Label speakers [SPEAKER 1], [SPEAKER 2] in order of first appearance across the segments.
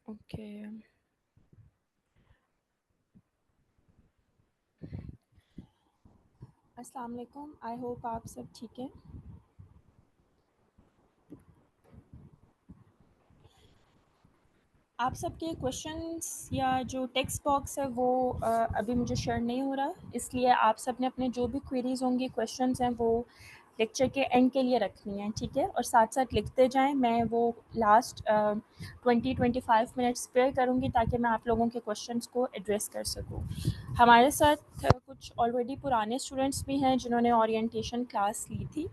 [SPEAKER 1] Okay. अस्सलाम वालेकुम, I hope आप सब ठीक हैं। आप सबके क्वेश्चंस या जो टेक्स्ट बॉक्स है वो अभी मुझे शेयर नहीं हो रहा, इसलिए आप सब ने अपने जो भी क्वेरीज होंगी, क्वेश्चंस हैं, वो लेक्चर के एंड के लिए रखनी है, ठीक है। और साथ साथ लिखते जाएं, मैं वो लास्ट 20-25 मिनट्स स्पेयर करूँगी ताकि मैं आप लोगों के क्वेश्चंस को एड्रेस कर सकूँ। हमारे साथ कुछ ऑलरेडी पुराने स्टूडेंट्स भी हैं जिन्होंने ओरिएंटेशन क्लास ली थी,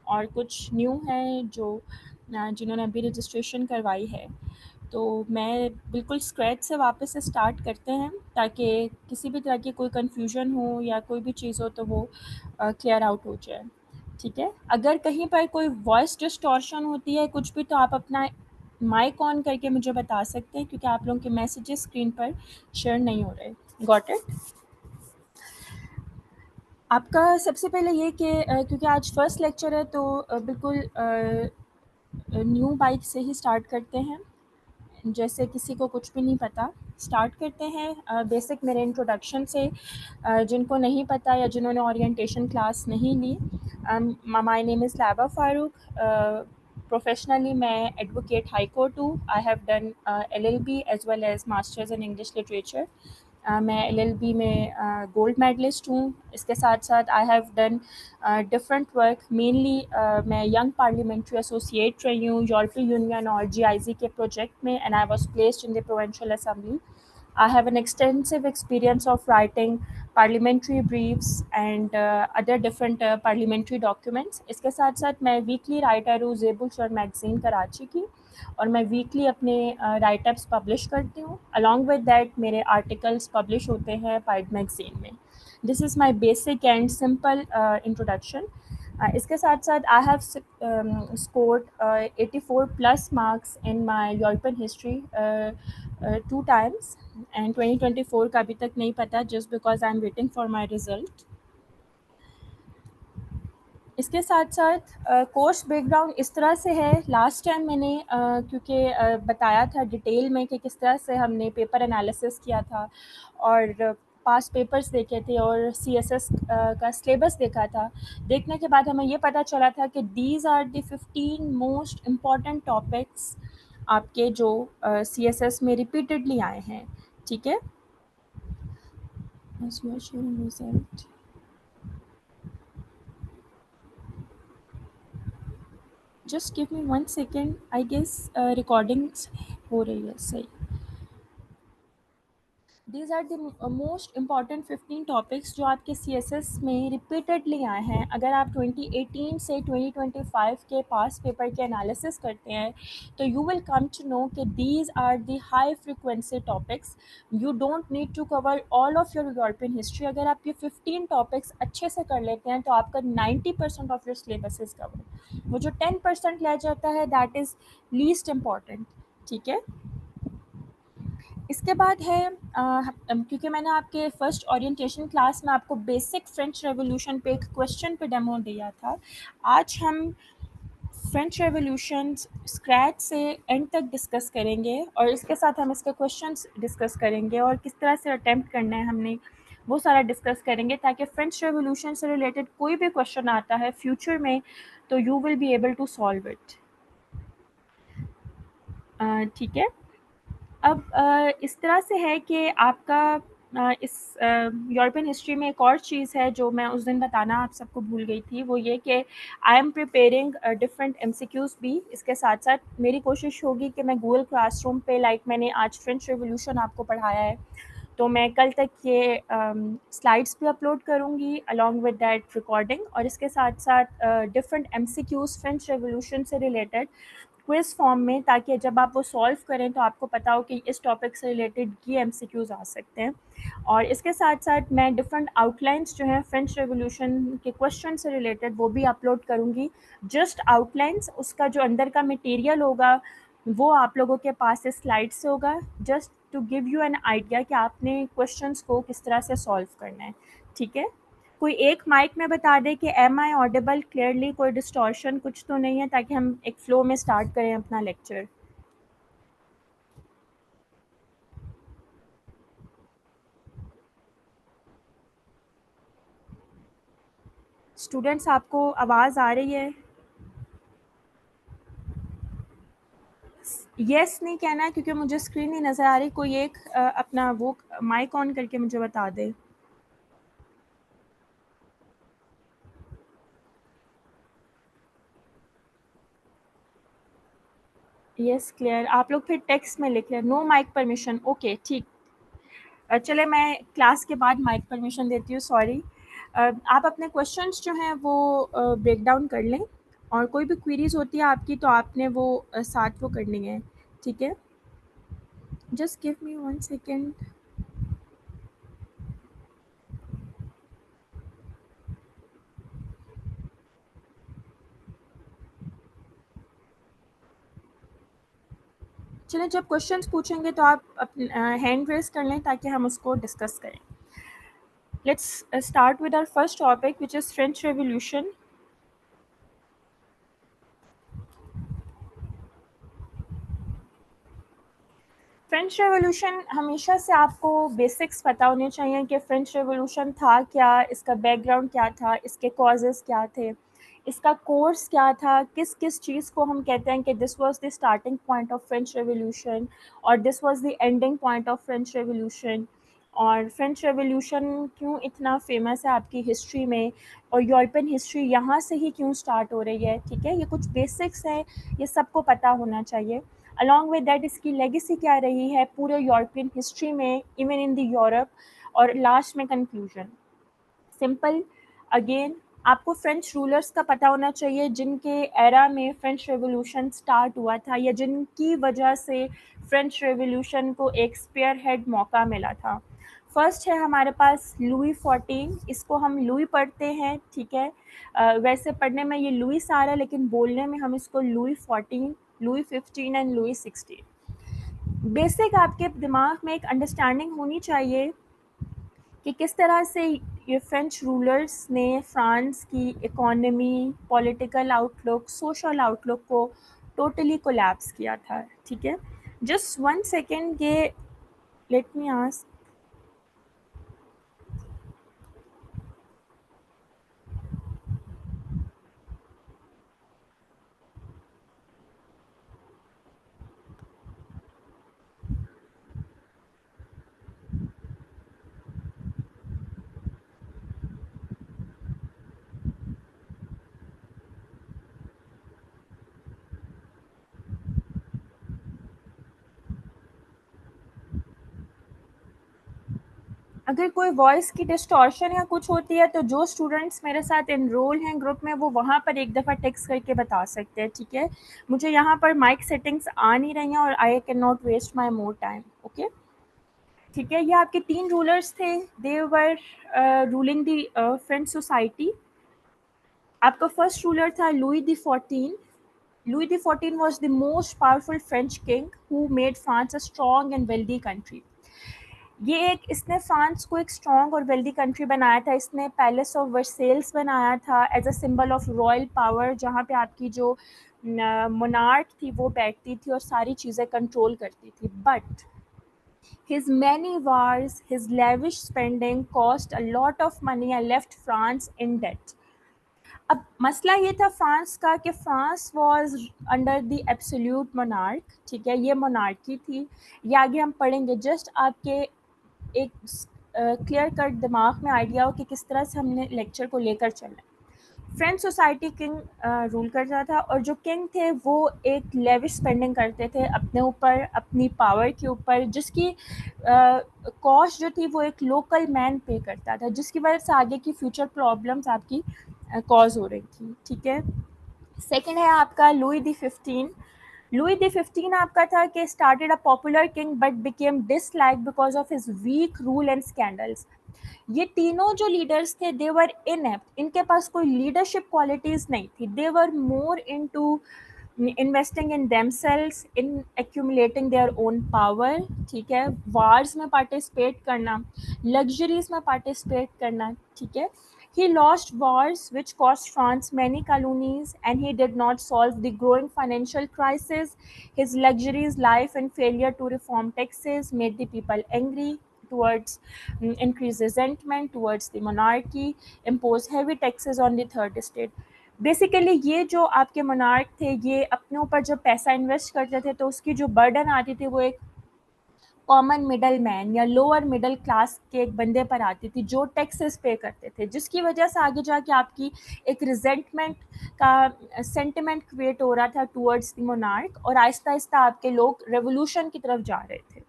[SPEAKER 1] और कुछ न्यू हैं जो जिन्होंने अभी रजिस्ट्रेशन करवाई है। तो मैं बिल्कुल स्क्रैच से वापस से स्टार्ट करते हैं ताकि किसी भी तरह की कोई कन्फ्यूजन हो या कोई भी चीज़ हो तो वो क्लियर आउट हो जाए, ठीक है। अगर कहीं पर कोई वॉइस डिस्टॉर्शन होती है कुछ भी, तो आप अपना माइक ऑन करके मुझे बता सकते हैं, क्योंकि आप लोगों के मैसेजेस स्क्रीन पर शेयर नहीं हो रहे। Got it. आपका सबसे पहले ये कि क्योंकि आज फर्स्ट लेक्चर है तो बिल्कुल न्यू बाइक से ही स्टार्ट करते हैं, जैसे किसी को कुछ भी नहीं पता। स्टार्ट करते हैं बेसिक मेरे इंट्रोडक्शन से। जिनको नहीं पता या जिन्होंने ओरिएंटेशन क्लास नहीं ली, माय नेम इज़ लाबा फ़ारूक। प्रोफेशनली मैं एडवोकेट हाई कोर्ट हूँ। I have done LLB as well as masters in English literature. मैं LLB में गोल्ड मेडलिस्ट हूँ। इसके साथ साथ I have done different work. Mainly मैं यंग पार्लियामेंट्री एसोसिएट रही हूँ यूरोपीय यूनियन और GIZ के प्रोजेक्ट में, and I was placed in the provincial assembly. I have an extensive experience of writing parliamentary briefs and other different parliamentary documents. इसके साथ साथ मैं वीकली राइटर हूँ ज़ेबुल शर मैगज़ीन कराची की, और मैं वीकली अपने राइटअप्स पब्लिश करती हूँ। अलॉन्ग विद दैट मेरे आर्टिकल्स पब्लिश होते हैं पाइड मैगज़ीन में। This is my basic and simple introduction. इसके साथ साथ I have scored 84 plus marks in my European history 2 times, and 2024 का अभी तक नहीं पता, just because I am waiting for my result. इसके साथ साथ कोर्स बैकग्राउंड इस तरह से है। लास्ट टाइम मैंने क्योंकि बताया था डिटेल में कि किस तरह से हमने पेपर एनालिसिस किया था और पास पेपर्स देखे थे और CSS का सिलेबस देखा था। देखने के बाद हमें ये पता चला था कि these are the 15 most important topics आपके जो CSS में रिपीटेडली आए हैं, ठीक है। As you are sharing result. Just give me 1 second. I guess recordings हो रही है सही। These are the most important 15 topics जो आपके CSS में रिपीटेडली आए हैं। अगर आप 2018 से 2025 के पास पेपर के एनालिसिस करते हैं तो you will come to know कि these are the high frequency topics. You don't need to cover all of your European history. अगर आप ये 15 टॉपिक्स अच्छे से कर लेते हैं तो आपका 90% of your syllabus is cover. वो जो 10% रह जाता है दैट इज़ लीस्ट इम्पॉर्टेंट, ठीक है। इसके बाद है क्योंकि मैंने आपके फर्स्ट ओरिएंटेशन क्लास में आपको बेसिक फ्रेंच रेवोल्यूशन पे एक क्वेश्चन पे डेमो दिया था। आज हम फ्रेंच रेवोल्यूशन स्क्रैच से एंड तक डिस्कस करेंगे, और इसके साथ हम इसके क्वेश्चंस डिस्कस करेंगे और किस तरह से अटेम्प्ट करना है हमने वो सारा डिस्कस करेंगे, ताकि फ्रेंच रेवोल्यूशन से रिलेटेड कोई भी क्वेश्चन आता है फ्यूचर में तो you will be able to solve it, ठीक है। अब इस तरह से है कि आपका इस यूरोपियन हिस्ट्री में एक और चीज़ है जो मैं उस दिन बताना आप सबको भूल गई थी, वो ये कि I am preparing different MCQs भी। इसके साथ साथ मेरी कोशिश होगी कि मैं गूगल क्लासरूम पे, लाइक मैंने आज फ्रेंच रेवोल्यूशन आपको पढ़ाया है, तो मैं कल तक ये स्लाइड्स भी अपलोड करूँगी अलॉन्ग विद दैट रिकॉर्डिंग, और इसके साथ साथ डिफरेंट MCQs फ्रेंच रेवोल्यूशन से रिलेटेड क्विज़ फॉर्म में, ताकि जब आप वो सॉल्व करें तो आपको पता हो कि इस टॉपिक से रिलेटेड ये MCQs आ सकते हैं। और इसके साथ साथ मैं डिफरेंट आउटलाइंस जो हैं फ्रेंच रेवोल्यूशन के क्वेश्चन से रिलेटेड वो भी अपलोड करूँगी। जस्ट आउटलाइंस, उसका जो अंदर का मटेरियल होगा वो आप लोगों के पास इस स्लाइड से होगा, just to give you an idea कि आपने क्वेश्चंस को किस तरह से सॉल्व करना है, ठीक है। कोई एक माइक में बता दे कि एम आई ऑडिबल क्लियरली, कोई डिस्टॉर्शन कुछ तो नहीं है, ताकि हम एक फ़्लो में स्टार्ट करें अपना लेक्चर। स्टूडेंट्स आपको आवाज़ आ रही है? येस नहीं कहना है क्योंकि मुझे स्क्रीन नहीं नज़र आ रही। कोई एक अपना वो माइक ऑन करके मुझे बता दे। Yes clear. आप लोग फिर टेक्स्ट में लिख लें नो माइक परमिशन। ओके ठीक। चले मैं क्लास के बाद माइक परमिशन देती हूँ, सॉरी। आप अपने क्वेश्चंस जो हैं वो ब्रेक डाउन कर लें, और कोई भी क्वेरीज होती है आपकी तो आपने वो साथ वो करनी है, ठीक है? Just give me 1 second. चलिए, जब क्वेश्चंस पूछेंगे तो आप हैंड रेज कर लें ताकि हम उसको डिस्कस करें। Let's start with our first topic which is French Revolution. French Revolution हमेशा से आपको बेसिक्स पता होने चाहिए कि फ्रेंच रेवोल्यूशन था क्या, इसका बैकग्राउंड क्या था, इसके कॉजेज़ क्या थे, इसका कोर्स क्या था, किस किस चीज़ को हम कहते हैं कि this was the starting point of French revolution और this was the ending point of French revolution, और फ्रेंच रेवोल्यूशन क्यों इतना फेमस है आपकी हिस्ट्री में, और यूरोपियन हिस्ट्री यहाँ से ही क्यों स्टार्ट हो रही है, ठीक है? ये कुछ बेसिक्स है, ये सबको पता होना चाहिए। अलॉन्ग विद दैट इसकी लेगेसी क्या रही है पूरे यूरोपियन हिस्ट्री में, इवन इन द यूरोप, और लास्ट में कंक्लूजन। सिंपल। अगेन आपको फ्रेंच रूलर्स का पता होना चाहिए जिनके एरा में फ्रेंच रेवोल्यूशन स्टार्ट हुआ था, या जिनकी वजह से फ्रेंच रेवोल्यूशन को एक स्पेयर हेड मौका मिला था। फर्स्ट है हमारे पास लुई 14, इसको हम लुई पढ़ते हैं, ठीक है? वैसे पढ़ने में ये लुइस आ रहा है लेकिन बोलने में हम इसको Louis 14, Louis 15 and Louis 16। Basic आपके दिमाग में एक अंडरस्टैंडिंग होनी चाहिए कि किस तरह से ये फ्रेंच रूलर्स ने फ्रांस की economy, political outlook, social outlook को टोटली कोलैप्स किया था, ठीक है? जस्ट 1 सेकेंड, ये लेट मी आस्क। अगर कोई वॉइस की डिस्टॉर्शन या कुछ होती है तो जो स्टूडेंट्स मेरे साथ एनरोल हैं ग्रुप में वो वहाँ पर एक दफ़ा टेक्स्ट करके बता सकते हैं, ठीक है? मुझे यहाँ पर माइक सेटिंग्स आ नहीं रही हैं और I can not waste my more time, okay? ठीक है, ये आपके 3 रूलर्स थे। They were ruling the French society. आपका फर्स्ट रूलर था Louis the 14। Louis the 14 was the most powerful French king who made France a strong and wealthy country. ये एक इसने फ्रांस को एक स्ट्रॉन्ग और वेल्दी कंट्री बनाया था। इसने पैलेस ऑफ वर्सेल्स बनाया था as a symbol of royal power, जहाँ पे आपकी जो मोनार्क थी वो बैठती थी और सारी चीज़ें कंट्रोल करती थी। But his many wars, his lavish spending cost a lot of money and left France in debt. अब मसला ये था फ्रांस का कि France was under the absolute monarch, ठीक है? ये मोनार्की थी। ये आगे हम पढ़ेंगे, जस्ट आपके एक क्लियर कट दिमाग में आइडिया हो कि किस तरह से हमने लेक्चर को लेकर चलना है। फ्रेंच सोसाइटी किंग रूल करता था, और जो किंग थे वो एक लेविश स्पेंडिंग करते थे अपने ऊपर, अपनी पावर के ऊपर, जिसकी कॉस्ट जो थी वो एक लोकल मैन पे करता था, जिसकी वजह से आगे की फ्यूचर प्रॉब्लम्स आपकी कॉज हो रही थी, ठीक है? सेकेंड है आपका लुई द 15। लुई द 15 आपका था कि started a popular king but became dislike because of his weak rule and scandals. ये तीनों जो लीडर्स थे दे वर इनएप्ट, इनके पास कोई लीडरशिप क्वालिटीज़ नहीं थी। They were more into investing in themselves, in accumulating their own power, ठीक है? वार्स में पार्टिसिपेट करना, लग्जरीज में पार्टिसिपेट करना, ठीक है? He lost wars which cost France many colonies, and he did not solve the growing financial crisis. His luxuries, life, and failure to reform taxes made the people angry. towards increase resentment towards the monarchy, impose heavy taxes on the third estate. Basically ये जो आपके monarch थे ये अपने ऊपर जब पैसा invest करते थे तो उसकी जो बर्डन आती थी वो एक कॉमन मिडल मैन या लोअर मिडल क्लास के एक बंदे पर आती थी जो टैक्सेस पे करते थे, जिसकी वजह से आगे जाके आपकी एक रिजेंटमेंट का सेंटिमेंट क्रिएट हो रहा था टुवर्ड्स द मोनार्क और आहिस्ता आहिस्ता आपके लोग रेवोल्यूशन की तरफ जा रहे थे।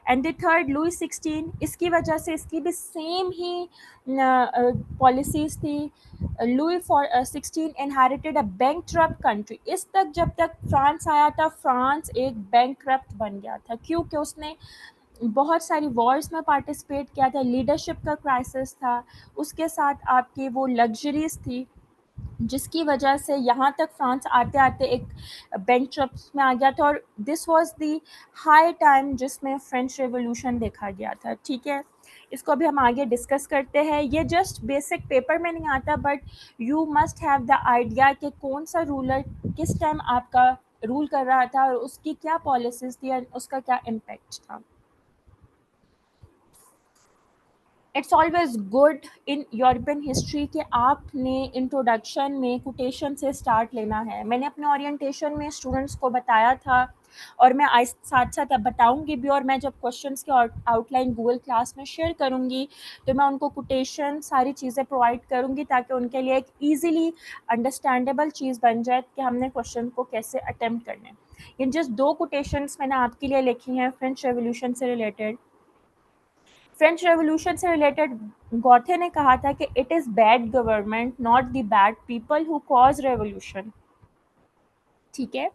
[SPEAKER 1] एंड द थर्ड लुई 16, इसकी वजह से इसकी भी सेम ही पॉलिसीज थी। लुई 16 इनहेरिटेड अ बैंकक्रप्ट कंट्री। इस तक जब तक फ्रांस आया था फ्रांस एक बैंकक्रप्ट बन गया था क्योंकि उसने बहुत सारी वॉर्स में पार्टिसिपेट किया था, लीडरशिप का क्राइसिस था, उसके साथ आपकी वो लग्जरीज थी जिसकी वजह से यहाँ तक फ्रांस आते आते एक बैंकक्रप्ट में आ गया था और this was the high time जिसमें फ्रेंच रेवोल्यूशन देखा गया था। ठीक है, इसको अभी हम आगे डिस्कस करते हैं। ये जस्ट बेसिक पेपर में नहीं आता but you must have the idea कि कौन सा रूलर किस टाइम आपका रूल कर रहा था और उसकी क्या पॉलिसीज थी और उसका क्या इम्पैक्ट था। It's always good in European history कि आपने इंट्रोडक्शन में कोटेशन से स्टार्ट लेना है। मैंने अपने ओरिएंटेशन में स्टूडेंट्स को बताया था और मैं साथ साथ अब बताऊंगी भी, और मैं जब क्वेश्चंस के आउटलाइन गूगल क्लास में शेयर करूंगी तो मैं उनको कोटेशन सारी चीज़ें प्रोवाइड करूंगी ताकि उनके लिए एक ईजिली अंडरस्टैंडेबल चीज़ बन जाए कि हमने क्वेश्चन को कैसे अटेम्प्ट करने। इन जस्ट दो कोटेशंस मैंने आपके लिए लिखी हैं फ्रेंच रेवोल्यूशन से रिलेटेड। फ्रेंच रेवोल्यूशन से रिलेटेड गॉथे ने कहा था कि it is bad government not the bad people who cause revolution. ठीक है,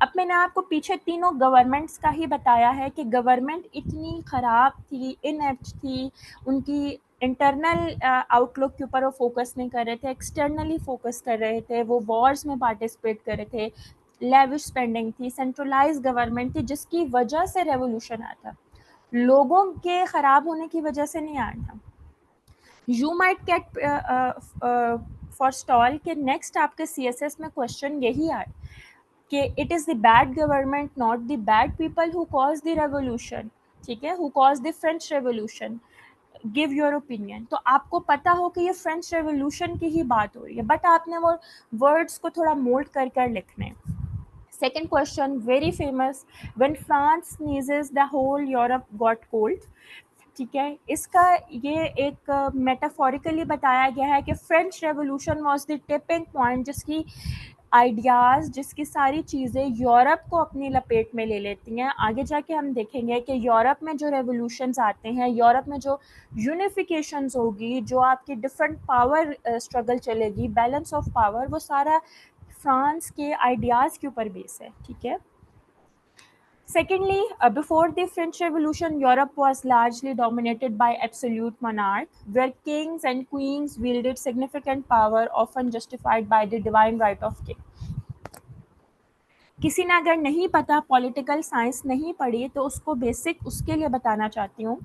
[SPEAKER 1] अब मैंने आपको पीछे तीनों गवर्नमेंट्स का ही बताया है कि गवर्नमेंट इतनी ख़राब थी, इनएप्ट थी, उनकी इंटरनल आउटलुक के ऊपर वो फोकस नहीं कर रहे थे, एक्सटर्नली फोकस कर रहे थे, वो वॉर्स में पार्टिसिपेट कर रहे थे, लेविश स्पेंडिंग थी, सेंट्रलाइज गवर्नमेंट थी, जिसकी वजह से रेवोल्यूशन आया था, लोगों के ख़राब होने की वजह से नहीं आया था। You might get for stall के नेक्स्ट आपके CSS में क्वेश्चन यही आए कि it is the bad government not the bad people who cause the revolution. ठीक है, who cause the French revolution, give your opinion. तो आपको पता हो कि ये फ्रेंच रेवोल्यूशन की ही बात हो रही है बट आपने वो वर्ड्स को थोड़ा मोल्ड कर कर लिखने। Second question very famous, when France sneezes the whole Europe got cold. ठीक है, इसका ये एक मेटाफोरिकली बताया गया है कि French revolution was the tipping point जिसकी आइडियाज़, जिसकी सारी चीज़ें यूरोप को अपनी लपेट में ले लेती हैं। आगे जाके हम देखेंगे कि यूरोप में जो रेवोल्यूशंस आते हैं, यूरोप में जो यूनिफिकेशंस होगी, जो आपकी डिफरेंट पावर स्ट्रगल चलेगी, बैलेंस ऑफ पावर, वो सारा फ्रांस के आइडियाज़ के ऊपर बेस है। ठीक है, secondly, before the French Revolution, Europe was largely dominated by absolute monarchs, where kings and queens wielded significant power, often justified by the divine right of king. किसी ने अगर नहीं पता, पॉलिटिकल साइंस नहीं पढ़ी, तो उसको बेसिक उसके लिए बताना चाहती हूँ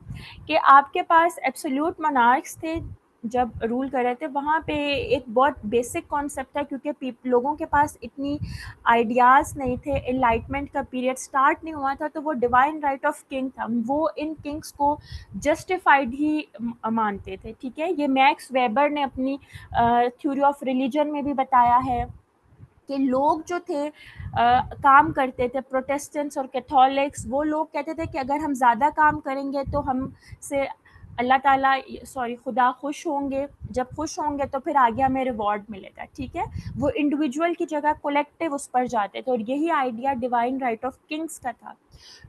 [SPEAKER 1] कि आपके पास एब्सोल्यूट मोनार्क्स थे जब रूल कर रहे थे, वहाँ पे एक बहुत बेसिक कॉन्सेप्ट था क्योंकि लोगों के पास इतनी आइडियाज़ नहीं थे, एनलाइटमेंट का पीरियड स्टार्ट नहीं हुआ था, तो वो डिवाइन राइट ऑफ किंग था, वो इन किंग्स को जस्टिफाइड ही मानते थे। ठीक है, ये मैक्स वेबर ने अपनी थ्योरी ऑफ रिलीजन में भी बताया है कि लोग जो थे काम करते थे, प्रोटेस्टेंट्स और कैथोलिक्स, वो लोग कहते थे कि अगर हम ज़्यादा काम करेंगे तो हमसे अल्लाह ताला खुदा खुश होंगे, जब खुश होंगे तो फिर आगे हमें रिवॉर्ड मिलेगा। ठीक है, वो इंडिविजुअल की जगह कलेक्टिव उस पर जाते थे और यही idea divine right of Kings का था।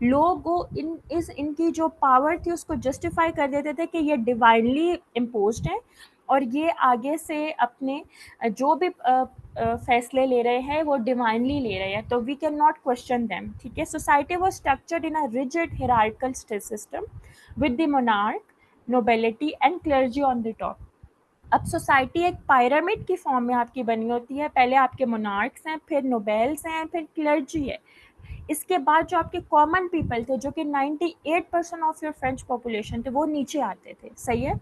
[SPEAKER 1] लोग वो इनकी जो पावर थी उसको जस्टिफाई कर देते थे कि ये डिवाइनली इम्पोज्ड है और ये आगे से अपने जो भी फैसले ले रहे हैं वो डिवाइनली ले रहे हैं, तो we can not question them. ठीक है, society was structured in a rigid hierarchical system with the monarch, nobility and clergy on the top. अब सोसाइटी एक पिरामिड की फॉर्म में आपकी बनी होती है, पहले आपके मोनार्क्स हैं, फिर नोबेल्स हैं, फिर क्लर्जी है, इसके बाद जो आपके कॉमन पीपल थे जो कि 98% ऑफ योर फ्रेंच पॉपुलेशन थे वो नीचे आते थे। सही है,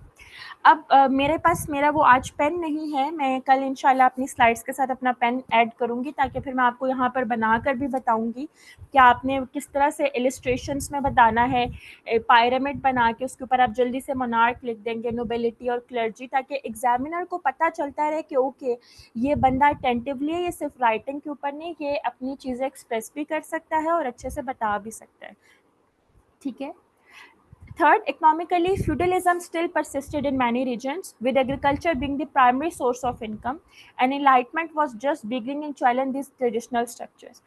[SPEAKER 1] अब मेरे पास मेरा वो आज पेन नहीं है, मैं कल इंशाल्लाह अपनी स्लाइड्स के साथ अपना पेन ऐड करूँगी ताकि फिर मैं आपको यहाँ पर बनाकर भी बताऊँगी कि आपने किस तरह से इलस्ट्रेशंस में बताना है। पिरामिड बना के उसके ऊपर आप जल्दी से मोनार्क लिख देंगे, नोबिलिटी और क्लर्जी, ताकि एग्जामिनर को पता चलता रहे कि ओके ये बंदा अटेंटिवली है, ये सिर्फ राइटिंग के ऊपर नहीं, ये अपनी चीज़ें एक्सप्रेस भी कर सकता है और अच्छे से बता भी सकता है। ठीक है। Third, economically, feudalism still persisted in many regions, with agriculture being the primary source of income, and enlightenment was just beginning to challenge these traditional structures.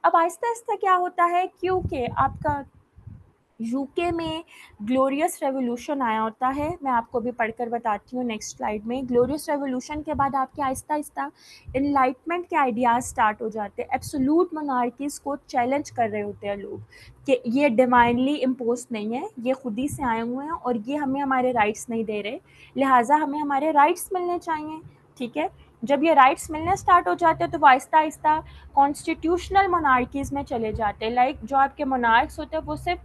[SPEAKER 1] अब आहिस्ता आहिस्ता क्या होता है, क्योंकि आपका यूके में ग्लोरियस रेवोल्यूशन आया होता है, मैं आपको भी पढ़कर बताती हूँ नेक्स्ट स्लाइड में। ग्लोरियस रेवोल्यूशन के बाद आपके आहिस्ता आहिस्ता इनलाइटमेंट के आइडियाज़ स्टार्ट हो जाते हैं। एब्सोल्यूट मोनार्कीज़ को चैलेंज कर रहे होते हैं लोग कि ये डिवाइनली इम्पोज नहीं है, ये खुद ही से आए हुए हैं और ये हमें हमारे राइट्स नहीं दे रहे, लिहाजा हमें हमारे राइट्स मिलने चाहिए। ठीक है। जब ये राइट्स मिलने स्टार्ट हो जाते हैं तो वो आहिस्ता आहिस्ता कॉन्स्टिट्यूशनल मोनार्कीज़ में चले जाते हैं। लाइक जो आपके मोनार्क्स होते हैं वो सिर्फ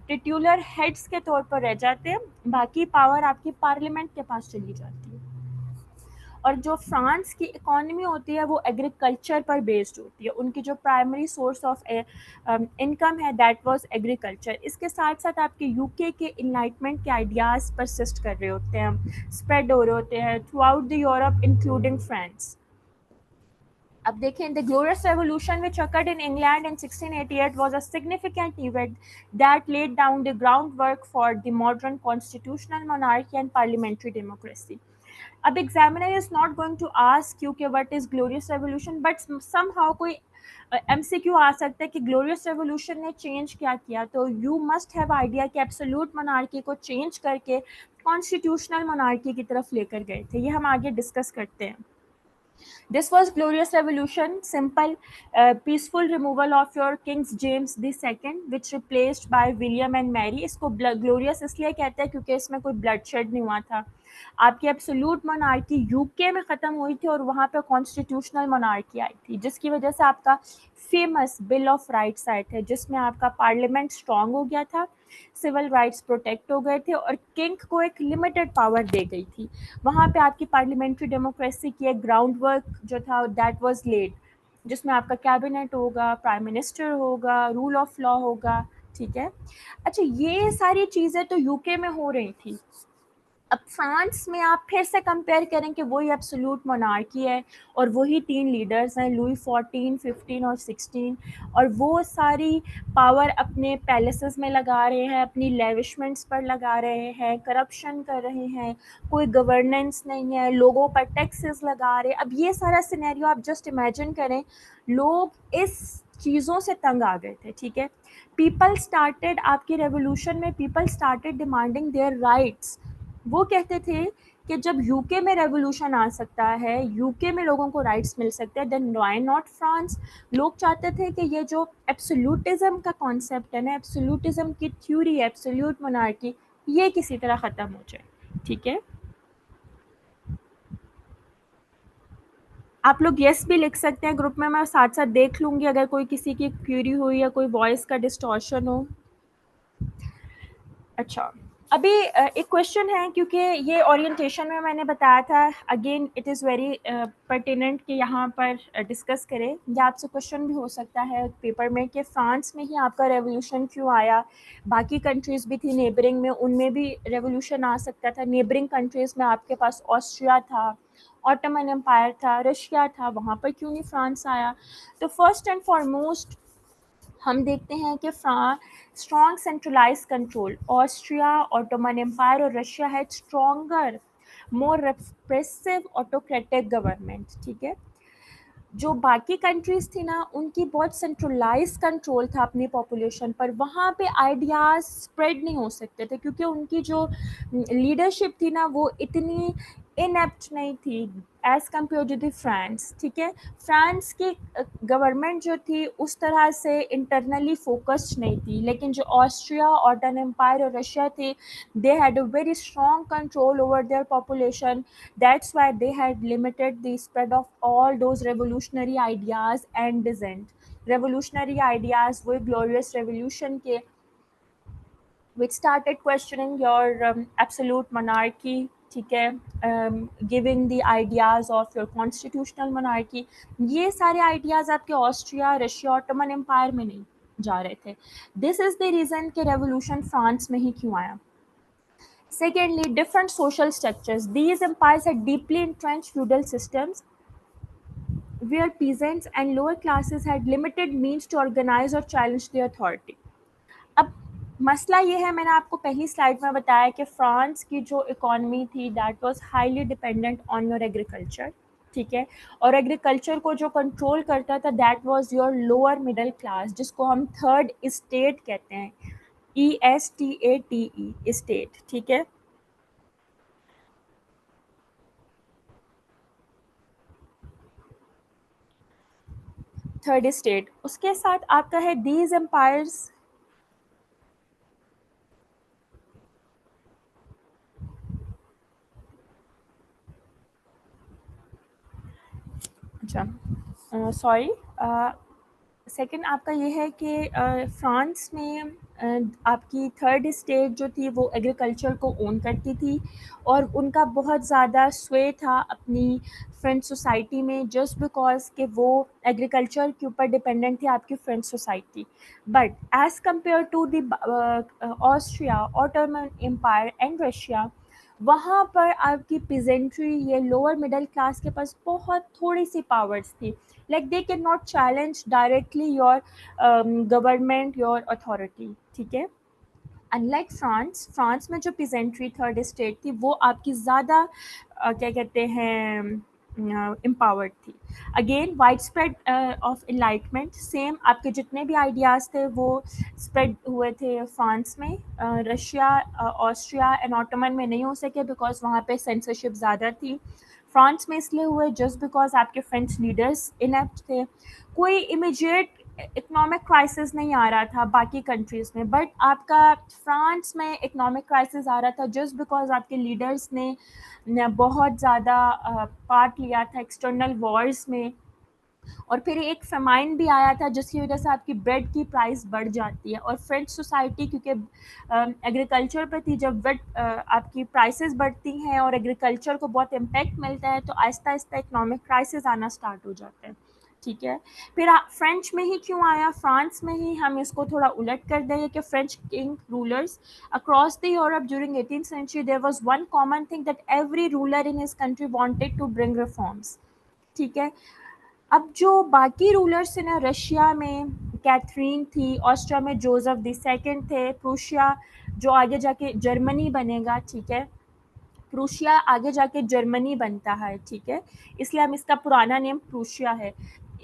[SPEAKER 1] टिट्यूलर हेड्स के तौर पर रह जाते हैं, बाकी पावर आपकी पार्लियामेंट के पास चली जाती है। और जो फ्रांस की इकोनॉमी होती है वो एग्रीकल्चर पर बेस्ड होती है, उनकी जो प्राइमरी सोर्स ऑफ इनकम है दैट वाज एग्रीकल्चर। इसके साथ साथ आपके यूके के इनलाइटमेंट के आइडियाज़ परसिस्ट कर रहे होते हैं, स्प्रेड हो रहे होते हैं through out the Europe including France. अब देखें, the glorious revolution which occurred in England in 1688 was a significant event that laid down the groundwork for the modern constitutional monarchy and parliamentary democracy. अब examiner is not going to ask you कि what is glorious revolution, but somehow कोई MCQ आ सकता है कि glorious revolution ने change क्या किया, तो यू मस्ट हैव आइडिया कि एब्सोल्यूट मोनार्की को चेंज करके कॉन्स्टिट्यूशनल मोनार्की की तरफ लेकर गए थे। ये हम आगे डिस्कस करते हैं। This was glorious revolution, simple, peaceful removal of your Kings James II, which replaced by William and Mary. इसको glorious इसलिए कहते हैं क्योंकि इसमें कोई bloodshed नहीं हुआ था। आपकी एब्सोल्यूट मोनार्की यूके में ख़त्म हुई थी और वहाँ पे कॉन्स्टिट्यूशनल मोनार्की आई थी, जिसकी वजह से आपका फेमस बिल ऑफ राइट्स आए थे, जिसमें आपका पार्लियामेंट स्ट्रॉन्ग हो गया था, सिविल राइट्स प्रोटेक्ट हो गए थे और किंग को एक लिमिटेड पावर दे गई थी। वहाँ पे आपकी पार्लियामेंट्री डेमोक्रेसी की एक ग्राउंड वर्क जो था दैट वाज लेड, जिसमें आपका कैबिनेट होगा, प्राइम मिनिस्टर होगा, रूल ऑफ लॉ होगा। ठीक है। अच्छा, ये सारी चीज़ें तो यूके में हो रही थी। अब फ्रांस में आप फिर से कंपेयर करें कि वही एब्सोल्यूट मोनार्की है और वही 3 लीडर्स हैं, लुई 14, 15 और 16, और वो सारी पावर अपने पैलेसेस में लगा रहे हैं, अपनी लेविशमेंट्स पर लगा रहे हैं, करप्शन कर रहे हैं, कोई गवर्नेंस नहीं है, लोगों पर टैक्सेस लगा रहे हैं। अब ये सारा सिनेरियो आप जस्ट इमेजिन करें, लोग इस चीज़ों से तंग आ गए थे। ठीक है। पीपल स्टार्टेड, आपकी रेवोल्यूशन में people started demanding their rights. वो कहते थे कि जब यूके में रेवोल्यूशन आ सकता है, यूके में लोगों को राइट्स मिल सकते हैं, देन व्हाई नॉट फ्रांस। लोग चाहते थे कि ये जो एब्सोल्यूटिज्म का कॉन्सेप्ट है ना, एब्सोल्यूटिज्म की थ्योरी, एब्सोल्यूट मोनार्की, ये किसी तरह ख़त्म हो जाए। ठीक है। आप लोग येस भी लिख सकते हैं ग्रुप में, मैं साथ साथ देख लूँगी अगर कोई किसी की क्यूरी हुई या कोई वॉइस का डिस्टॉर्शन हो। अच्छा, अभी एक क्वेश्चन है, क्योंकि ये ओरिएंटेशन में मैंने बताया था, again it is very pertinent कि यहाँ पर डिस्कस करें। या आपसे क्वेश्चन भी हो सकता है पेपर में कि फ्रांस में ही आपका रेवोल्यूशन क्यों आया, बाकी कंट्रीज़ भी थी नेबरिंग में, उनमें भी रेवोल्यूशन आ सकता था। नेबरिंग कंट्रीज़ में आपके पास ऑस्ट्रिया था, ऑटोमन एम्पायर था, रशिया था, वहाँ पर क्यों नहीं फ्रांस आया? तो फर्स्ट एंड फॉरमोस्ट हम देखते हैं कि strong centralise control, Austria, Ottoman Empire और रशिया है stronger, more repressive autocratic government. ठीक है। जो बाकी कंट्रीज़ थी ना, उनकी बहुत सेंट्रलाइज कंट्रोल था अपनी पॉपुलेशन पर, वहाँ पे आइडियाज़ स्प्रेड नहीं हो सकते थे क्योंकि उनकी जो लीडरशिप थी ना वो इतनी इनएप्ट नहीं थी as compare to the France. ठीक है। फ्रांस की गवर्नमेंट जो थी उस तरह से इंटरनली फोकस्ड नहीं थी, लेकिन जो ऑस्ट्रिया, ऑटोमन एम्पायर और रशिया थे, they had a very strong control over their population. That's why they had limited the spread of all those revolutionary ideas and dissent. Revolutionary ideas were glorious revolution के which started questioning your absolute monarchy, ठीक है, giving the ideas of your constitutional monarchy, ये सारे ideas आपके Austria, Russia, Ottoman empire में नहीं जा रहे थे। दिस इज़ द रीज़न कि रेवोल्यूशन फ्रांस में ही क्यों आया। Secondly, different social structures. These empires had deeply entrenched feudal systems where peasants and lower classes had limited means to organize or challenge the authority. अब मसला ये है, मैंने आपको पहली स्लाइड में बताया कि फ्रांस की जो इकोनॉमी थी that was highly dependent on your agriculture, ठीक है, और एग्रीकल्चर को जो कंट्रोल करता था that was your lower middle class, जिसको हम थर्ड स्टेट कहते हैं, ESTATE स्टेट, ठीक है। थर्ड स्टेट, उसके साथ आपका है दीज एम्पायर्स। अच्छा, सॉरी, सेकंड आपका ये है कि फ्रांस में आपकी थर्ड स्टेट जो थी वो एग्रीकल्चर को ओन करती थी और उनका बहुत ज़्यादा स्वे था अपनी फ्रेंच सोसाइटी में, जस्ट बिकॉज कि वो एग्रीकल्चर के ऊपर डिपेंडेंट थी आपकी French society. But as compare to the Austria, Ottoman Empire and Russia, वहाँ पर आपकी पीजेंट्री, ये लोअर मिडिल क्लास के पास बहुत थोड़ी सी पावर्स थी, like they can not challenge directly your government, your authority, ठीक है। अनलाइक फ्रांस, फ्रांस में जो पीजेंट्री थर्ड स्टेट थी वो आपकी ज़्यादा क्या कहते हैं एम्पावर्ड थी। Again wide spread of enlightenment, same आपके जितने भी आइडियाज़ थे वो स्प्रेड हुए थे फ्रांस में। रशिया, ऑस्ट्रिया एंड ऑटोमन में नहीं हो सके बिकॉज वहाँ पे सेंसरशिप ज़्यादा थी। फ्रांस में इसलिए हुए जस्ट बिकॉज आपके फ्रेंच लीडर्स इनेप्ट थे। कोई इमीडिएट इकोनॉमिक क्राइसिस नहीं आ रहा था बाकी कंट्रीज़ में, बट आपका फ्रांस में इकोनॉमिक क्राइसिस आ रहा था जस्ट बिकॉज आपके लीडर्स ने बहुत ज़्यादा पार्ट लिया था एक्सटर्नल वॉर्स में, और फिर एक फेमाइन भी आया था जिसकी वजह से आपकी ब्रेड की प्राइस बढ़ जाती है। और फ्रेंच सोसाइटी क्योंकि एग्रीकल्चर पर थी, जब ब्रेड आपकी प्राइसेस बढ़ती हैं और एग्रीकल्चर को बहुत इम्पैक्ट मिलता है तो आहिस्ता आहिस्ता इकोनॉमिक क्राइसिस आना स्टार्ट हो जाते हैं, ठीक है। फिर फ्रेंच में ही क्यों आया, फ्रांस में ही, हम इसको थोड़ा उलट कर देंगे कि French king rulers across the Europe during 18th century, there was one common thing that every ruler in his country wanted to bring reforms, ठीक है। अब जो बाकी रूलर्स थे ना, रशिया में कैथरीन थी, ऑस्ट्रिया में जोसेफ द सेकंड थे, प्रूशिया जो आगे जाके जर्मनी बनेगा, ठीक है, प्रूशिया आगे जाके जर्मनी बनता है, ठीक है, इसलिए हम इसका पुराना नेम प्रूशिया है।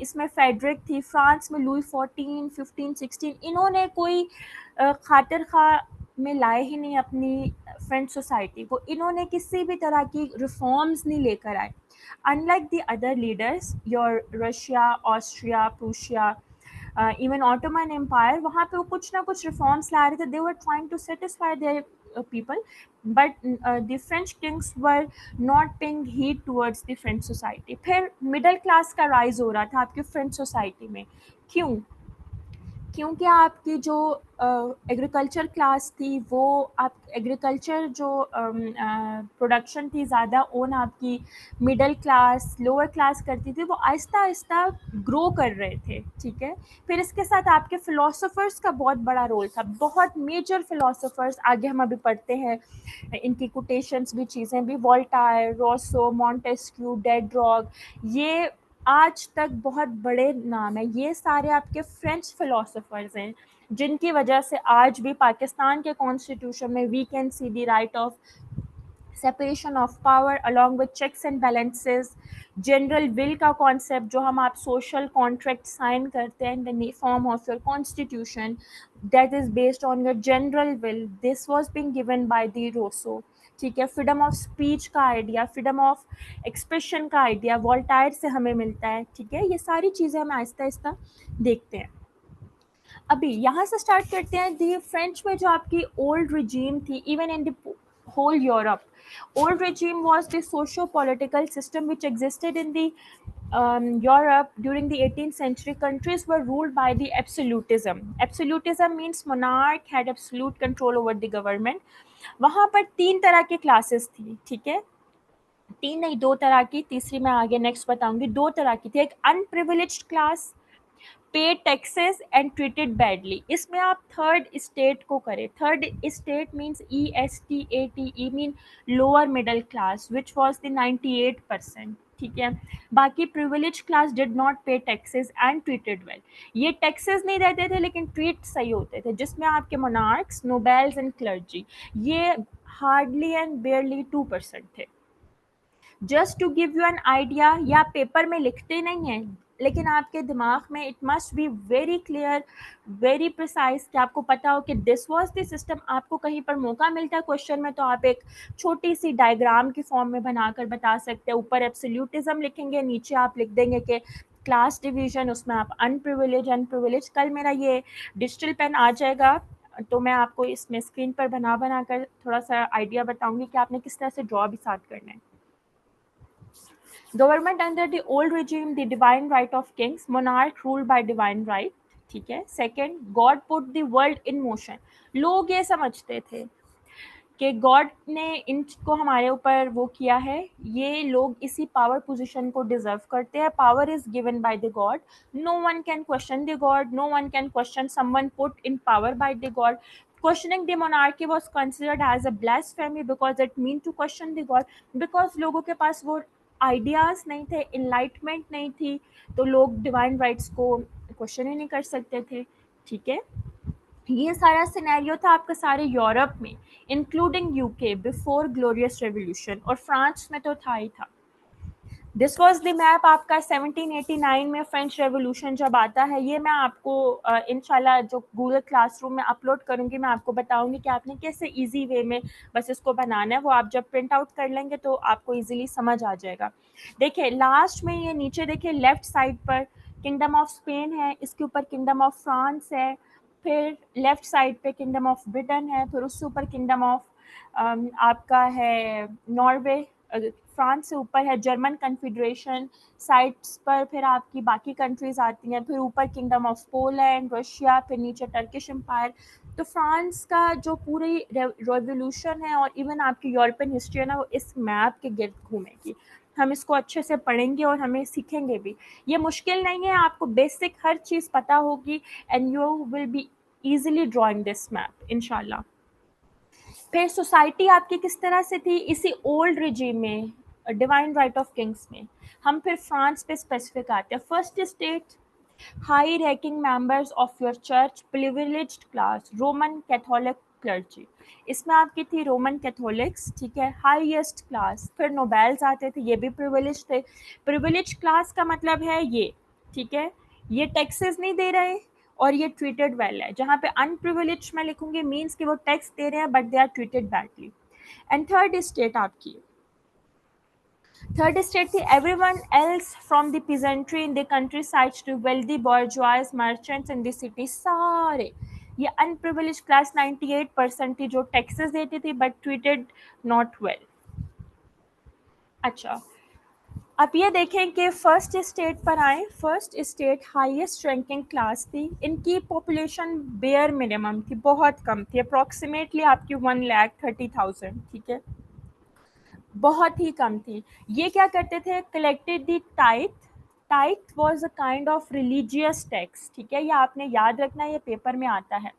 [SPEAKER 1] इसमें फेडरिक थी, फ्रांस में लुई 14, 15, 16, इन्होंने कोई खातिर खा में लाए ही नहीं अपनी फ्रेंच सोसाइटी को, इन्होंने किसी भी तरह की रिफॉर्म्स नहीं लेकर आए। Unlike the other leaders, your Russia, Austria, Prussia, even Ottoman Empire, वहाँ पे वो कुछ ना कुछ रिफॉर्म्स ला रहे थे, they were trying to satisfy their people, but the French kings were not paying heed towards the French society। फिर मिडिल क्लास का राइज हो रहा था आपकी फ्रेंच सोसाइटी में, क्यों? क्योंकि आपकी जो एग्रीकल्चर क्लास थी वो, आप एग्रीकल्चर जो प्रोडक्शन थी ज़्यादा ओन आपकी मिडिल क्लास, लोअर क्लास करती थी, वो आहिस्ता आहिस्ता ग्रो कर रहे थे, ठीक है। फिर इसके साथ आपके फ़िलोसोफर्स का बहुत बड़ा रोल था, बहुत मेजर फ़िलोसोफर्स, आगे हम अभी पढ़ते हैं इनकी कोटेशंस भी, चीज़ें भी, वोल्टायर, रोसो, मॉन्टेस्क्यू, डेड्रॉग, ये आज तक बहुत बड़े नाम हैं, ये सारे आपके फ्रेंच फ़िलोसोफर्स हैं जिनकी वजह से आज भी पाकिस्तान के कॉन्स्टिट्यूशन में we can see the right of separation of power along with checks and balances, general will का कॉन्सेप्ट जो हम आप सोशल कॉन्ट्रैक्ट साइन करते हैं in the form of your constitution that is based on your general will, this was being given by the Rousseau, ठीक है। Freedom of speech का idea, freedom of expression का idea Voltaire से हमें मिलता है, ठीक है। ये सारी चीज़ें हम आहिस्ता आहिस्ता देखते हैं। अभी यहाँ से स्टार्ट करते हैं दी फ्रेंच में जो आपकी ओल्ड रिजीम थी, even in the whole Europe. Old regime was the socio-political system which existed in the Europe during the 18th century. Countries were ruled by the absolutism. Absolutism means monarch had absolute control over the government. वहां पर 3 तरह की classes थी, ठीक है, 3 नहीं 2 तरह की, तीसरी मैं आगे नेक्स्ट बताऊंगी। 2 तरह की थी, एक अनप्रिविलेज्ड क्लास, पे टैक्सेस एंड ट्रीटेड बैडली। इसमें आप थर्ड स्टेट को करें। Third state means ESTATE mean lower middle class which was the 98%, ठीक है। बाकी प्रिविलेज क्लास डिड नॉट पे टैक्सेस एंड ट्रीटेड वेल। ये टैक्सेस नहीं देते थे लेकिन ट्रीट सही होते थे, जिसमें आपके मोनार्क्स, नोबेल्स एंड क्लर्जी, ये हार्डली एंड बेयरली 2% थे। Just to give you an idea, या पेपर में लिखते नहीं हैं लेकिन आपके दिमाग में it must be very clear, very precise, कि आपको पता हो कि दिस वाज द सिस्टम। आपको कहीं पर मौका मिलता है क्वेश्चन में तो आप एक छोटी सी डायग्राम की फॉर्म में बनाकर बता सकते हैं। ऊपर एब्सोल्यूटिज्म लिखेंगे, नीचे आप लिख देंगे कि क्लास डिवीजन, उसमें आप अनप्रिविलेज। कल मेरा ये डिजिटल पेन आ जाएगा तो मैं आपको इसमें स्क्रीन पर बना कर थोड़ा सा आइडिया बताऊंगी कि आपने किस तरह से ड्रॉ भी साथ करना है। Government under the old regime, the divine right of kings, monarch ruled by divine right, ठीक है। Second, God put the world in motion. लोग ये समझते थे कि गॉड ने इनको हमारे ऊपर वो किया है, ये लोग इसी पावर पोजीशन को डिजर्व करते हैं। Power is given by the God, no one can question the God, no one can question someone put in power by the God. Questioning the monarchy was considered as a blasphemy because it mean to question the God, because लोगों के पास वो ideas नहीं थे, enlightenment नहीं थी, तो लोग divine rights को क्वेश्चन ही नहीं कर सकते थे, ठीक है। ये सारा सिनेरियो था आपका सारे यूरोप में, including UK before glorious revolution, और फ्रांस में तो था ही था। दिस वॉज द मैप आपका 1789 में फ्रेंच रेवोल्यूशन जब आता है। ये मैं आपको इंशाल्लाह जो गूगल क्लासरूम में अपलोड करूँगी, मैं आपको बताऊँगी कि आपने कैसे इजी वे में बस इसको बनाना है। वो आप जब प्रिंट आउट कर लेंगे तो आपको इजीली समझ आ जाएगा। देखिए लास्ट में ये नीचे देखिए लेफ्ट साइड पर किंगडम ऑफ स्पेन है, इसके ऊपर किंगडम ऑफ फ्रांस है, फिर लेफ्ट साइड पे किंगडम ऑफ ब्रिटेन है, फिर उससे ऊपर किंगडम ऑफ आपका है नॉर्वे, फ्रांस से ऊपर है जर्मन कन्फेडरेशन, साइड्स पर फिर आपकी बाकी कंट्रीज आती हैं, फिर ऊपर किंगडम ऑफ पोलैंड, रशिया, फिर नीचे टर्किश एम्पायर। तो फ्रांस का जो पूरी रेवोल्यूशन है और इवन आपकी यूरोपियन हिस्ट्री है ना, वो इस मैप के गिर्द घूमेगी। हम इसको अच्छे से पढ़ेंगे और हमें सीखेंगे भी। ये मुश्किल नहीं है, आपको बेसिक हर चीज़ पता होगी and you will be easily drawing this map इंशाल्लाह। फिर सोसाइटी आपकी किस तरह से थी इसी ओल्ड रिजीम में, डिवाइन राइट ऑफ किंग्स में। हम फिर फ्रांस पे स्पेसिफिक आते हैं। First state, high ranking members of your church, privileged class, Roman Catholic clergy. इसमें आपकी थी रोमन कैथोलिक्स, ठीक है, हाईएस्ट क्लास। फिर नोबेल्स आते थे, ये भी प्रिविलेज थे। प्रिविलेज क्लास का मतलब है ये, ठीक है, ये टैक्सेस नहीं दे रहे और ये ट्रीटेड वेल है। जहाँ पे अनप्रिविलेज मैं लिखूंगी मीन्स कि वो टैक्स दे रहे हैं but they are treated badly. And third state आपकी, थर्ड स्टेट थी everyone else from the peasantry in the countryside to wealthy bourgeoisie merchants in the city, सारे ये अनप्रिविलेज क्लास 98% थी जो टैक्सेस देती थी बट ट्रीटेड नॉट वेल। अच्छा, अब ये देखें कि फर्स्ट स्टेट पर आए। First state highest ranking class थी, इनकी पॉपुलेशन बेयर मिनिमम थी, बहुत कम थी, अप्रॉक्सीमेटली आपकी 1,30,000, ठीक है, बहुत ही कम थी। ये क्या करते थे, collected the tithe. Tithe was a kind of religious tax, ठीक है, ये आपने याद रखना, ये पेपर में आता है।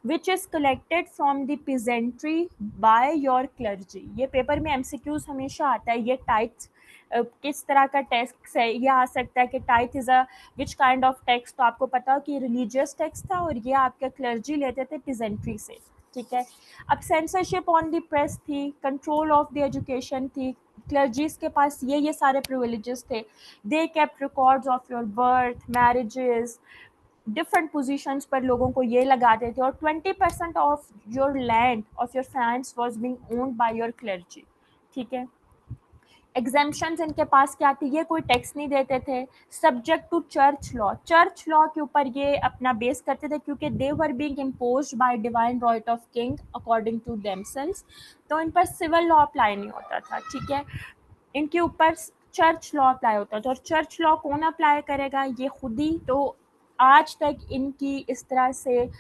[SPEAKER 1] Which is collected from the peasantry by your clergy. ये पेपर में एमसीक्यूज हमेशा आता है। ये टाइथ किस तरह का टैक्स है, ये आ सकता है कि tithe is a which kind of tax, तो आपको पता हो कि रिलीजियस टैक्स था और ये आपके क्लर्जी लेते थे पीजेंट्री से, ठीक है। अब सेंसरशिप ऑन द प्रेस थी, कंट्रोल ऑफ द एजुकेशन थी, क्लर्जीज के पास ये सारे प्रिविलेजेस थे। They kept records of your birth, marriages, different positions पर लोगों को ये लगाते थे, और 20% of your land of your fans was being owned by your clergy, ठीक है। एग्जेम्पशंस इनके पास क्या थी, ये कोई टैक्स नहीं देते थे, सब्जेक्ट टू चर्च लॉ के ऊपर ये अपना बेस करते थे, क्योंकि they were being imposed by divine right of king according to themselves, तो इन पर सिविल लॉ अप्लाई नहीं होता था, ठीक है, इनके ऊपर चर्च लॉ अप्लाई होता था। और चर्च लॉ कौन अप्लाई करेगा, ये खुद ही, तो आज तक इनकी इस तरह से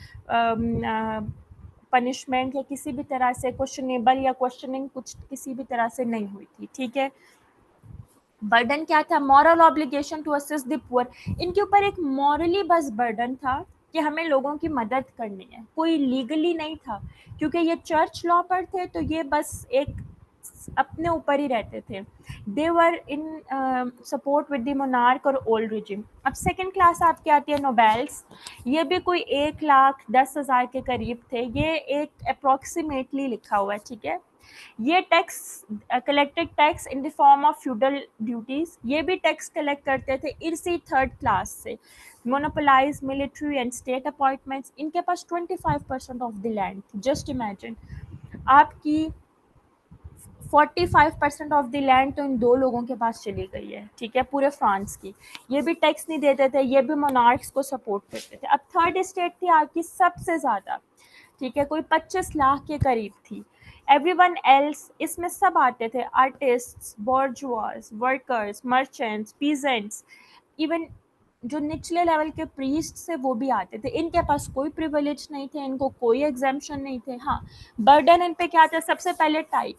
[SPEAKER 1] पनिशमेंट या किसी भी तरह से क्वेश्चनेबल या क्वेश्चनिंग कुछ किसी भी तरह से नहीं हुई थी, ठीक है। बर्डन क्या था, moral obligation to assist the poor, इनके ऊपर एक मॉरली बस बर्डन था कि हमें लोगों की मदद करनी है, कोई लीगली नहीं था, क्योंकि ये चर्च लॉ पर थे, तो ये बस एक अपने ऊपर ही रहते थे, they were in support with the monarch और ओल्ड रिजिम। अब सेकंड क्लास आपकी आती है नोबेल्स, ये भी कोई 1,10,000 के करीब थे, ये एक अप्रॉक्सीमेटली लिखा हुआ है, ठीक है। ये tax collected tax in the form of feudal duties, ये भी टैक्स कलेक्ट करते थे इसी थर्ड क्लास से, monopolise military and state appointments, इनके पास 25% of the land, just imagine आपकी 45% ऑफ द लैंड तो इन दो लोगों के पास चली गई है, ठीक है, पूरे फ्रांस की। ये भी टैक्स नहीं देते थे, ये भी मोनार्क्स को सपोर्ट करते थे। अब थर्ड स्टेट थी आपकी सबसे ज़्यादा, ठीक है, कोई 25 लाख के करीब थी। एवरीवन एल्स, इसमें सब आते थे, artists, bourgeois, workers, merchants, peasants, even जो निचले लेवल के प्रीस्ट से वो भी आते थे, इनके पास कोई प्रिविलेज नहीं थे, इनको कोई एग्जाम्पशन नहीं थे। हाँ, बर्डन इन पे क्या था, सबसे पहले टाइप,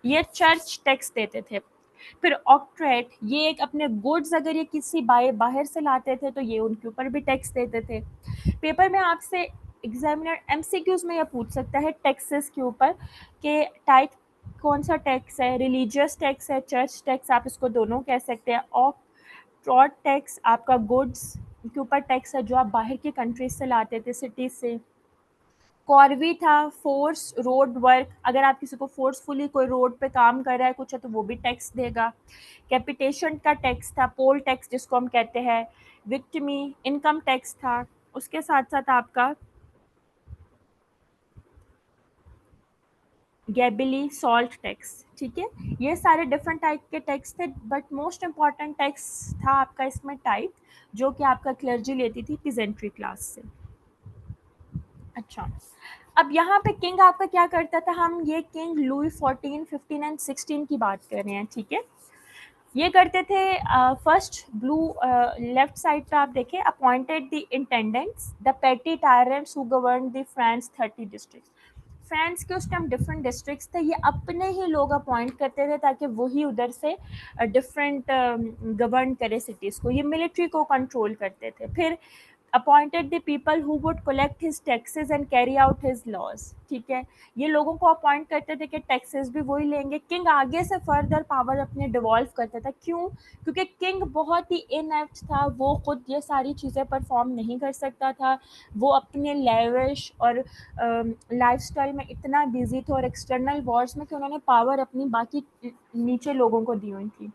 [SPEAKER 1] ये चर्च टैक्स देते थे, फिर ऑक्ट्रेट, ये एक अपने गुड्स अगर ये किसी बाहर से लाते थे तो ये उनके ऊपर भी टैक्स देते थे। पेपर में आपसे एग्जामिनर एमसीक्यूज में यह पूछ सकता है टैक्सेस के ऊपर कि टाइप कौन सा टैक्स है, रिलीजियस टैक्स है, चर्च टैक्स, आप इसको दोनों कह सकते हैं। ऑक्ट्रॉट टैक्स आपका गुड्स के ऊपर टैक्स है जो आप बाहर की कंट्रीज से लाते थे, सिटी से। कॉर्वी था, फोर्स रोड वर्क, अगर आप किसी को फोर्सफुली कोई रोड पे काम कर रहा है कुछ है तो वो भी टैक्स देगा। कैपिटेशन का टैक्स था, पोल टैक्स जिसको हम कहते हैं। विक्टिमी इनकम टैक्स था, उसके साथ साथ आपका गैबिली सॉल्ट टैक्स, ठीक है। ये सारे डिफरेंट टाइप के टैक्स थे, बट मोस्ट इम्पॉर्टेंट टैक्स था आपका इसमें टाइप, जो कि आपका क्लर्जी लेती थी पीजेंट्री क्लास से। अच्छा, अब यहाँ पे किंग आपका क्या करता था, हम ये किंग लुई 14, 15 एंड 16 की बात कर रहे हैं, ठीक है। ये करते थे फर्स्ट ब्लू लेफ्ट साइड पे आप देखें, अपॉइंटेड द इंटेंडेंट्स द पेटी tyrants who govern the France 30 districts. France के उस टाइम डिफरेंट डिस्ट्रिक्ट्स थे, ये अपने ही लोग अपॉइंट करते थे ताकि वही उधर से डिफरेंट गवर्न करे सिटीज़ को, ये मिलिट्री को कंट्रोल करते थे। फिर appointed the people who would collect his taxes and carry out his laws, ठीक है। ये लोगों को अपॉइंट करते थे कि टैक्सेस भी वही लेंगे। किंग आगे से फर्दर पावर अपने डिवॉल्व करता था, क्यों, क्योंकि किंग बहुत ही इनएप्ट था, वो खुद ये सारी चीज़ें परफॉर्म नहीं कर सकता था, वो अपने लेविश और लाइफस्टाइल में इतना बिजी था और एक्सटर्नल वॉर्स में कि उन्होंने पावर अपनी बाकी नीचे लोगों को दी हुई थी।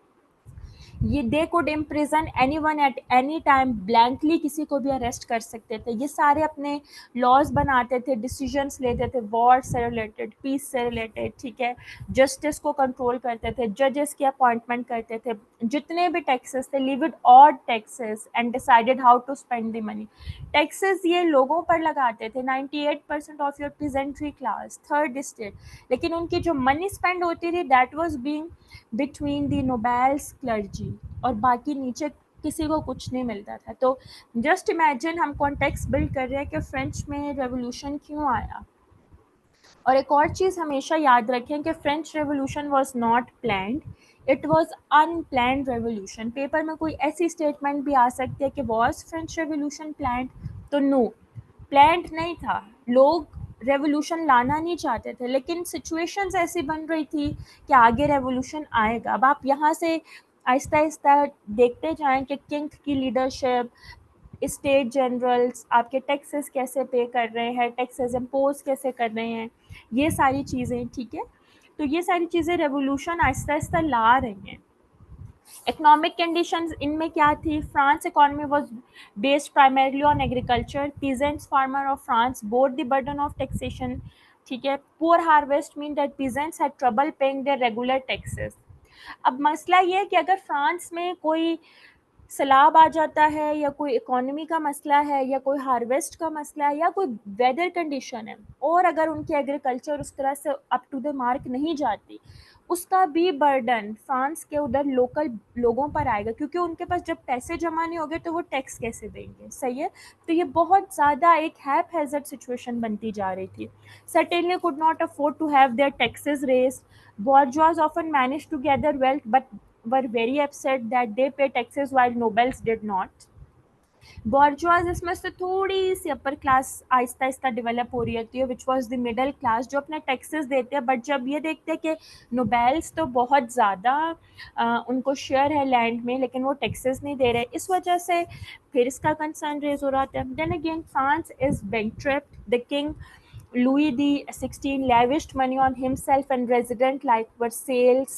[SPEAKER 1] ये they could imprison anyone at any time, blankly किसी को भी अरेस्ट कर सकते थे। ये सारे अपने लॉज बनाते थे, डिसीजंस लेते थे, वॉर से रिलेटेड, पीस से रिलेटेड, ठीक है। जस्टिस को कंट्रोल करते थे, जजेस की अपॉइंटमेंट करते थे, जितने भी टैक्सेस थे levied odd taxes and decided how to spend the money. Taxes ये लोगों पर लगाते थे, 98% of your peasantry class, third state, लेकिन उनकी जो मनी स्पेंड होती थी that was being between the nobles clergy, और बाकी नीचे किसी को कुछ नहीं मिलता था। तो जस्ट इमेजिन हम कॉन्टेक्स्ट बिल्ड कर रहे हैं कि फ्रेंच में रेवोल्यूशन क्यों आया। और एक और चीज़ हमेशा याद रखें कि French revolution was not planned, it was unplanned revolution. Paper में कोई ऐसी स्टेटमेंट भी आ सकती है कि वाज फ्रेंच रेवोल्यूशन प्लान्ड, तो नो, प्लान्ड नहीं था। लोग रेवोल्यूशन लाना नहीं चाहते थे, लेकिन सिचुएशंस ऐसी बन रही थी कि आगे रेवोल्यूशन आएगा। अब आप यहाँ से आहिस्ता आहिस्ता देखते जाएं कि किंग की लीडरशिप, स्टेट जनरल्स आपके टैक्सेस कैसे पे कर रहे हैं, टैक्सेस इम्पोज कैसे कर रहे हैं, ये सारी चीज़ें, ठीक है। तो ये सारी चीज़ें रेवोल्यूशन आहिस्ता आहिस्ता ला रही हैं। इकोनॉमिक कंडीशंस इनमें क्या थी, France economy was based primarily on agriculture, peasants farmer of France bore the burden of taxation, ठीक है। Poor harvest mean that peasants had trouble paying there regular taxes. अब मसला ये है कि अगर फ्रांस में कोई सैलाब आ जाता है या कोई इकोनॉमी का मसला है या कोई हार्वेस्ट का मसला है या कोई वेदर कंडीशन है और अगर उनकी एग्रीकल्चर उस तरह से अप टू द मार्क नहीं जाती, उसका भी बर्डन फ्रांस के उधर लोकल लोगों पर आएगा, क्योंकि उनके पास जब पैसे जमा नहीं होंगे तो वो टैक्स कैसे देंगे, सही है। तो ये बहुत ज़्यादा एक हैप हैज़र्ड सिचुएशन बनती जा रही थी। Certainly could not afford to have their taxes raised, bourgeois often managed to gather wealth but were very upset that they pay taxes while nobles did not. बॉर्जवाज इसमें से थोड़ी सी upper class Aahista Aahista develop हो रही होती है, which was the middle class, जो अपने taxes देते हैं, बट जब ये देखते हैं कि नोबेल्स तो बहुत ज़्यादा उनको शेयर है लैंड में लेकिन वो टैक्सेस नहीं दे रहे, इस वजह से फिर इसका कंसर्न रेज हो रहा था। Then again France is bankrupt, the king Louis XVI lavished money on himself and resident like Versailles.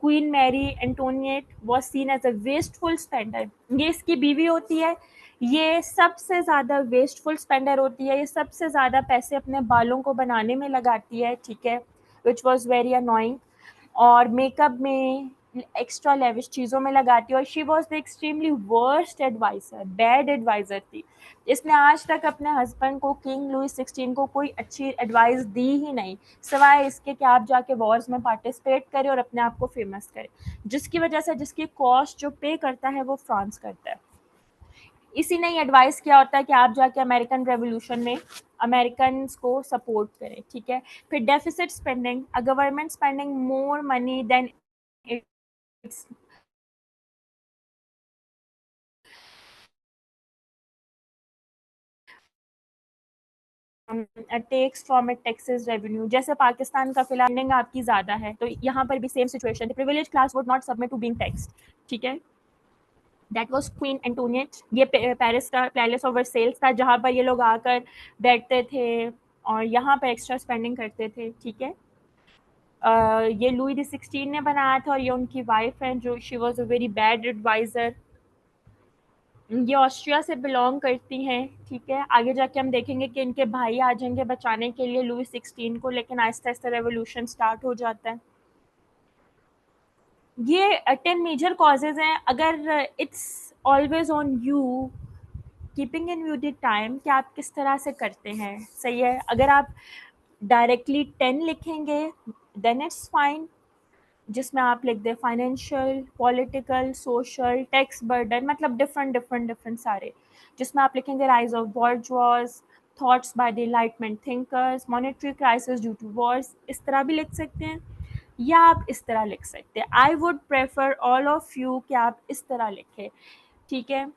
[SPEAKER 1] Queen Marie Antoinette was seen as a wasteful spender. ये इसकी बीवी होती है, ये सबसे ज़्यादा वेस्टफुल स्पेंडर होती है, ये सबसे ज़्यादा पैसे अपने बालों को बनाने में लगाती है, ठीक है, विच वॉज वेरी अनोइंग। और मेकअप में एक्स्ट्रा लेविश चीज़ों में लगाती है, और she was the extremely worst adviser, bad adviser थी। इसने आज तक अपने हस्बैंड को, किंग लुई 16 को, कोई अच्छी एडवाइस दी ही नहीं, सिवाय इसके कि आप जाके वॉर्स में पार्टिसिपेट करें और अपने आप को फेमस करें, जिसकी वजह से जिसकी कॉस्ट जो पे करता है वो फ्रांस करता है। इसी ने एडवाइस किया होता है कि आप जाके अमेरिकन रेवोल्यूशन में अमेरिकन को सपोर्ट करें, ठीक है। फिर deficit spending, a government spending more money than its takes from it taxes revenue. जैसे पाकिस्तान का फिलहाल स्पेंडिंग आपकी ज़्यादा है, तो यहाँ पर भी सेम सिचुएशन है, privilege class would not submit to being taxed, ठीक है। That was queen Antoinette. ये पेरिस का पैलेस ऑफ वर्सेल्स था, जहाँ पर ये लोग आकर बैठते थे और यहाँ पर एक्स्ट्रा स्पेंडिंग करते थे, ठीक है। ये लुई द 16 ने बनाया था और ये उनकी वाइफ है जो she was a very bad adviser. ये ऑस्ट्रिया से बिलोंग करती हैं, ठीक है। आगे जाके हम देखेंगे कि इनके भाई आ जाएंगे बचाने के लिए लुई 16 को, लेकिन आहिस्ता आहिस्ता रेवोल्यूशन स्टार्ट हो जाता है। ये 10 मेजर कॉजेज हैं। अगर it's always on you, keeping in view the time, कि आप किस तरह से करते हैं, सही है। अगर आप डायरेक्टली 10 लिखेंगे देन इट्स फाइन, जिसमें आप लिख दें financial, political, social, tax burden, मतलब डिफरेंट सारे, जिसमें आप लिखेंगे rise of bourgeois, thoughts by the enlightenment thinkers, monetary crisis due to wars, इस तरह भी लिख सकते हैं या आप इस तरह लिख सकते हैं। I would prefer all of you कि आप इस तरह लिखें, ठीक है।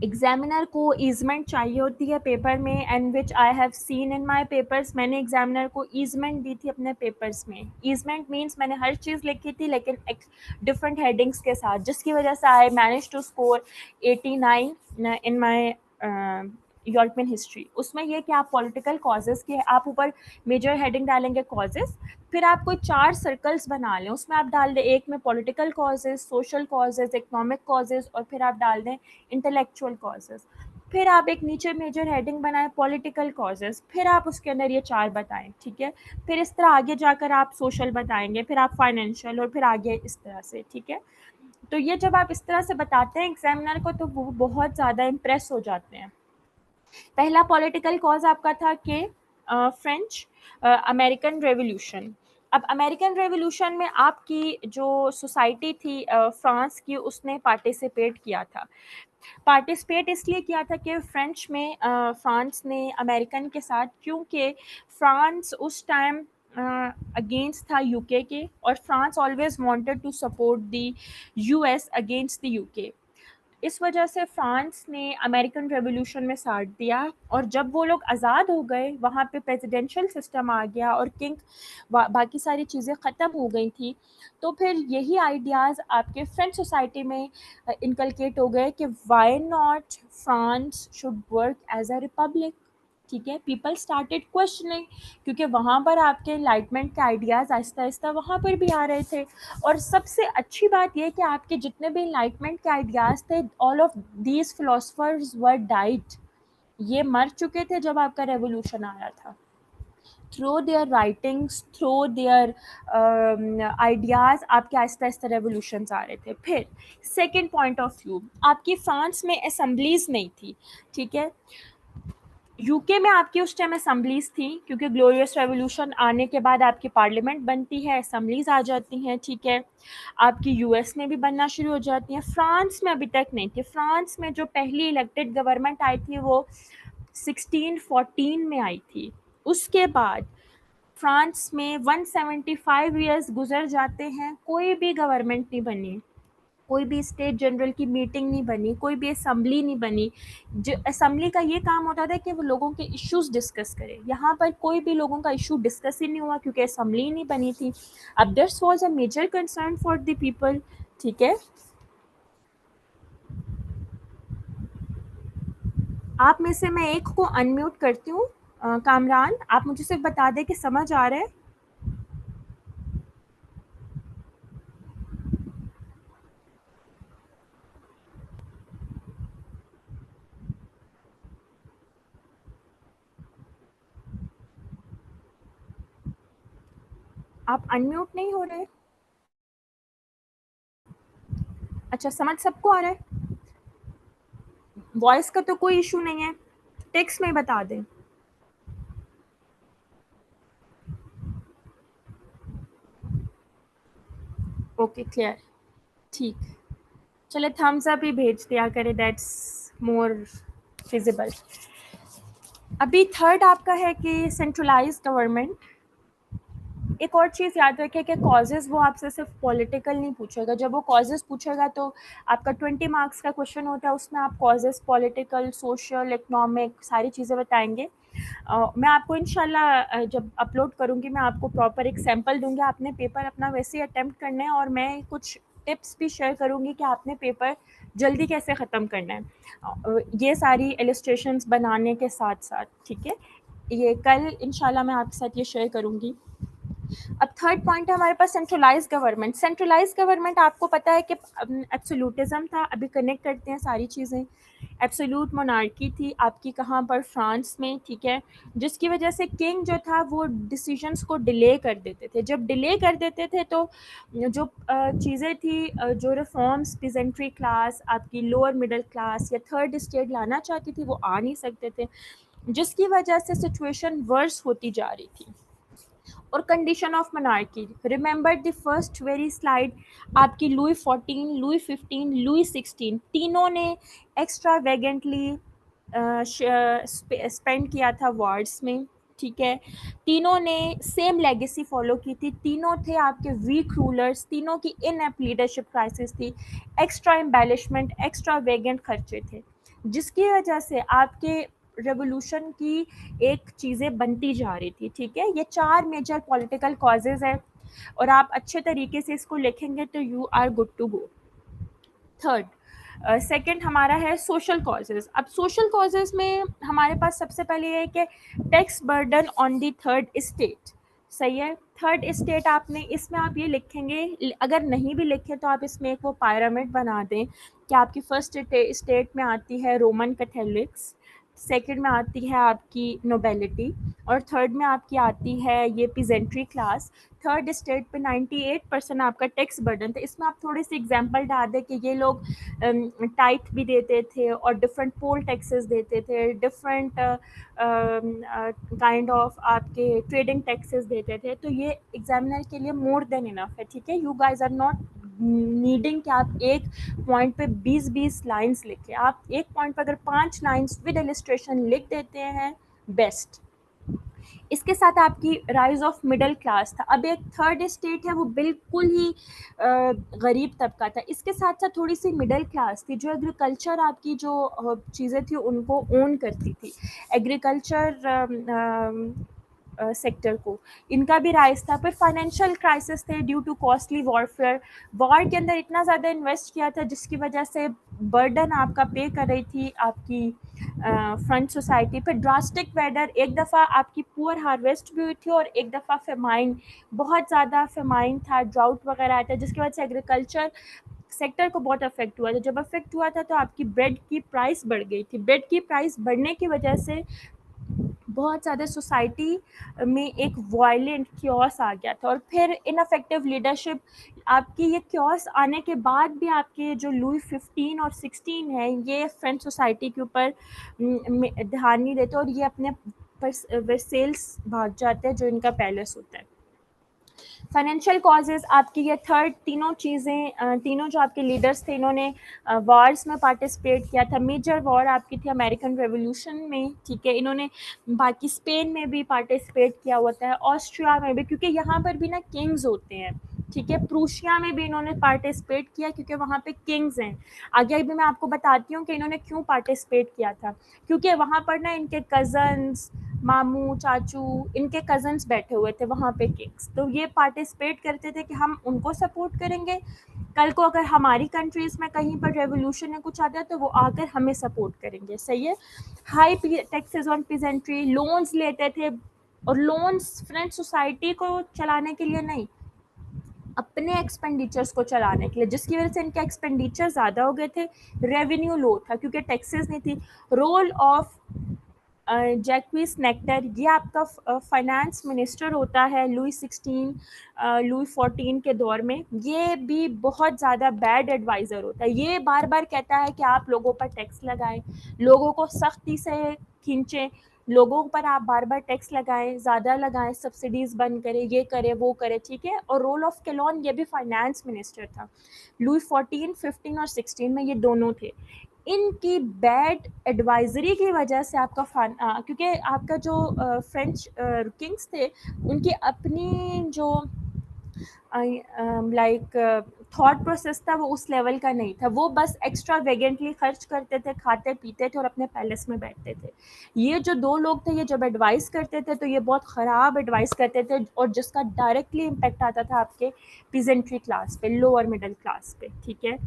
[SPEAKER 1] एग्जामिनर को ईजमेंट चाहिए होती है पेपर में, and which I have seen in my papers. मैंने एग्जामिनर को ईजमेंट दी थी अपने पेपर्स में। ईजमेंट मीन्स मैंने हर चीज़ लिखी थी लेकिन डिफरेंट हेडिंग्स के साथ, जिसकी वजह से I manage to score 89 in my European history. उसमें यह कि आप पॉलिटिकल कॉजेज़ के आप ऊपर मेजर हेडिंग डालेंगे कॉजेज़, फिर आप कोई 4 सर्कल्स बना लें, उसमें आप डाल दें एक में political causes, social causes, economic causes, और फिर आप डाल दें इंटेलेक्चुअल कॉजेज़। फिर आप एक नीचे मेजर हेडिंग बनाएं पॉलिटिकल कॉजेज़, फिर आप उसके अंदर ये 4 बताएं, ठीक है। फिर इस तरह आगे जाकर आप सोशल बताएंगे, फिर आप फाइनेंशियल, और फिर आगे इस तरह से, ठीक है। तो ये जब आप इस तरह से बताते हैं एग्जामिनर को तो वो बहुत ज़्यादा इम्प्रेस हो जाते हैं। पहला पॉलिटिकल कॉज आपका था कि फ्रेंच अमेरिकन रेवोल्यूशन। अब अमेरिकन रेवोल्यूशन में आपकी जो सोसाइटी थी फ्रांस की, उसने पार्टिसिपेट किया था। पार्टिसिपेट इसलिए किया था कि फ्रेंच में फ्रांस ने अमेरिकन के साथ, क्योंकि फ्रांस उस टाइम अगेंस्ट था यूके के, और France always wanted to support the US against the UK. इस वजह से फ्रांस ने अमेरिकन रेवोल्यूशन में साथ दिया, और जब वो लोग आज़ाद हो गए, वहाँ पे प्रेसिडेंशियल सिस्टम आ गया और किंग बाकी सारी चीज़ें ख़त्म हो गई थी, तो फिर यही आइडियाज़ आपके फ्रेंच सोसाइटी में इनकलकेट हो गए कि why not France should work as a republic, ठीक है। पीपल स्टार्टेड क्वेश्चनिंग, क्योंकि वहाँ पर आपके इनलाइटमेंट के आइडियाज़ आहिस्ता आहिस्ता वहाँ पर भी आ रहे थे। और सबसे अच्छी बात यह कि आपके जितने भी इनलाइटमेंट के आइडियाज़ थे, all of these philosophers were died, ये मर चुके थे जब आपका रेवोल्यूशन आया था। Through their writings, through their ideas आपके आहिस्ता आहिस्ता रेवोल्यूशंस आ रहे थे। फिर सेकेंड पॉइंट ऑफ व्यू, आपकी फ्रांस में असम्बलीज़ नहीं थी, ठीक है। यूके में आपकी उस टाइम असम्बलीज़ थी, क्योंकि ग्लोरियस रेवोल्यूशन आने के बाद आपकी पार्लियामेंट बनती है, असम्बलीज़ आ जाती हैं, ठीक है। आपकी यूएस में भी बनना शुरू हो जाती हैं, फ्रांस में अभी तक नहीं थी। फ्रांस में जो पहली इलेक्टेड गवर्नमेंट आई थी वो 1614 में आई थी। उसके बाद फ्रांस में 175 ईयर्स गुजर जाते हैं, कोई भी गवर्नमेंट नहीं बनी, कोई भी स्टेट जनरल की मीटिंग नहीं बनी, कोई भी असम्बली नहीं बनी। जो असम्बली का ये काम होता था कि वो लोगों के इश्यूज डिस्कस करे, यहाँ पर कोई भी लोगों का इशू डिस्कस ही नहीं हुआ क्योंकि असम्बली नहीं बनी थी। अब this was a major concern for the people, ठीक है। आप में से मैं एक को अनम्यूट करती हूँ। कामरान, आप मुझे सिर्फ बता दें कि समझ आ रहा है। आप अनम्यूट नहीं हो रहे। अच्छा, समझ सबको आ रहा है। वॉइस का तो कोई इशू नहीं है, टेक्स्ट में बता दें। ओके, क्लियर, ठीक। चले थम्स अप ही भेज दिया करे, दैट्स मोर फिजिबल। अभी थर्ड आपका है कि सेंट्रलाइज गवर्नमेंट। एक और चीज़ याद रखिए कि कॉजेज़ वो आपसे सिर्फ पॉलिटिकल नहीं पूछेगा। जब वो कॉजेज़ पूछेगा तो आपका 20 मार्क्स का क्वेश्चन होता है, उसमें आप कॉजेज़ पॉलिटिकल, सोशल, इकोनॉमिक सारी चीज़ें बताएंगे। मैं आपको इंशाल्लाह जब अपलोड करूँगी मैं आपको प्रॉपर एक सैम्पल दूँगी। आपने पेपर अपना वैसे ही अटेम्प्ट करना है और मैं कुछ टिप्स भी शेयर करूँगी कि आपने पेपर जल्दी कैसे ख़त्म करना है, ये सारी इलस्ट्रेशंस बनाने के साथ साथ, ठीक है। ये कल इंशाल्लाह मैं आपके साथ ये शेयर करूँगी। अब थर्ड पॉइंट है हमारे पास सेंट्रलाइज गवर्नमेंट। सेंट्रलाइज गवर्नमेंट आपको पता है कि एब्सोल्यूटिज्म था, अभी कनेक्ट करते हैं सारी चीज़ें। एब्सोल्यूट मोनार्की थी आपकी, कहाँ पर, फ्रांस में, ठीक है। जिसकी वजह से किंग जो था वो डिसीजंस को डिले कर देते थे। जब डिले कर देते थे तो जो चीज़ें थी, जो रिफॉर्म्स पीजेंट्री क्लास, आपकी लोअर मिडिल क्लास या थर्ड स्टेट लाना चाहती थी वो आ नहीं सकते थे, जिसकी वजह से सिचुएशन वर्स होती जा रही थी। और condition of monarchy, remember the first very slide, आपकी लुई 14, लुई 15, लुई 16 तीनों ने एक्स्ट्रा वेगेंटली स्पेंड किया था वार्ड्स में, ठीक है। तीनों ने सेम लेगेसी फॉलो की थी, तीनों थे आपके वीक रूलर्स, तीनों की इनएप्ट लीडरशिप क्राइसिस थी, एक्स्ट्रा एम्बेलिशमेंट, एक्स्ट्रा वेगेंट खर्चे थे, जिसकी वजह से आपके रेवोल्यूशन की एक चीज़ें बनती जा रही थी, ठीक है। ये चार मेजर पॉलिटिकल कॉजेज़ है और आप अच्छे तरीके से इसको लिखेंगे तो you are good to go. Third, second हमारा है सोशल कॉजेज़। अब सोशल कॉजेज़ में हमारे पास सबसे पहले ये है कि tax burden on the third state, सही है। थर्ड स्टेट आपने इसमें आप ये लिखेंगे, अगर नहीं भी लिखे तो आप इसमें एक वो पायरामिड बना दें कि आपकी फर्स्ट स्टेट में आती है रोमन कैथोलिक्स, सेकंड में आती है आपकी नोबेलिटी और थर्ड में आपकी आती है ये पीजेंट्री क्लास। थर्ड स्टेट पे 98% आपका टैक्स बर्डन था। इसमें आप थोड़ी सी एग्जांपल डाल दें कि ये लोग टाइट भी देते थे और डिफरेंट पोल टैक्सेस देते थे, डिफरेंट काइंड ऑफ आपके ट्रेडिंग टैक्सेस देते थे। तो ये एग्जामिनर के लिए मोर देन इनफ है, ठीक है। You guys are not needing कि आप एक पॉइंट पे 20-20 लाइंस लिखें। आप एक पॉइंट पे अगर 5 लाइंस विद इलस्ट्रेशन लिख देते हैं, बेस्ट। इसके साथ आपकी राइज ऑफ मिडिल क्लास था। अब एक थर्ड स्टेट है वो बिल्कुल ही गरीब तबका था, इसके साथ साथ थोड़ी सी मिडिल क्लास थी जो एग्रीकल्चर आपकी जो चीज़ें थी उनको ओन करती थी, एग्रीकल्चर सेक्टर को, इनका भी राइज था। फिर फाइनेंशियल क्राइसिस थे due to costly warfare, war के अंदर इतना ज़्यादा इन्वेस्ट किया था जिसकी वजह से बर्डन आपका पे कर रही थी आपकी फ्रंट सोसाइटी। फिर ड्रास्टिक वेदर, एक दफ़ा आपकी पुअर हार्वेस्ट भी हुई थी और एक दफ़ा फेमाइन, बहुत ज़्यादा फेमाइन था, ड्राउट वगैरह आया था जिसकी वजह से एग्रीकल्चर सेक्टर को बहुत अफेक्ट हुआ था। जब अफेक्ट हुआ था तो आपकी ब्रेड की प्राइस बढ़ गई थी, ब्रेड की प्राइस बढ़ने की वजह से बहुत ज़्यादा सोसाइटी में एक वायलेंट क्योस आ गया था, और फिर इनफेक्टिव लीडरशिप, आपकी ये क्योस आने के बाद भी आपके जो लुई 15 और 16 है, ये फ्रेंच सोसाइटी के ऊपर ध्यान नहीं देते, और ये अपने वर्सेल्स भाग जाते हैं जो इनका पैलेस होता है। फाइनेंशियल कॉजेज़ आपकी ये थर्ड, तीनों चीज़ें, तीनों जो आपके लीडर्स थे, इन्होंने वॉर्स में पार्टिसिपेट किया था। मेजर वॉर आपकी थी अमेरिकन रेवोल्यूशन में, ठीक है। इन्होंने बाकी स्पेन में भी पार्टिसिपेट किया होता है, ऑस्ट्रिया में भी, क्योंकि यहाँ पर भी ना किंग्स होते हैं, ठीक है। प्रूशिया में भी इन्होंने पार्टिसिपेट किया क्योंकि वहाँ पे किंग्स हैं। आगे अभी मैं आपको बताती हूँ कि इन्होंने क्यों पार्टिसिपेट किया था, क्योंकि वहाँ पर ना इनके कज़न्स, मामू, चाचू, इनके कज़न्स बैठे हुए थे वहाँ पे किंग्स, तो ये पार्टिसिपेट करते थे कि हम उनको सपोर्ट करेंगे, कल को अगर हमारी कंट्रीज़ में कहीं पर रेवोल्यूशन या कुछ आता है तो वो आकर हमें सपोर्ट करेंगे, सही है। High taxes on peasantry, loans लेते थे, और लोन्स फ्रेंच सोसाइटी को चलाने के लिए नहीं, अपने एक्सपेंडिचर्स को चलाने के लिए, जिसकी वजह से इनके एक्सपेंडिचर ज़्यादा हो गए थे, रेवेन्यू लो था क्योंकि टैक्सेस नहीं थी। रोल ऑफ जैक्विस नेक्टर, ये आपका फाइनेंस मिनिस्टर होता है लुई 16 लुई 14 के दौर में। ये भी बहुत ज़्यादा बैड एडवाइज़र होता है, ये बार बार कहता है कि आप लोगों पर टैक्स लगाएं, लोगों को सख्ती से खींचें, लोगों पर आप बार बार टैक्स लगाएं, ज़्यादा लगाएं, सब्सिडीज़ बंद करें, ये करें वो करें, ठीक है। और रोल ऑफ केलॉन, ये भी फाइनेंस मिनिस्टर था, लुई 14, 15 और 16 में ये दोनों थे। इनकी बैड एडवाइजरी की वजह से आपका क्योंकि आपका जो फ्रेंच किंग्स थे, उनकी अपनी जो लाइक थॉट प्रोसेस था वो उस लेवल का नहीं था, वो बस एक्स्ट्रा वेगेंटली खर्च करते थे, खाते पीते थे और अपने पैलेस में बैठते थे। ये जो दो लोग थे, ये जब एडवाइस करते थे तो ये बहुत ख़राब एडवाइस करते थे, और जिसका डायरेक्टली इम्पेक्ट आता था आपके पीजेंट्री क्लास पे, लोअर मिडिल क्लास पे, ठीक है।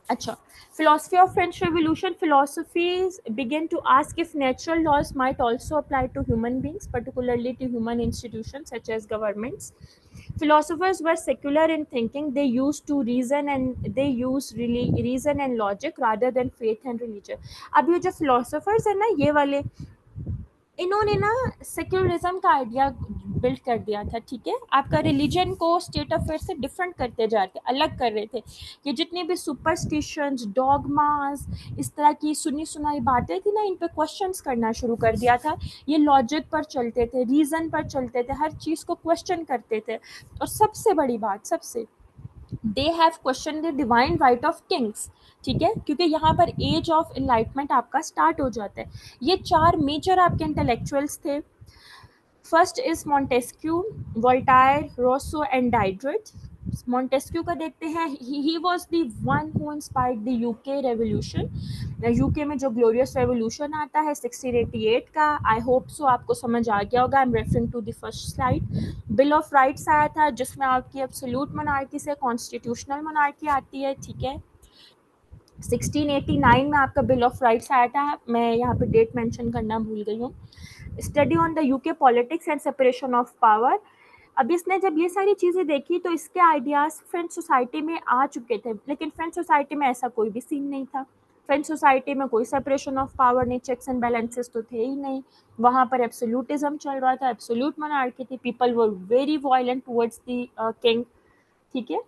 [SPEAKER 1] अच्छा, philosophy of French Revolution, philosophies began to ask if natural laws might also apply to human beings, particularly to human institutions such as governments. Philosophers were secular in thinking; they used to reason, and they used really reason and logic rather than faith and religion. अब ये जो philosophers है ना, ये वाले, इन्होंने ना secularism का आइडिया बिल्ड कर दिया था, ठीक है। आपका रिलीजन को स्टेट अफेयर से डिफरेंट करते जा रहे थे, अलग कर रहे थे। ये जितनी भी सुपरस्टिशंस, डॉगमास, इस तरह की सुनी सुनाई बातें थी ना, इन पे क्वेश्चंस करना शुरू कर दिया था। ये लॉजिक पर चलते थे, रीज़न पर चलते थे, हर चीज़ को क्वेश्चन करते थे। और सबसे बड़ी बात, सबसे, they have question the divine right of kings, ठीक है, क्योंकि यहाँ पर एज ऑफ इनलाइटमेंट आपका स्टार्ट हो जाता है। ये चार मेजर आपके इंटेलेक्चुअल्स थे। First is Montesquieu, Voltaire, Rousseau and Diderot. Montesquieu का देखते हैं, he was the one who inspired the UK revolution. UK में जो ग्लोरियस रेवोल्यूशन आता है 1688 का, आई होप सो आपको समझ आ गया होगा। I am referring to the first slide. Bill of rights आया था जिसमें आपकी एब्सोल्यूट मोनार्की से कॉन्स्टिट्यूशनल मोनार्की आती है, ठीक है। 1689 में आपका बिल ऑफ राइट्स आया था, मैं यहाँ पे डेट मेंशन करना भूल गई हूँ। Study on the UK politics and separation of power. अब इसने जब ये सारी चीज़ें देखी तो इसके आइडियाज़ फ्रेंच सोसाइटी में आ चुके थे, लेकिन फ्रेंच सोसाइटी में ऐसा कोई भी सीन नहीं था। फ्रेंच सोसाइटी में कोई सेपरेशन ऑफ पावर नहीं, चेक्स एंड बैलेंसेस तो थे ही नहीं, वहाँ पर एब्सोल्यूटिज्म चल रहा था, एब्सोल्यूट मोनार्की थी, people were very violent towards the king, ठीक है।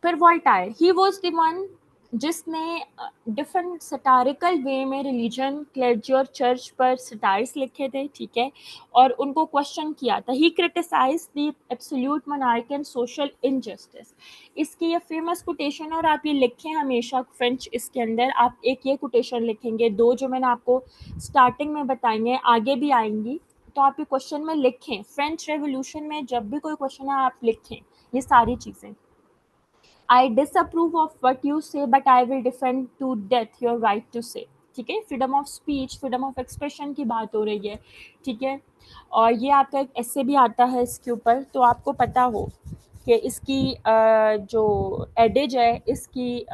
[SPEAKER 1] फिर Voltaire, he was the one जिसने डिफरेंट सटारिकल वे में रिलीजन, क्लर्जी और चर्च पर सटायर्स लिखे थे, ठीक है, और उनको क्वेश्चन किया था। He criticise the absolute monarchy and social injustice. इसकी ये फेमस कोटेशन, और आप ये लिखें हमेशा फ्रेंच, इसके अंदर आप एक ये कोटेशन लिखेंगे, दो जो मैंने आपको स्टार्टिंग में बताएंगे आगे भी आएंगी, तो आप ये क्वेश्चन में लिखें। फ्रेंच रेवोल्यूशन में जब भी कोई क्वेश्चन है आप लिखें ये सारी चीज़ें। I disapprove of what you say, but I will defend to death your right to say. ठीक है, freedom of speech, freedom of expression की बात हो रही है, ठीक है। और ये आपका एक ऐसे भी आता है इसके ऊपर, तो आपको पता हो कि इसकी जो एडिज है, इसकी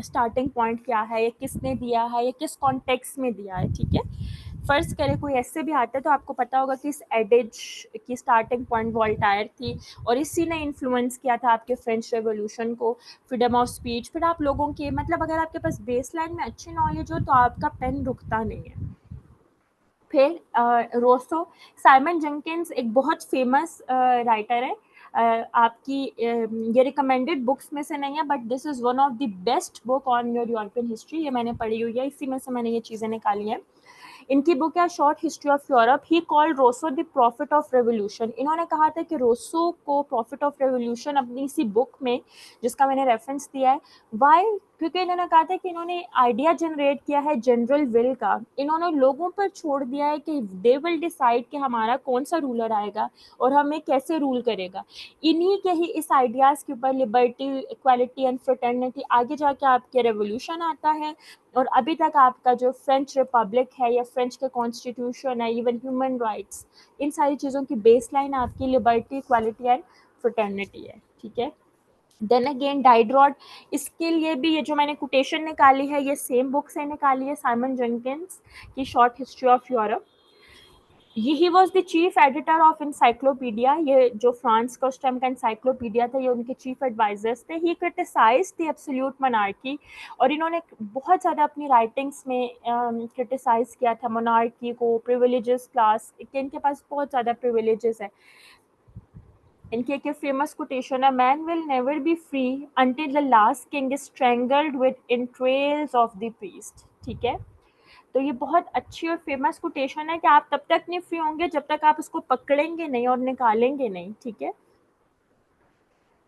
[SPEAKER 1] स्टार्टिंग पॉइंट क्या है, ये किसने दिया है, ये किस कॉन्टेक्स्ट में दिया है, ठीक है। फ़र्ज़ करें कोई ऐसे भी आता है तो आपको पता होगा कि इस एडिज की स्टार्टिंग पॉइंट वोल्टायर थी, और इसी ने इन्फ्लुएंस किया था आपके फ्रेंच रेवोल्यूशन को, फ्रीडम ऑफ स्पीच। फिर आप लोगों के मतलब अगर आपके पास बेस लाइन में अच्छी नॉलेज हो तो आपका पेन रुकता नहीं है। फिर रोसो, साइमन जेंकिंस एक बहुत फेमस राइटर है। आपकी ये रिकमेंडेड बुक्स में से नहीं है, but this is one of the best book on your European history. ये मैंने पढ़ी हुई है, इसी में से मैंने ये चीज़ें निकाली हैं। इनकी बुक है short history of Europe. He called Rousseau the prophet of revolution. इन्होंने कहा था कि रोसो को प्रॉफिट ऑफ रेवोल्यूशन अपनी इसी बुक में, जिसका मैंने रेफरेंस दिया है, वाई, क्योंकि इन्होंने कहा था कि इन्होंने आइडिया जनरेट किया है जनरल विल का। इन्होंने लोगों पर छोड़ दिया है कि दे विल डिसाइड कि हमारा कौन सा रूलर आएगा और हमें कैसे रूल करेगा। इन्हीं के ही इस आइडियाज़ के ऊपर लिबर्टी, इक्वालिटी एंड फ्रेटर्निटी, आगे जाके आपके रेवोल्यूशन आता है। और अभी तक आपका जो फ्रेंच रिपब्लिक है या फ्रेंच का कॉन्स्टिट्यूशन है, इवन ह्यूमन राइट्स, इन सारी चीज़ों की बेसलाइन आपकी लिबर्टी, इक्वालिटी एंड फ्रेटर्निटी है। ठीक है। देन अगेन डाइड्रॉट, इसके लिए भी ये जो मैंने कोटेशन निकाली है ये सेम बुक से निकाली है, साइमन जेंकिंस की short history of Europe. He was the chief editor of encyclopedia. ये जो फ्रांस का उस टाइम का इंसाइक्लोपीडिया था, ये उनके चीफ एडवाइजर्स थे। ही क्रिटिसाइज द एब्सोल्यूट मोनार्की, और इन्होंने बहुत ज़्यादा अपनी राइटिंग्स में क्रिटिसाइज किया था मोनार्की को, प्रिविलेजेस क्लास, इनके पास बहुत ज़्यादा प्रिविलेजेस है। इनकी एक फेमस कोटेशन है, man will never be free until the last king is strangled with entrails of the priest. ठीक है। तो ये बहुत अच्छी और फेमस कोटेशन है कि आप तब तक नहीं फ्री होंगे जब तक आप उसको पकड़ेंगे नहीं और निकालेंगे नहीं। ठीक है।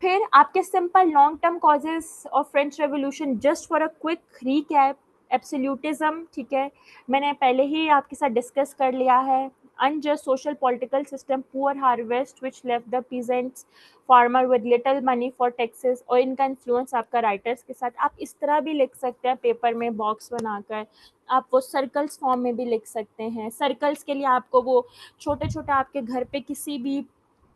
[SPEAKER 1] फिर आपके simple long term causes of French revolution, just for a quick recap, absolutism. ठीक है, मैंने पहले ही आपके साथ डिस्कस कर लिया है। Unjust social political system, poor harvest which left the peasants farmer with little money for taxes, और इनका इन्फ्लुएंस आपका राइटर्स के साथ। आप इस तरह भी लिख सकते हैं पेपर में बॉक्स बनाकर, आप वो सर्कल्स फॉर्म में भी लिख सकते हैं। सर्कल्स के लिए आपको वो छोटे छोटे आपके घर पे किसी भी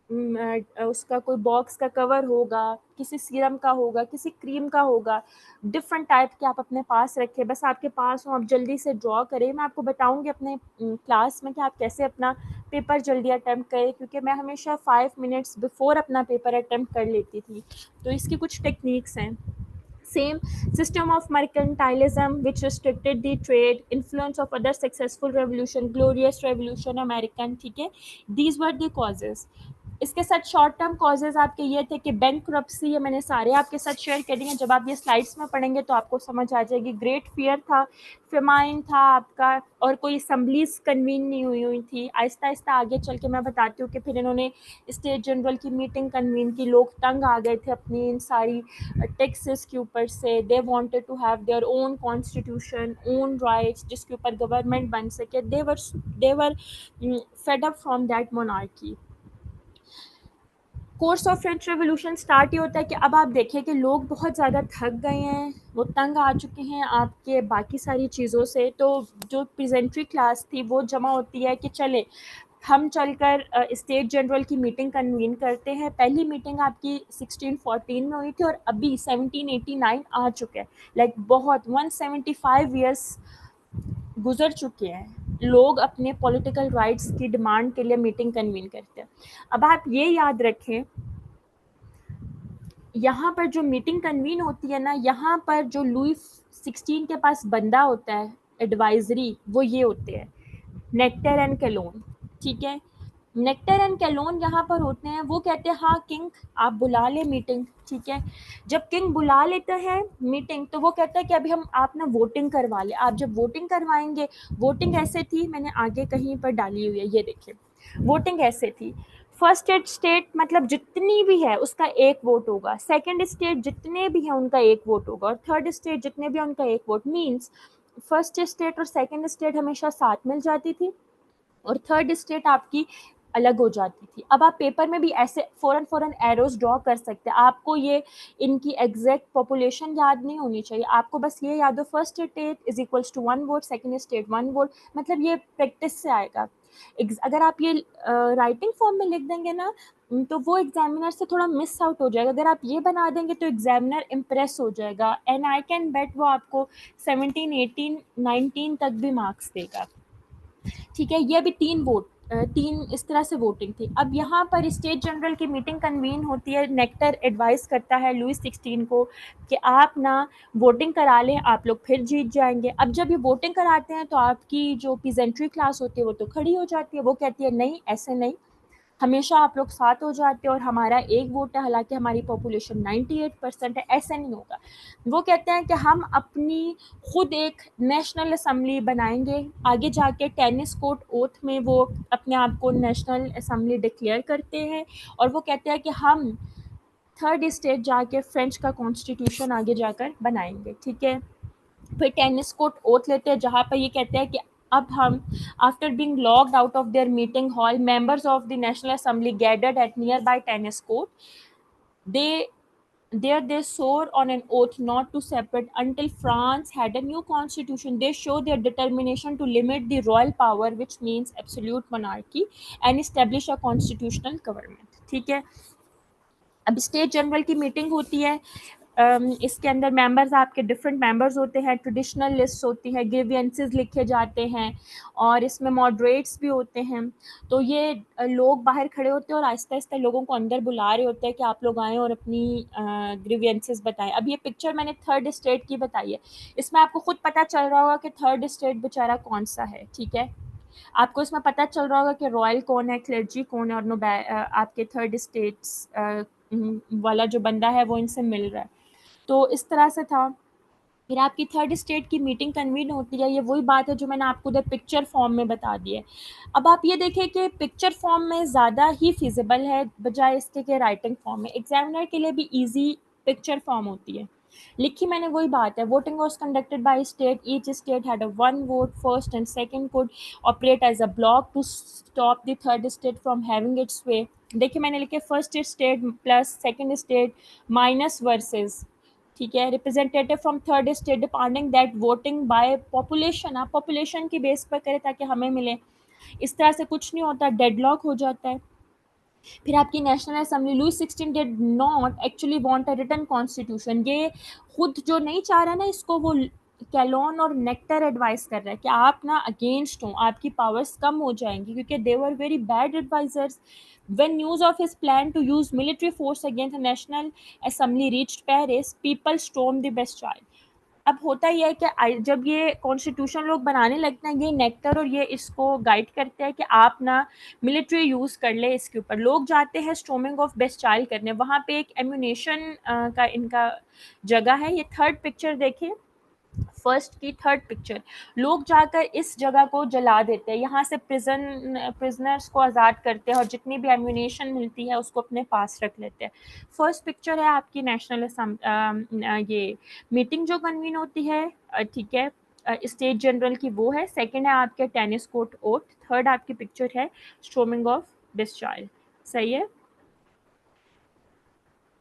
[SPEAKER 1] उसका कोई बॉक्स का कवर होगा, किसी सीरम का होगा, किसी क्रीम का होगा, डिफरेंट टाइप के आप अपने पास रखें, बस आपके पास हो, आप जल्दी से ड्रॉ करें। मैं आपको बताऊंगी अपने क्लास में कि आप कैसे अपना पेपर जल्दी अटैम्प्ट करें, क्योंकि मैं हमेशा 5 मिनट्स बिफोर अपना पेपर अटैम्प्ट कर लेती थी। तो इसकी कुछ टेक्निक्स हैं। Same system of mercantilism which restricted the trade, influence of other successful revolution, glorious revolution American। ठीक है, these were the causes। इसके साथ शॉर्ट टर्म कॉजेज आपके ये थे कि बैंकरप्सी, ये मैंने सारे आपके साथ शेयर कर दिए हैं। जब आप ये स्लाइड्स में पढ़ेंगे तो आपको समझ आ जाएगी। ग्रेट फियर था, फेमाइन था आपका, और कोई असम्बलीज कन्वीन नहीं हुई थी। आहिस्ता आहिस्ता आगे चल के मैं बताती हूँ कि फिर इन्होंने स्टेट जनरल की मीटिंग कन्वीन की। लोग तंग आ गए थे अपनी इन सारी टैक्सेस के ऊपर से। They wanted to have their own constitution, own rights, जिसके ऊपर गवर्नमेंट बन सके। They were fed up from that monarchy. Course of French revolution start ये होता है कि अब आप देखें कि लोग बहुत ज़्यादा थक गए हैं, वो तंग आ चुके हैं आपके बाकी सारी चीज़ों से। तो जो प्रेजेंट्री क्लास थी वो जमा होती है कि चले हम चलकर स्टेट जनरल की मीटिंग कन्वीन करते हैं। पहली मीटिंग आपकी 1614 में हुई थी और अभी 1789 आ चुके हैं। लाइक बहुत 175 ईयर्स गुजर चुके हैं। लोग अपने पॉलिटिकल राइट्स की डिमांड के लिए मीटिंग कन्वीन करते हैं। अब आप ये याद रखें, यहाँ पर जो मीटिंग कन्वीन होती है ना, यहाँ पर जो लुई 16 के पास बंदा होता है एडवाइजरी, वो ये होते हैं नेक्टर एंड कैलोन। ठीक है, नेक्टर एंड कैलोन यहाँ पर होते हैं। वो कहते हैं हाँ किंग आप बुला ले मीटिंग। ठीक है, जब किंग बुला लेते हैं मीटिंग तो वो कहता है कि अभी हम आप ना वोटिंग करवा ले। आप जब वोटिंग करवाएंगे, वोटिंग ऐसे थी, मैंने आगे कहीं पर डाली हुई है, ये देखिए वोटिंग ऐसे थी। फर्स्ट स्टेट मतलब जितनी भी है उसका एक वोट होगा, सेकंड स्टेट जितने भी हैं उनका एक वोट होगा, और थर्ड स्टेट जितने भी हैं उनका एक वोट। मीन्स फर्स्ट स्टेट और सेकंड स्टेट हमेशा साथ मिल जाती थी और थर्ड स्टेट आपकी अलग हो जाती थी। अब आप पेपर में भी ऐसे फ़ौरन एरोज ड्रॉ कर सकते हैं। आपको ये इनकी एग्जैक्ट पॉपुलेशन याद नहीं होनी चाहिए, आपको बस ये याद हो first state is equals to 1 vote, second state 1 vote. मतलब ये प्रैक्टिस से आएगा। अगर आप ये राइटिंग फॉर्म में लिख देंगे ना तो वो एग्जामिनर से थोड़ा मिस आउट हो जाएगा। अगर आप ये बना देंगे तो एग्जामिनर इम्प्रेस हो जाएगा, एंड आई कैन बेट वो आपको 17, 18, 19 तक भी मार्क्स देगा। ठीक है, ये भी 3 वोट, 3 इस तरह से वोटिंग थी। अब यहाँ पर स्टेट जनरल की मीटिंग कन्वीन होती है, नेक्टर एडवाइस करता है लुई 16 को कि आप ना वोटिंग करा लें, आप लोग फिर जीत जाएंगे। अब जब ये वोटिंग कराते हैं तो आपकी जो पीजेंट्री क्लास होती है वो तो खड़ी हो जाती है, वो कहती है नहीं ऐसे नहीं, हमेशा आप लोग साथ हो जाते हो और हमारा एक वोट है, हालांकि हमारी पॉपुलेशन 98% है, ऐसे नहीं होगा। वो कहते हैं कि हम अपनी खुद एक नेशनल असम्बली बनाएंगे, आगे जाके टेनिस कोर्ट ओथ में वो अपने आप को नेशनल असम्बली डिक्लेयर करते हैं और वो कहते हैं कि हम थर्ड स्टेट जाके फ्रेंच का कॉन्स्टिट्यूशन आगे जाकर बनाएंगे, ठीक है। फिर टेनिस कोर्ट ओथ लेते हैं जहाँ पर ये कहते हैं कि अब हम after being locked out of their meeting hall, members of the national assembly gathered eight near by tennis court, they there they swore on an oath not to separate until France had a new constitution. They show their determination to limit the royal power, which means absolute monarchy, and establish a constitutional government, ठीक है। अब state general की meeting होती है, इसके अंदर members आपके different members होते हैं, ट्रेडिशनल लिस्ट होती है, ग्रीवियंसेस लिखे जाते हैं और इसमें मॉडरेट्स भी होते हैं। तो ये लोग बाहर खड़े होते हैं और आहिस्ता आहिस्ता लोगों को अंदर बुला रहे होते हैं कि आप लोग आएँ और अपनी ग्रीवियंसेस बताएं। अब ये पिक्चर मैंने थर्ड स्टेट की बताई है, इसमें आपको खुद पता चल रहा होगा कि थर्ड स्टेट बेचारा कौन सा है, ठीक है। आपको इसमें पता चल रहा होगा कि रॉयल कौन है, क्लर्जी कौन है, और आपके थर्ड स्टेट्स वाला जो बंदा है वो इनसे मिल रहा है। तो इस तरह से था। फिर आपकी थर्ड स्टेट की मीटिंग कन्वीन होती है, ये वही बात है जो मैंने आपको उधर पिक्चर फॉर्म में बता दी है। अब आप ये देखें कि पिक्चर फॉर्म में ज़्यादा ही फिजिबल है बजाय इसके कि राइटिंग फॉर्म में। एग्जामिनर के लिए भी ईजी पिक्चर फॉर्म होती है। लिखी मैंने वही बात है, voting was conducted by state, each state had a one vote, first and second could operate as a block to stop the third state from having its way. देखिए मैंने लिखे first state plus second state minus versus, ठीक है, representative from third state depending that voting by population, आप population की base पर करें ताकि हमें मिले। इस तरह से कुछ नहीं होता, डेडलॉक हो जाता है। फिर आपकी national assembly, Louis 16 did not actually want a written constitution, ये खुद जो नहीं चाह रहा ना इसको, वो कैलोन और नेक्टर एडवाइस कर रहा है कि आप ना अगेंस्ट हो, आपकी पावर्स कम हो जाएंगी, क्योंकि they were very bad advisers. When news of his plan to use military force against the National Assembly reached Paris, people stormed the Bastille. अब होता ही है कि जब ये कॉन्स्टिट्यूशन लोग बनाने लगते हैं, ये नेक्टर और ये इसको गाइड करते हैं कि आप ना मिलिट्री यूज़ कर ले इसके ऊपर। लोग जाते हैं स्टॉर्मिंग ऑफ बेस्टाइल करने, वहाँ पे एक एम्यूनेशन का इनका जगह है। ये थर्ड पिक्चर देखिए, फर्स्ट की थर्ड पिक्चर, लोग जाकर इस जगह को जला देते हैं, यहाँ से प्रिजनर्स को आज़ाद करते हैं और जितनी भी एम्यूनेशन मिलती है उसको अपने पास रख लेते हैं। फर्स्ट पिक्चर है आपकी नेशनल ये मीटिंग जो कन्वीन होती है, ठीक है, स्टेट जनरल की, वो है। सेकंड है आपके टेनिस कोर्ट ओथ, थर्ड आपकी पिक्चर है स्टॉर्मिंग ऑफ डिस्चार्ज, सही है।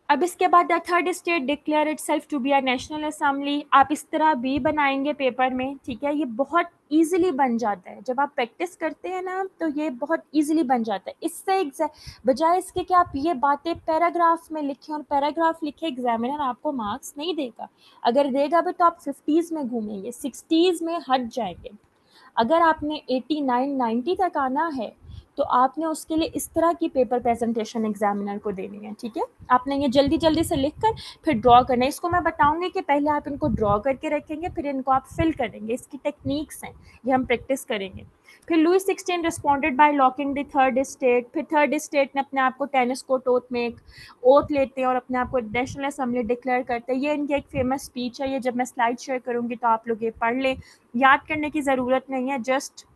[SPEAKER 1] अब इसके बाद the third state declare itself to be a national assembly, आप इस तरह भी बनाएंगे पेपर में, ठीक है। ये बहुत ईजिली बन जाता है, जब आप प्रैक्टिस करते हैं ना तो ये बहुत ईजिली बन जाता है। इससे बजाय इसके कि आप ये बातें पैराग्राफ में लिखें और पैराग्राफ लिखे, एग्जामिनर आपको मार्क्स नहीं देगा। अगर देगा भी तो आप 50s में घूमेंगे, 60s में हट जाएंगे। अगर आपने 89 90 तक आना है तो आपने उसके लिए इस तरह की पेपर प्रेजेंटेशन एग्जामिनर को देनी है, ठीक है। आपने ये जल्दी जल्दी से लिख कर फिर ड्रॉ करना है। इसको मैं बताऊंगी कि पहले आप इनको ड्रॉ करके रखेंगे, फिर इनको आप फिल करेंगे, इसकी टेक्निक्स हैं, ये हम प्रैक्टिस करेंगे। फिर Louis 16 responded by locking the third state, फिर थर्ड स्टेट ने अपने आप को टेनिस कोर्ट ओथ में एक ओथ लेते हैं और अपने आप को नेशनल असेंबली डिक्लेयर करते हैं। ये इनकी एक फेमस स्पीच है, ये जब मैं स्लाइड शेयर करूँगी तो आप लोग ये पढ़ लें, याद करने की ज़रूरत नहीं है, जस्ट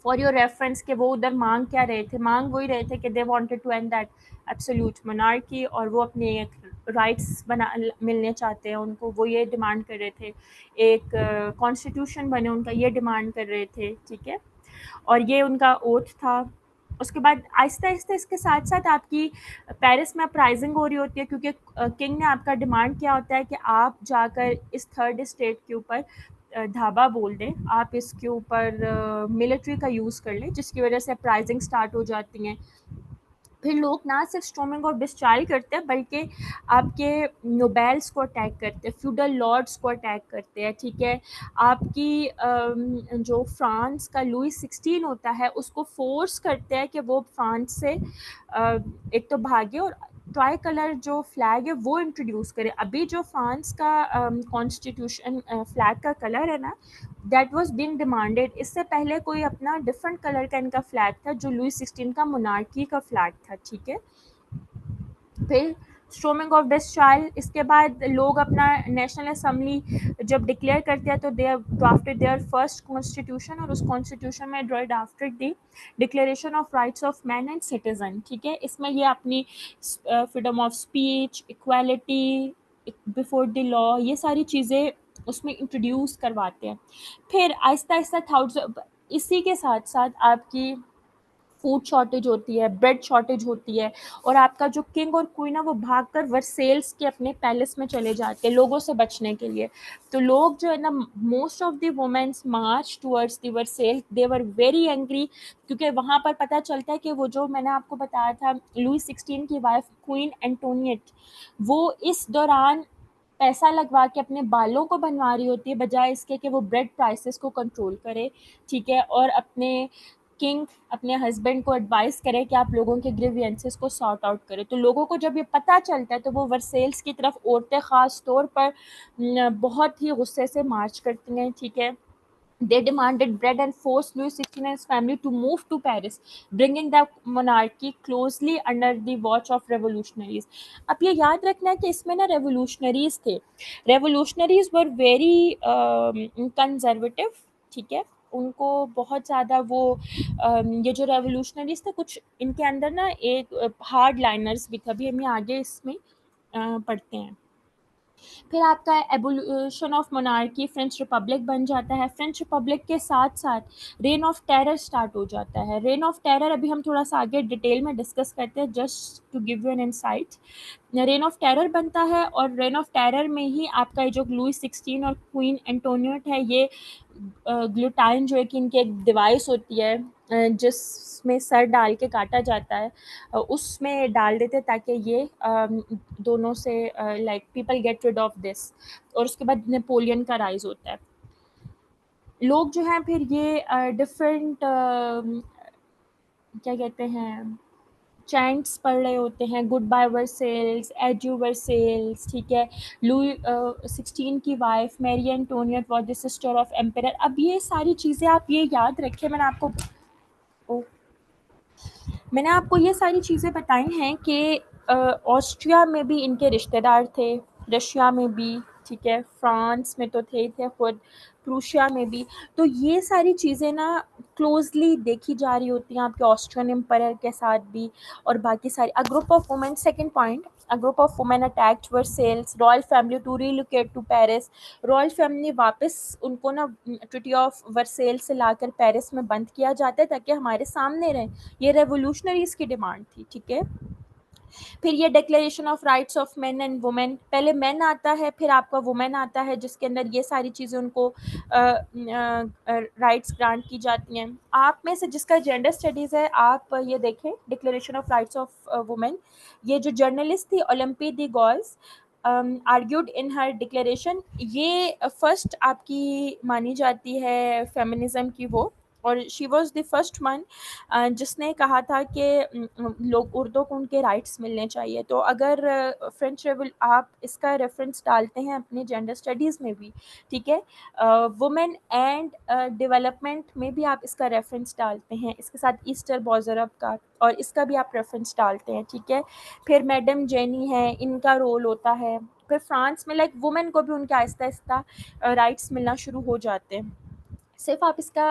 [SPEAKER 1] फॉर योर रेफरेंस के वो उधर मांग क्या रहे थे, मांग वही रहे थे कि they wanted to end that absolute monarchy, और वो अपने एक राइट्स बना मिलने चाहते हैं उनको, वो ये डिमांड कर रहे थे, एक कॉन्स्टिट्यूशन बने उनका, ये डिमांड कर रहे थे, ठीक है। और ये उनका ओथ था। उसके बाद आहिस्ता आहिस्ता इसके साथ साथ आपकी पेरिस में अपराइजिंग हो रही होती है, क्योंकि किंग ने आपका डिमांड किया होता है कि आप जाकर इस थर्ड स्टेट के ऊपर धाबा बोल दें, आप इसके ऊपर मिलिट्री का यूज़ कर लें, जिसकी वजह से अपराइजिंग स्टार्ट हो जाती हैं। फिर लोग ना सिर्फ स्टॉर्मिंग ऑफ डिस्चार्ज करते हैं बल्कि आपके नोबेल्स को अटैक करते हैं, फ्यूडल लॉर्ड्स को अटैक करते हैं, ठीक है। आपकी जो फ्रांस का लुई 16 होता है उसको फोर्स करते हैं कि वो फ्रांस से एक तो भागे और ट्राई कलर जो फ्लैग है वो इंट्रोड्यूस करे। अभी जो फ्रांस का कॉन्स्टिट्यूशन फ्लैग का कलर है ना, दैट वाज बीइंग डिमांडेड। इससे पहले कोई अपना डिफरेंट कलर का इनका फ्लैग था जो लुई 16 का मोनार्की का फ्लैग था, ठीक है। फिर स्ट्रोमिंग ऑफ डिसचार्ज, इसके बाद लोग अपना नेशनल असम्बली जब डिक्लेयर करते हैं तो दे ड्राफ्टेड देयर फर्स्ट कॉन्स्टिट्यूशन, और उस कॉन्स्टिट्यूशन में draw drafted the declaration of rights of man and citizen, ठीक है। इसमें ये अपनी freedom of speech, equality before the law, ये सारी चीज़ें उसमें इंट्रोड्यूस करवाते हैं। फिर आहिस्ता आहिस्ता थाउजेंड, इसी के साथ साथ आपकी फूड शॉर्टेज होती है, ब्रेड शॉर्टेज होती है, और आपका जो किंग और क्वीन है वो भागकर वर्सेल्स के अपने पैलेस में चले जाते हैं लोगों से बचने के लिए। तो लोग जो है ना, most of the women's march towards the Versailles, they were very angry, क्योंकि वहाँ पर पता चलता है कि वो जो मैंने आपको बताया था लुई 16 की वाइफ क्वीन एंटोनियट, वो इस दौरान पैसा लगवा के अपने बालों को बनवा रही होती है बजाय इसके कि वो ब्रेड प्राइसेस को कंट्रोल करे, ठीक है। और अपने किंग, अपने हस्बैंड को एडवाइस करे कि आप लोगों के ग्रीवियंसेस को सॉर्ट आउट करें। तो लोगों को जब ये पता चलता है तो वो वर्सेल्स की तरफ औरतें ख़ास तौर पर बहुत ही गुस्से से मार्च करती हैं, ठीक है। They demanded bread and forced Louis XVI and his family to move to Paris, bringing the monarchy closely under the watch of revolutionaries. अब ये याद रखना है कि इसमें ना revolutionaries थे, revolutionaries were very conservative, ठीक है। उनको बहुत ज़्यादा वो ये जो revolutionaries थे, कुछ इनके अंदर ना एक हार्ड लाइनर्स भी था, अभी हम ये आगे इसमें पढ़ते हैं। फिर आपका evolution of monarchy, French Republic बन जाता है। फ्रेंच रिपब्लिक के साथ साथ रेन ऑफ टेरर स्टार्ट हो जाता है। रेन ऑफ टेरर अभी हम थोड़ा सा आगे डिटेल में डिस्कस करते हैं, just to give you an insight. Reign of terror बनता है, और रेन ऑफ टेरर में ही आपका ये जो लुई 16 और क्वीन एंटोनियट है, ये ग्लूटाइन जो है कि इनकी एक डिवाइस होती है जिसमें सर डाल के काटा जाता है, उसमें डाल देते ताकि ये दोनों से like people get rid of this. और उसके बाद नेपोलियन का राइज होता है। लोग जो हैं फिर ये डिफरेंट क्या कहते हैं, चैंट्स पढ़ रहे होते हैं, goodbye Versailles, adieu Versailles, ठीक है। लुई 16 की wife Marie Antoinette was the sister of emperor. अब ये सारी चीज़ें आप ये याद रखें, ओ, मैंने आपको ये सारी चीज़ें बताई हैं कि ऑस्ट्रिया में भी इनके रिश्तेदार थे, रशिया में भी, ठीक है, फ्रांस में तो थे खुद, प्रूशिया में भी। तो ये सारी चीज़ें ना क्लोजली देखी जा रही होती हैं आपके ऑस्ट्रियन एम्पायर के साथ भी। और बाकी सारी a group of women, second point, a group of women attacked Versailles, royal family to relocate to Paris. Royal family वापस उनको ना ट्रीटी ऑफ वर्सेल्स से लाकर पेरिस में बंद किया जाता है ताकि हमारे सामने रहें। ये रेवोल्यूशनरीज की डिमांड थी, ठीक है। फिर ये declaration of rights of main and women, पहले मेन आता है फिर आपका वुमेन आता है, जिसके अंदर ये सारी चीज़ें उनको राइट्स ग्रांट की जाती हैं। आप में से जिसका जेंडर स्टडीज़ है, आप ये देखें declaration of rights of women. ये जो जर्नलिस्ट थी ओलंपी दी गॉल्स आर्ग्यूड इन हर डिक्लेरेशन, ये फर्स्ट आपकी मानी जाती है फेमिनिज्म की वो, और she was the first one जिसने कहा था कि लोग औरतों को उनके राइट्स मिलने चाहिए। तो अगर फ्रेंच रेवल आप इसका रेफरेंस डालते हैं अपने जेंडर स्टडीज़ में भी, ठीक है, वुमेन एंड डेवलपमेंट में भी आप इसका रेफरेंस डालते हैं, इसके साथ ईस्टर बॉजरब का, और इसका भी आप रेफरेंस डालते हैं, ठीक है। फिर मैडम जेनी है, इनका रोल होता है। फिर फ्रांस में लाइक वुमेन को भी उनके आहिस्ता आहिस्ता राइट्स मिलना शुरू हो जाते हैं। सिर्फ आप इसका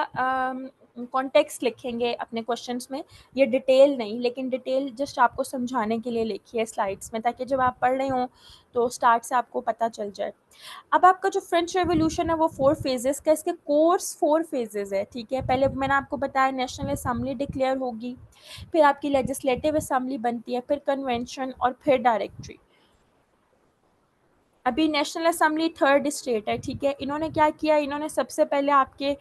[SPEAKER 1] कॉन्टेक्स्ट लिखेंगे अपने क्वेश्चंस में, ये डिटेल नहीं, लेकिन डिटेल जस्ट आपको समझाने के लिए लिखी है स्लाइड्स में, ताकि जब आप पढ़ रहे हों तो स्टार्ट से आपको पता चल जाए। अब आपका जो फ्रेंच रेवोल्यूशन है वो 4 फेजेस का, इसके कोर्स 4 फेजेस है, ठीक है। पहले मैंने आपको बताया नेशनल असम्बली डिक्लेयर होगी, फिर आपकी लेजिस्लेटिव असम्बली बनती है, फिर कन्वेंशन, और फिर डायरेक्टरी। अभी नेशनल असम्बली थर्ड स्टेट है, ठीक है। इन्होंने क्या किया, इन्होंने सबसे पहले आपके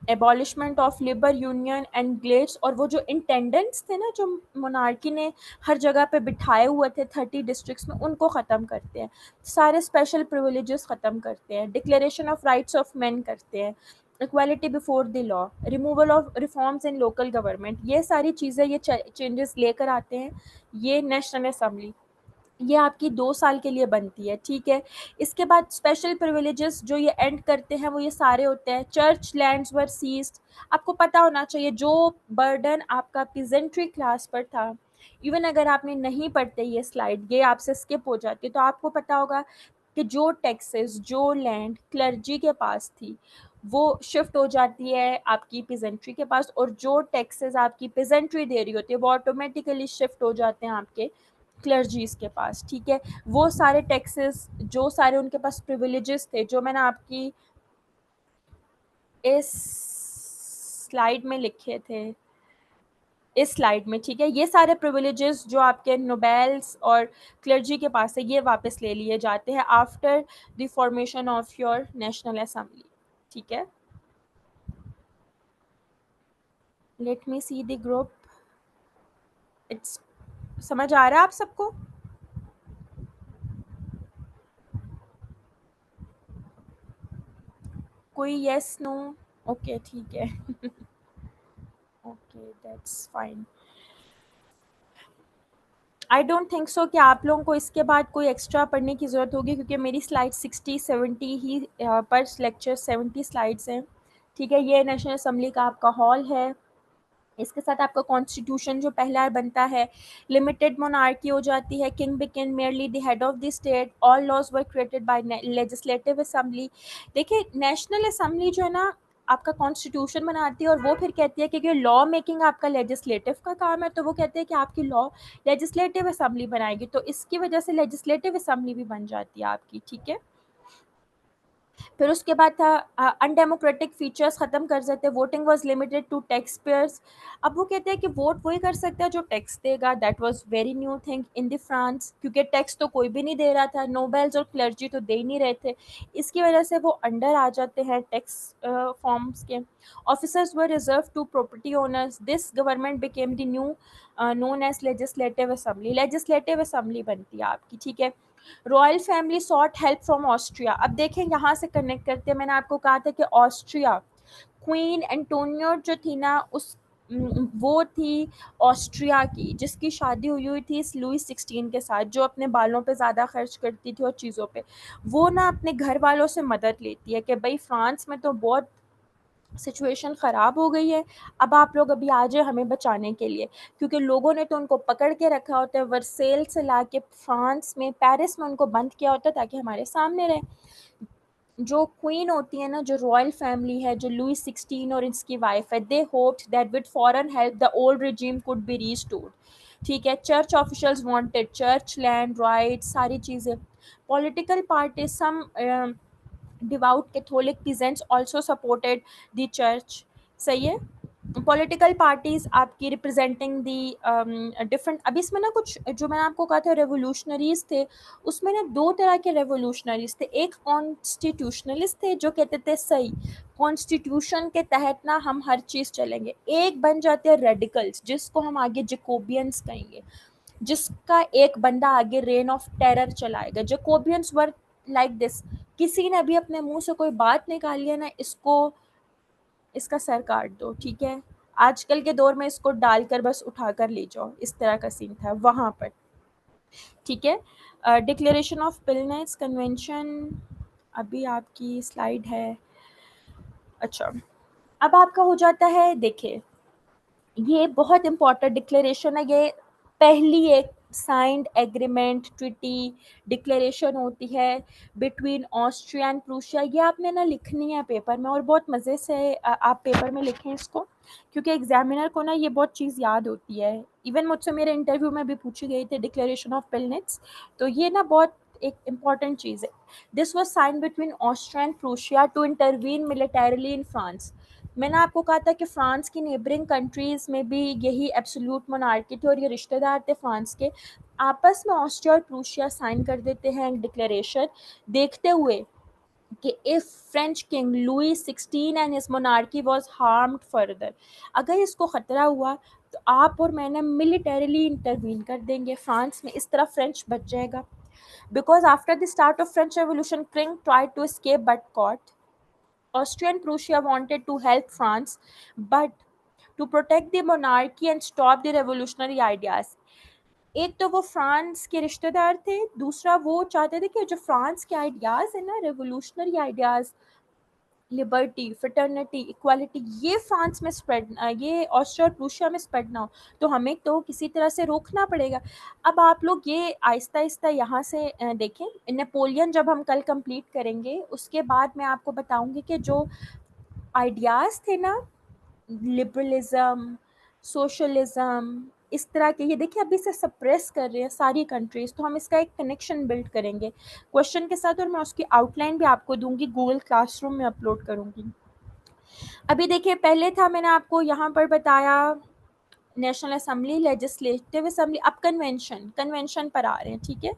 [SPEAKER 1] abolishment of labour union and guilds, और वो जो इंटेंडेंट्स थे ना जो मोनार्की ने हर जगह पे बिठाए हुए थे 30 डिस्ट्रिक्ट्स में, उनको ख़त्म करते हैं। सारे स्पेशल प्रिविलेजेस ख़त्म करते हैं। Declaration of rights of man करते हैं। Equality before the law, removal of reforms in local government, ये सारी चीज़ें, ये चेंजेस लेकर आते हैं ये नेशनल असम्बली। ये आपकी 2 साल के लिए बनती है, ठीक है। इसके बाद स्पेशल प्रिविलेजेस जो ये एंड करते हैं वो ये सारे होते हैं। चर्च लैंड्स वर सीज्ड। आपको पता होना चाहिए जो बर्डन आपका पीजेंट्री क्लास पर था, इवन अगर आपने नहीं पढ़ते ये स्लाइड, ये आपसे स्किप हो जाती है, तो आपको पता होगा कि जो टैक्सेस, जो लैंड क्लर्जी के पास थी, वो शिफ्ट हो जाती है आपकी पीजेंट्री के पास, और जो टैक्सेस आपकी पीजेंट्री दे रही होती है वो ऑटोमेटिकली शिफ्ट हो जाते हैं आपके क्लर्जीज के पास, ठीक है। वो सारे टैक्सेस, जो सारे उनके पास प्रिविलेजेस थे, जो मैंने आपकी इस स्लाइड में लिखे थे, इस स्लाइड में, ठीक है, ये सारे प्रिविलेजेस जो आपके नोबेल्स और क्लर्जी के पास है, ये वापस ले लिए जाते हैं after the formation of your national assembly, ठीक है। Let me see the group. It's समझ आ रहा है आप सबको? कोई यस नो? ओके, ठीक है। Okay, that's fine. I don't think so कि आप लोगों को इसके बाद कोई एक्स्ट्रा पढ़ने की ज़रूरत होगी, क्योंकि मेरी स्लाइड 60-70 ही पर लेक्चर 70 स्लाइड्स हैं, ठीक है। ये नेशनल असम्बली का आपका हॉल है। इसके साथ आपका कॉन्स्टिट्यूशन जो पहला बनता है, लिमिटेड मोनार्की हो जाती है, king became merely the head of the state, all laws were created by legislative assembly. देखिए, नेशनल असेंबली जो है ना आपका कॉन्स्टिट्यूशन बनाती है, और वो फिर कहती है कि लॉ मेकिंग आपका लेजिस्लेटिव का काम है, तो वो कहते हैं कि आपकी लॉ लेजिस्लेटिव असेंबली बनाएगी, तो इसकी वजह से लेजिस्लेटिव असेंबली भी बन जाती है आपकी, ठीक है। फिर उसके बाद था अनडेमोक्रेटिक फीचर्स ख़त्म कर देते, voting was limited to tax payers. अब वो कहते हैं कि वोट वही कर सकता है जो टैक्स देगा। That was very new thing in the France, क्योंकि टैक्स तो कोई भी नहीं दे रहा था, नोबेल्स और क्लर्जी तो दे ही नहीं रहे थे, इसकी वजह से वो अंडर आ जाते हैं टैक्स फॉर्म्स के। Officers were reserve to property owners. This government became the new known as legislative assembly. Legislative assembly बनती है आपकी, ठीक है। Royal family sought help from Austria. अब देखें यहाँ से कनेक्ट करते हैं, मैंने आपको कहा था कि ऑस्ट्रिया, क्वीन एंटोनियो जो थी ना, उस वो थी ऑस्ट्रिया की, जिसकी शादी हुई हुई थी इस लुई 16 के साथ, जो अपने बालों पे ज़्यादा खर्च करती थी और चीज़ों पे। वो ना अपने घर वालों से मदद लेती है कि भाई फ्रांस में तो बहुत सिचुएशन ख़राब हो गई है, अब आप लोग अभी आ जाए हमें बचाने के लिए, क्योंकि लोगों ने तो उनको पकड़ के रखा होता है, वर्सेल से ला के फ्रांस में, पेरिस में उनको बंद किया होता है ताकि हमारे सामने रहे। जो क्वीन होती है ना, जो रॉयल फैमिली है, जो लुई 16 और इसकी वाइफ है, they hoped that with foreign help the old regime could be restored, ठीक है। Church officials wanted church land rights, सारी चीज़ें। Political party, some devout Catholic peasants also supported the church, सही है। पॉलिटिकल पार्टीज आपकी representing the different, अब इसमें ना कुछ जो मैंने आपको कहा था रेवोल्यूशनरीज थे, उसमें ना दो तरह के रेवोल्यूशनरीज थे। एक कॉन्स्टिट्यूशनलिस्ट थे जो कहते थे सही कॉन्स्टिट्यूशन के तहत ना हम हर चीज़ चलेंगे। एक बन जाते हैं रेडिकल्स, जिसको हम आगे जकोबियंस कहेंगे, जिसका एक बंदा आगे रेन ऑफ टेरर चलाएगा। जकोबियंस वर लाइक दिस, किसी ने भी अपने मुंह से कोई बात निकाली है ना, इसको, इसका सर काट दो, ठीक है। आजकल के दौर में इसको डालकर बस उठाकर ले जाओ, इस तरह का सीन था वहाँ पर, ठीक है। डिक्लेरेशन ऑफ पिलनेस कन्वेंशन, अभी आपकी स्लाइड है। अच्छा, अब आपका हो जाता है, देखिए ये बहुत इंपॉर्टेंट डिक्लेरेशन है, ये पहली एक साइंड एग्रीमेंट ट्रिटी डिक्लेरेशन होती है बिटवीन ऑस्ट्रिया एंड प्रूशिया। ये आपने ना लिखनी है पेपर में, और बहुत मज़े से आप पेपर में लिखें इसको, क्योंकि एग्जामिनर को ना ये बहुत चीज़ याद होती है। इवन मुझसे मेरे इंटरव्यू में भी पूछी गई थी डिक्लेरेशन ऑफ पिलनेट्स, तो ये ना बहुत एक इम्पॉर्टेंट चीज़ है। This was sign between Austria and Prussia to intervene militarily in France. मैंने आपको कहा था कि फ़्रांस की नेबरिंग कंट्रीज़ में भी यही एब्सोल्यूट मोनार्की थे, और ये रिश्तेदार थे फ्रांस के। आपस में ऑस्ट्रिया और प्रूशिया साइन कर देते हैं डिक्लेरेशन, देखते हुए कि if French king Louis 16 and his monarchy was harmed further, अगर इसको खतरा हुआ तो आप और मैं ना मिलिटरीली इंटरवीन कर देंगे फ्रांस में, इस तरह फ्रेंच बच जाएगा। Because after the start of French revolution king tried to escape but caught. Austrian Prussia wanted to help France, but to protect the monarchy and stop the revolutionary ideas. एक तो वो France के रिश्तेदार थे, दूसरा वो चाहते थे कि जो फ्रांस के आइडियाज है ना, revolutionary ideas, liberty, fraternity, equality, ये फ्रांस में स्प्रेड, ये ऑस्ट्रिया और प्रूशिया में स्प्रेड ना हो, तो हमें तो किसी तरह से रोकना पड़ेगा। अब आप लोग ये आहिस्ता आहिस्ता यहाँ से देखें, नेपोलियन जब हम कल कंप्लीट करेंगे उसके बाद मैं आपको बताऊंगी कि जो आइडियाज़ थे ना, लिबरलिज्म, सोशलिज्म, इस तरह के, ये देखिए अभी से सप्रेस कर रहे हैं सारी कंट्रीज, तो हम इसका एक कनेक्शन बिल्ड करेंगे क्वेश्चन के साथ, और मैं उसकी आउटलाइन भी आपको दूंगी, गूगल क्लासरूम में अपलोड करूंगी। अभी देखिए पहले था, मैंने आपको यहाँ पर बताया नेशनल असेंबली, लेजिस्लेटिव असेंबली, अब कन्वेंशन, कन्वेंशन पर आ रहे हैं, ठीक है।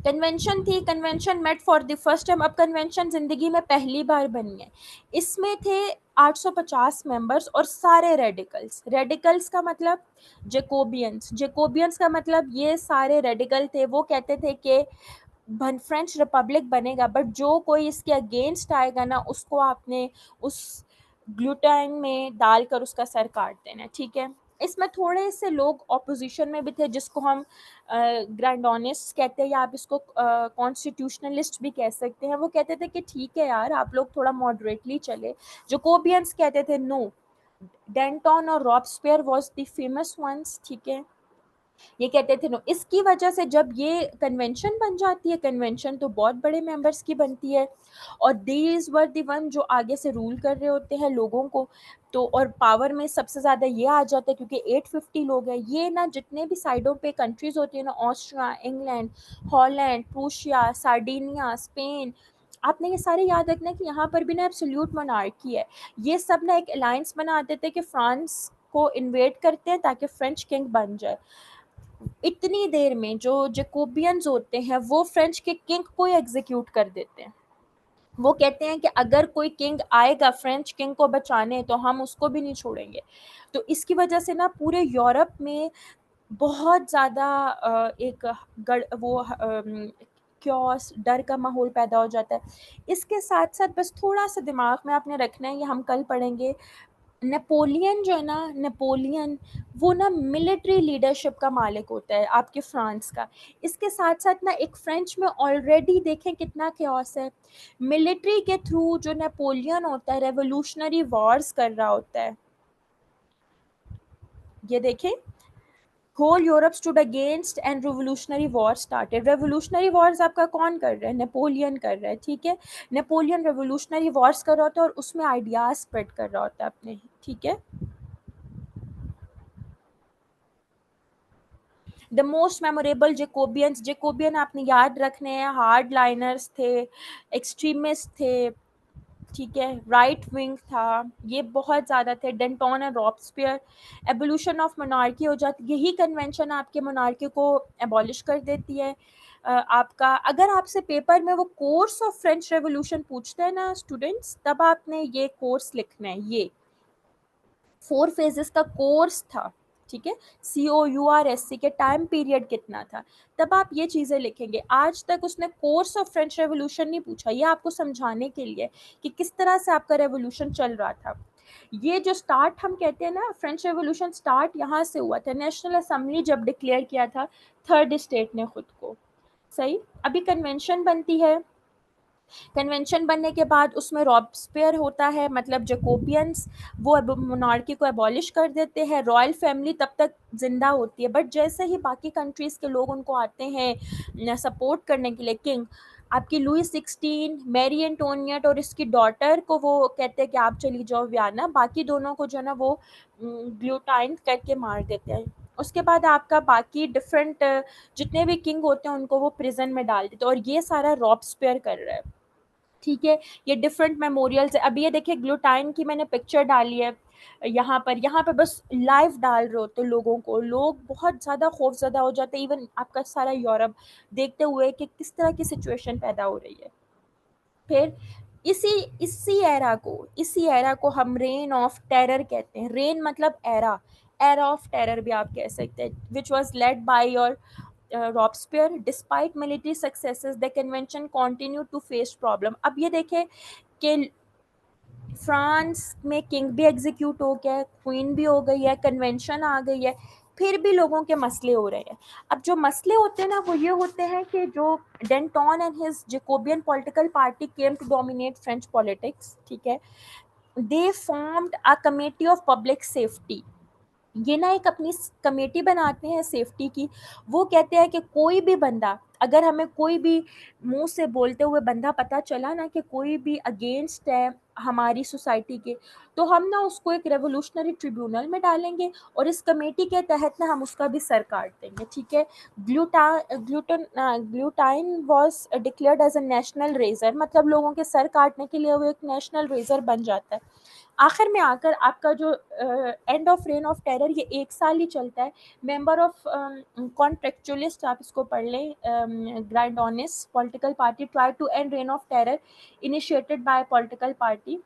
[SPEAKER 1] कन्वेंशन थी, convention met for the first time, अब कन्वेंशन जिंदगी में पहली बार बनी है। इसमें थे 850 मेंबर्स और सारे रेडिकल्स, रेडिकल्स का मतलब जेकोबियंस, जेकोबियंस का मतलब ये सारे रेडिकल थे, वो कहते थे कि फ्रेंच रिपब्लिक बनेगा, बट जो कोई इसके अगेंस्ट आएगा ना, उसको आपने उस ग्लूटाइन में डालकर उसका सर काट देना, ठीक है। इसमें थोड़े से लोग ऑपोजिशन में भी थे, जिसको हम ग्रैंडोनिस्ट कहते हैं, या आप इसको कॉन्स्टिट्यूशनलिस्ट भी कह सकते हैं। वो कहते थे कि ठीक है यार, आप लोग थोड़ा मॉडरेटली चले। जोकोबियंस कहते थे नो, डेंटन और Robespierre was the famous ones, ठीक है, ये कहते थे नो। इसकी वजह से जब ये कन्वेंशन बन जाती है, कन्वेंशन तो बहुत बड़े मेंबर्स की बनती है, और दीज वर दी वन जो आगे से रूल कर रहे होते हैं लोगों को, तो और पावर में सबसे ज़्यादा ये आ जाता है क्योंकि 850 लोग हैं। ये ना जितने भी साइडों पे कंट्रीज़ होती है ना, Austria, England, Holland, Prussia, Sardinia, Spain, आपने ये सारे याद रखना है कि यहाँ पर भी ना एब्सोल्यूट मोनार्की है। ये सब ना एक अलायंस बना देते हैं कि फ्रांस को इन्वेट करते हैं ताकि फ्रेंच किंग बन जाए। इतनी देर में जो जेकोबियंस होते हैं वो फ्रेंच के किंग को एग्जीक्यूट कर देते हैं। वो कहते हैं कि अगर कोई किंग आएगा फ्रेंच किंग को बचाने तो हम उसको भी नहीं छोड़ेंगे। तो इसकी वजह से ना पूरे यूरोप में बहुत ज़्यादा एक वो क्योस, डर का माहौल पैदा हो जाता है। इसके साथ साथ बस थोड़ा सा दिमाग में आपने रखना है, ये हम कल पढ़ेंगे, नेपोलियन जो है ना, नेपोलियन वो ना मिलिट्री लीडरशिप का मालिक होता है आपके फ्रांस का। इसके साथ साथ ना एक फ्रेंच में ऑलरेडी देखें कितना क्योस है, मिलिट्री के थ्रू जो नेपोलियन होता है रेवोल्यूशनरी वॉर्स कर रहा होता है। ये देखें, whole Europe stood against and revolutionary war started. Revolutionary wars आपका कौन कर रहा है? नेपोलियन कर रहा है, ठीक है। नेपोलियन रेवोल्यूशनरी वॉर्स कर रहा होता है और उसमें आइडियाज स्प्रेड कर रहा होता है अपने, ठीक है। द मोस्ट मेमोरेबल जेकोबियंस, जेकोबियन आपने याद रखने हैं, हार्ड लाइनर्स थे, एक्सट्रीमिस्ट थे, ठीक है, राइट विंग था, ये बहुत ज़्यादा थे, Danton and Robespierre. Abolition of monarchy हो जाती, यही कन्वेंशन आपके मोनार्की को एबॉलिश कर देती है। आपका अगर आपसे पेपर में वो कोर्स ऑफ फ्रेंच रेवोल्यूशन पूछते हैं ना स्टूडेंट्स, तब आपने ये कोर्स लिखना है, ये 4 फेजेस का कोर्स था, ठीक है। COURSC के टाइम पीरियड कितना था, तब आप ये चीज़ें लिखेंगे। आज तक उसने कोर्स ऑफ फ्रेंच रेवोल्यूशन नहीं पूछा, ये आपको समझाने के लिए कि किस तरह से आपका रेवोल्यूशन चल रहा था। ये जो स्टार्ट हम कहते हैं ना, फ्रेंच रेवोल्यूशन स्टार्ट यहाँ से हुआ था, नेशनल असेंबली जब डिक्लेयर किया था थर्ड स्टेट ने खुद को, सही। अभी कन्वेंशन बनती है, कन्वेंशन बनने के बाद उसमें रॉबस्पियर होता है, मतलब जकोबियंस, वो मोनार्की को एबॉलिश कर देते हैं। रॉयल फैमिली तब तक जिंदा होती है, बट जैसे ही बाकी कंट्रीज़ के लोग उनको आते हैं सपोर्ट करने के लिए, किंग आपकी लुई 16, मैरी एंटोनियट और इसकी डॉटर को वो कहते हैं कि आप चली जाओ वियना, बाकी दोनों को जो है ना वो ग्लूटाइन करके मार देते हैं। उसके बाद आपका बाकी डिफरेंट जितने भी किंग होते हैं उनको वो प्रिजन में डाल देते हैं, और ये सारा रॉबस्पियर कर रहा है। ठीक है, ये डिफरेंट मेमोरियल्स है। अभी ये देखिए ग्लूटाइन की मैंने पिक्चर डाली है यहाँ पर बस लाइव डाल रहे होते लोगों को, लोग बहुत ज़्यादा खौफज़दा हो जाते हैं, इवन आपका सारा यूरोप देखते हुए कि किस तरह की सिचुएशन पैदा हो रही है। फिर इसी इसी एरा को हम रेन ऑफ टेरर कहते हैं। रेन मतलब एरा ऑफ टेरर भी आप कह सकते हैं, which was led by your Robespierre. Despite military successes the convention continue to face problem. अब ये देखें कि फ्रांस में किंग भी एग्जीक्यूट हो गया है, क्वीन भी हो गई है, कन्वेंशन आ गई है, फिर भी लोगों के मसले हो रहे हैं। अब जो मसले होते हैं ना वो ये होते हैं कि जो Danton and his Jacobin political party came to dominate French politics, ठीक है, they formed a committee of public safety. ये ना एक अपनी कमेटी बनाते हैं सेफ्टी की। वो कहते हैं कि कोई भी बंदा, अगर हमें कोई भी मुंह से बोलते हुए बंदा पता चला ना कि कोई भी अगेंस्ट है हमारी सोसाइटी के, तो हम ना उसको एक रेवोल्यूशनरी ट्रिब्यूनल में डालेंगे और इस कमेटी के तहत ना हम उसका भी सर काट देंगे, ठीक है। Guillotine was declared as a national razor, मतलब लोगों के सर काटने के लिए वो एक नेशनल रेजर बन जाता है। आखिर में आकर आपका जो end of rain of terror ये 1 साल ही चलता है। मेंबर ऑफ कॉन्ट्रेक्चुअलिस्ट, आप इसको पढ़ लें, Girondins political party try to end reign of terror initiated by political party.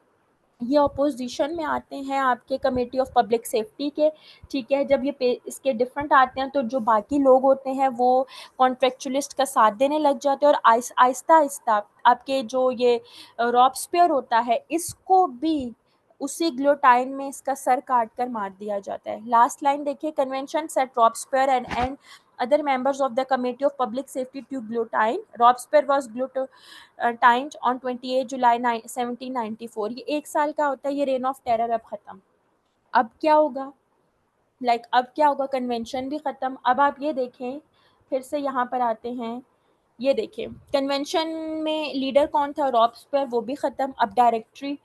[SPEAKER 1] ये अपोजिशन में आते हैं आपके कमेटी ऑफ पब्लिक सेफ्टी के, ठीक है। जब ये इसके डिफरेंट आते हैं तो जो बाकी लोग होते हैं वो कॉन्ट्रेक्चुअलिस्ट का साथ देने लग जाते हैं, और आहिस्ता आहिस्ता आपके जो ये रॉब्सपियर होता है इसको भी उसी ग्लोटाइन में इसका सर काट कर मार दिया जाता है। लास्ट लाइन देखिए, convention set Robespierre and other members of the Committee of Public Safety to Glutine. Robespierre was glutined on 28 जुलाई 1794। ये 1 साल का होता है ये रेन ऑफ टेरर। अब ख़त्म। अब क्या होगा, अब क्या होगा, कन्वेंशन भी ख़त्म। अब आप ये देखें, फिर से यहाँ पर आते हैं, ये देखें कन्वेंशन में लीडर कौन था, रॉब्सपियर, वो भी ख़त्म। अब डायरेक्टरी,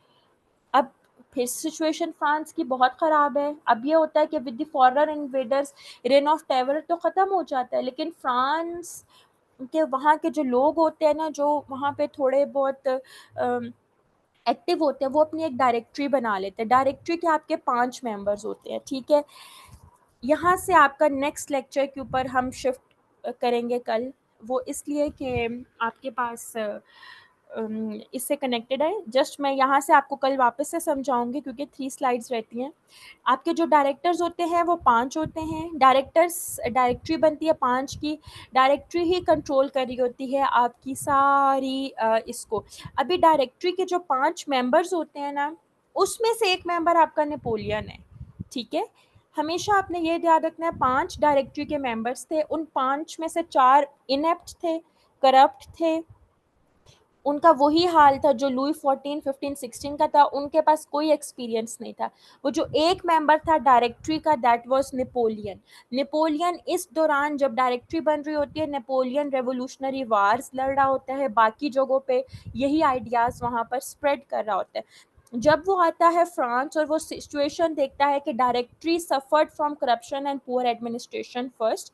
[SPEAKER 1] अब फिर सिचुएशन फ्रांस की बहुत ख़राब है। अब ये होता है कि with the foreign invaders rain of terror तो ख़त्म हो जाता है, लेकिन फ्रांस के वहाँ के जो लोग होते हैं ना, जो वहाँ पे थोड़े बहुत एक्टिव होते हैं, वो अपनी एक डायरेक्टरी बना लेते हैं। डायरेक्टरी के आपके 5 मेंबर्स होते हैं, ठीक है। यहाँ से आपका नेक्स्ट लेक्चर के ऊपर हम शिफ्ट करेंगे कल, वो इसलिए कि आपके पास इससे कनेक्टेड है। जस्ट मैं यहाँ से आपको कल वापस से समझाऊंगी क्योंकि 3 स्लाइड्स रहती हैं। आपके जो डायरेक्टर्स होते हैं वो 5 होते हैं। डायरेक्टरी बनती है 5 की। डायरेक्टरी ही कंट्रोल कर रही होती है आपकी सारी इसको। अभी डायरेक्टरी के जो 5 मेंबर्स होते हैं ना, उसमें से एक मेंबर आपका नेपोलियन है, ठीक है। हमेशा आपने ये याद रखना है, 5 डायरेक्टरी के मेंबर्स थे, उन 5 में से 4 इनेप्ट थे, करप्ट थे। उनका वही हाल था जो लुई 14, 15, 16 का था, उनके पास कोई एक्सपीरियंस नहीं था। वो जो एक मेंबर था डायरेक्टरी का, दैट वाज नेपोलियन। नेपोलियन इस दौरान जब डायरेक्टरी बन रही होती है, नेपोलियन रेवोल्यूशनरी वार्स लड़ रहा होता है, बाकी जगहों पे यही आइडियाज़ वहाँ पर स्प्रेड कर रहा होता है। जब वो आता है फ्रांस और वो सिचुएशन देखता है कि directory suffered from corruption and poor administration first,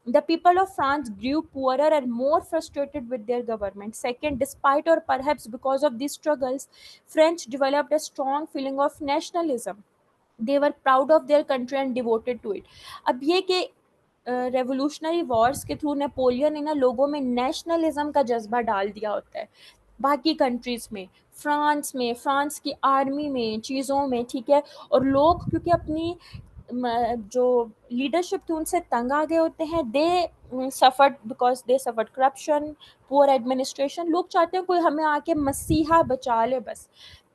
[SPEAKER 1] the people of France grew poorer and more frustrated with their government. Second, despite or perhaps because of these struggles, French developed a strong feeling of nationalism. They were proud of their country and devoted to it. अब ये कि revolutionary Wars के through Napoleon ने ना लोगों में nationalism का जज्बा डाल दिया होता है। बाकी कंट्रीज़ में, फ्रांस की आर्मी में, चीज़ों में, ठीक है। और लोग क्योंकि अपनी जो लीडरशिप थी उनसे तंग आ गए होते हैं, they suffered because they suffered corruption, poor administration. लोग चाहते हैं कोई हमें आके मसीहा बचा ले बस।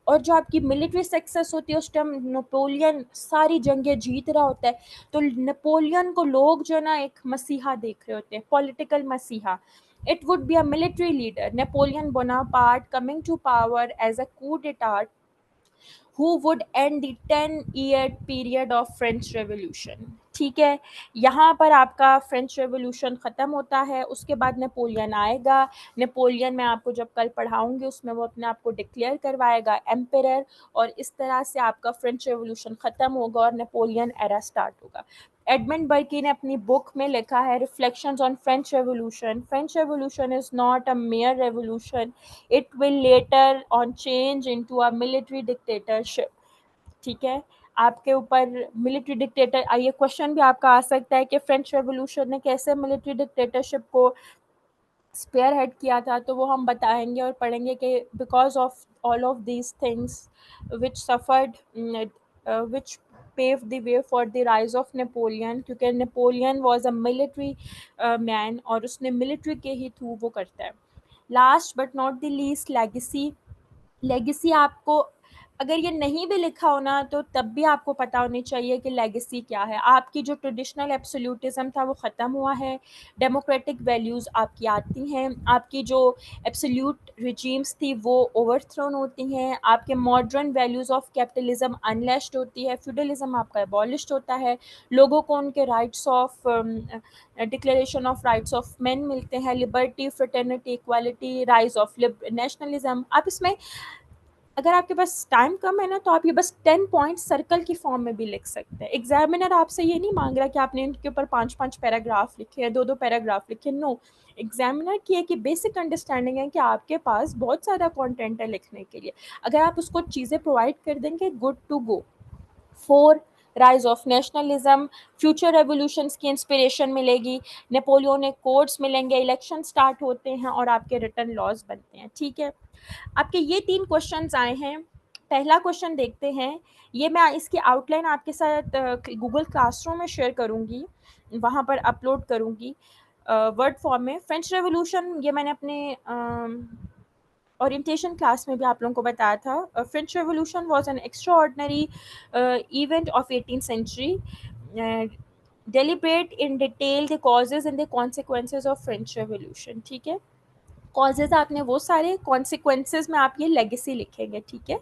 [SPEAKER 1] और जो आपकी मिलिट्री सक्सेस होती है उस टाइम, नेपोलियन सारी जंगें जीत रहा होता है, तो नेपोलियन को लोग जो है ना एक मसीहा देख रहे होते हैं, पॉलिटिकल मसीहा। It would be a military leader, Napoleon Bonaparte coming to power as a coup d'etat who would end the 10-year period of French revolution, ठीक है। यहाँ पर आपका फ्रेंच रेवोल्यूशन ख़त्म होता है, उसके बाद नेपोलियन आएगा। नेपोलियन मैं आपको जब कल पढ़ाऊँगी उसमें वो अपने आप को डिक्लेयर करवाएगा एम्परर, और इस तरह से आपका फ्रेंच रेवोल्यूशन ख़त्म होगा और नेपोलियन एरा स्टार्ट होगा। एडमंड बर्की ने अपनी बुक में लिखा है reflections on French revolution is not a mayor revolution, it will later on change into a military dictatorship. ठीक है, आपके ऊपर मिलिट्री डिक्टेटर, ये क्वेश्चन भी आपका आ सकता है कि फ्रेंच रेवोल्यूशन ने कैसे मिलिट्री डिक्टेटरशिप को स्पेयर हेड किया था, तो वो हम बताएंगे और पढ़ेंगे कि because of all of these things which suffered which pave the way for the rise of Napoleon, क्योंकि Napoleon was a military man और उसने मिलिट्री के ही थ्रू वो करता है। Last but not the least, legacy. Legacy आपको अगर ये नहीं भी लिखा हो ना तो तब भी आपको पता होनी चाहिए कि लेगेसी क्या है। आपकी जो ट्रेडिशनल एब्सोल्यूटिज्म था वो ख़त्म हुआ है, डेमोक्रेटिक वैल्यूज़ आपकी आती हैं, आपकी जो एब्सोल्यूट रिजीम्स थी वो ओवरथ्रोन होती हैं, आपके मॉडर्न वैल्यूज़ ऑफ कैपिटलिज्म अनलेस्ड होती है, फ्यूडलिज्म आपका एबॉलिश्ड होता है, लोगों को उनके rights of declaration of rights of man मिलते हैं, liberty, fraternity, equality, rise of nationalism. आप इसमें अगर आपके पास टाइम कम है ना तो आप ये बस 10 पॉइंट सर्कल की फॉर्म में भी लिख सकते हैं। एग्जामिनर आपसे ये नहीं मांग रहा कि आपने इनके ऊपर 5-5 पैराग्राफ लिखे हैं, 2-2 पैराग्राफ लिखे, नो। एग्जामिनर की एक बेसिक अंडरस्टैंडिंग है कि आपके पास बहुत सारा कंटेंट है लिखने के लिए, अगर आप उसको चीज़ें प्रोवाइड कर देंगे, good to go. 4, rise of nationalism, future revolutions की इंस्पिरेशन मिलेगी, नेपोलियनिक कोड्स मिलेंगे, इलेक्शन स्टार्ट होते हैं और आपके रिटर्न लॉज बनते हैं। ठीक है, आपके ये 3 क्वेश्चंस आए हैं। पहला क्वेश्चन देखते हैं, ये मैं इसकी आउटलाइन आपके साथ गूगल क्लासरूम में शेयर करूँगी, वहाँ पर अपलोड करूँगी वर्ड फॉर्म में। फ्रेंच रेवोल्यूशन ये मैंने अपने ओरिएंटेशन क्लास में भी आप लोगों को बताया था। French revolution was an extraordinary event of 18th century, deliberate in detail the causes and the consequences of French Revolution। ठीक है, कॉजेज आपने वो सारे, कॉन्सिक्वेंसेज में आप ये लेगेसी लिखेंगे। ठीक है,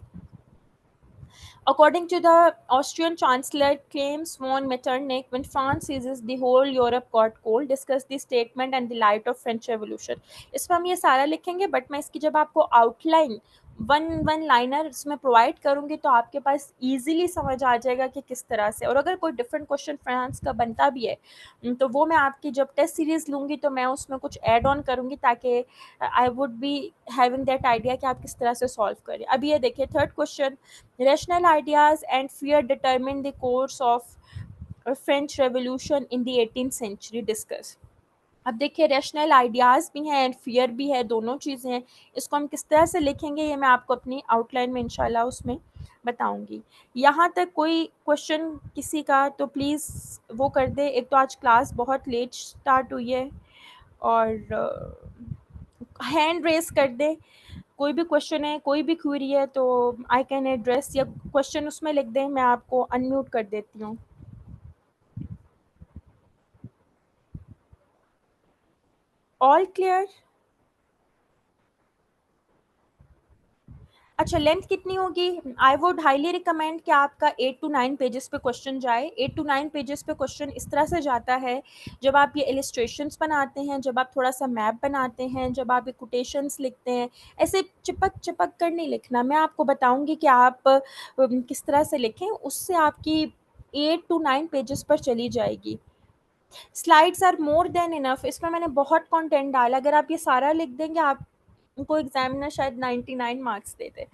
[SPEAKER 1] according to the Austrian chancellor claims von Metternich, when France seizes the whole Europe got cold, discuss the statement and the light of French Revolution। इसमें हम ये सारा लिखेंगे, बट मैं इसकी जब आपको आउटलाइन वन वन लाइनर इसमें प्रोवाइड करूंगी तो आपके पास इजीली समझ आ जाएगा कि किस तरह से, और अगर कोई डिफरेंट क्वेश्चन फ्रांस का बनता भी है तो वो मैं आपकी जब टेस्ट सीरीज लूँगी तो मैं उसमें कुछ ऐड ऑन करूँगी ताकि I would be having that idea कि आप किस तरह से सॉल्व करें। अब ये देखिए third question, rational ideas and fear determined the course of French Revolution in the 18th century, discuss। अब देखिए रैशनल आइडियाज़ भी हैं एंड फियर भी है, दोनों चीज़ें हैं। इसको हम किस तरह से लिखेंगे ये मैं आपको अपनी आउटलाइन में इंशाल्लाह उसमें बताऊंगी। यहाँ तक कोई क्वेश्चन किसी का तो प्लीज़ वो कर दे। एक तो आज क्लास बहुत लेट स्टार्ट हुई है और हैंड रेस कर दे, कोई भी क्वेश्चन है, कोई भी क्वेरी है तो आई कैन एड्रेस, या क्वेश्चन उसमें लिख दें, मैं आपको अनम्यूट कर देती हूँ। All clear? अच्छा, लेंथ कितनी होगी? आई वुड हाईली रिकमेंड कि आपका 8 to 9 पेजेस पे क्वेश्चन जाए। 8 to 9 पेजेस पे क्वेश्चन इस तरह से जाता है, जब आप ये इलिस्ट्रेशंस बनाते हैं, जब आप थोड़ा सा मैप बनाते हैं, जब आप ये कोटेशंस लिखते हैं, ऐसे चिपक चिपक कर नहीं लिखना। मैं आपको बताऊंगी कि आप किस तरह से लिखें, उससे आपकी 8 to 9 पेजेस पर चली जाएगी। Slides are more than enough, इसमें मैंने बहुत कंटेंट डाला, अगर आप ये सारा लिख देंगे आप उनको एग्जामिनर शायद 99 मार्क्स देते।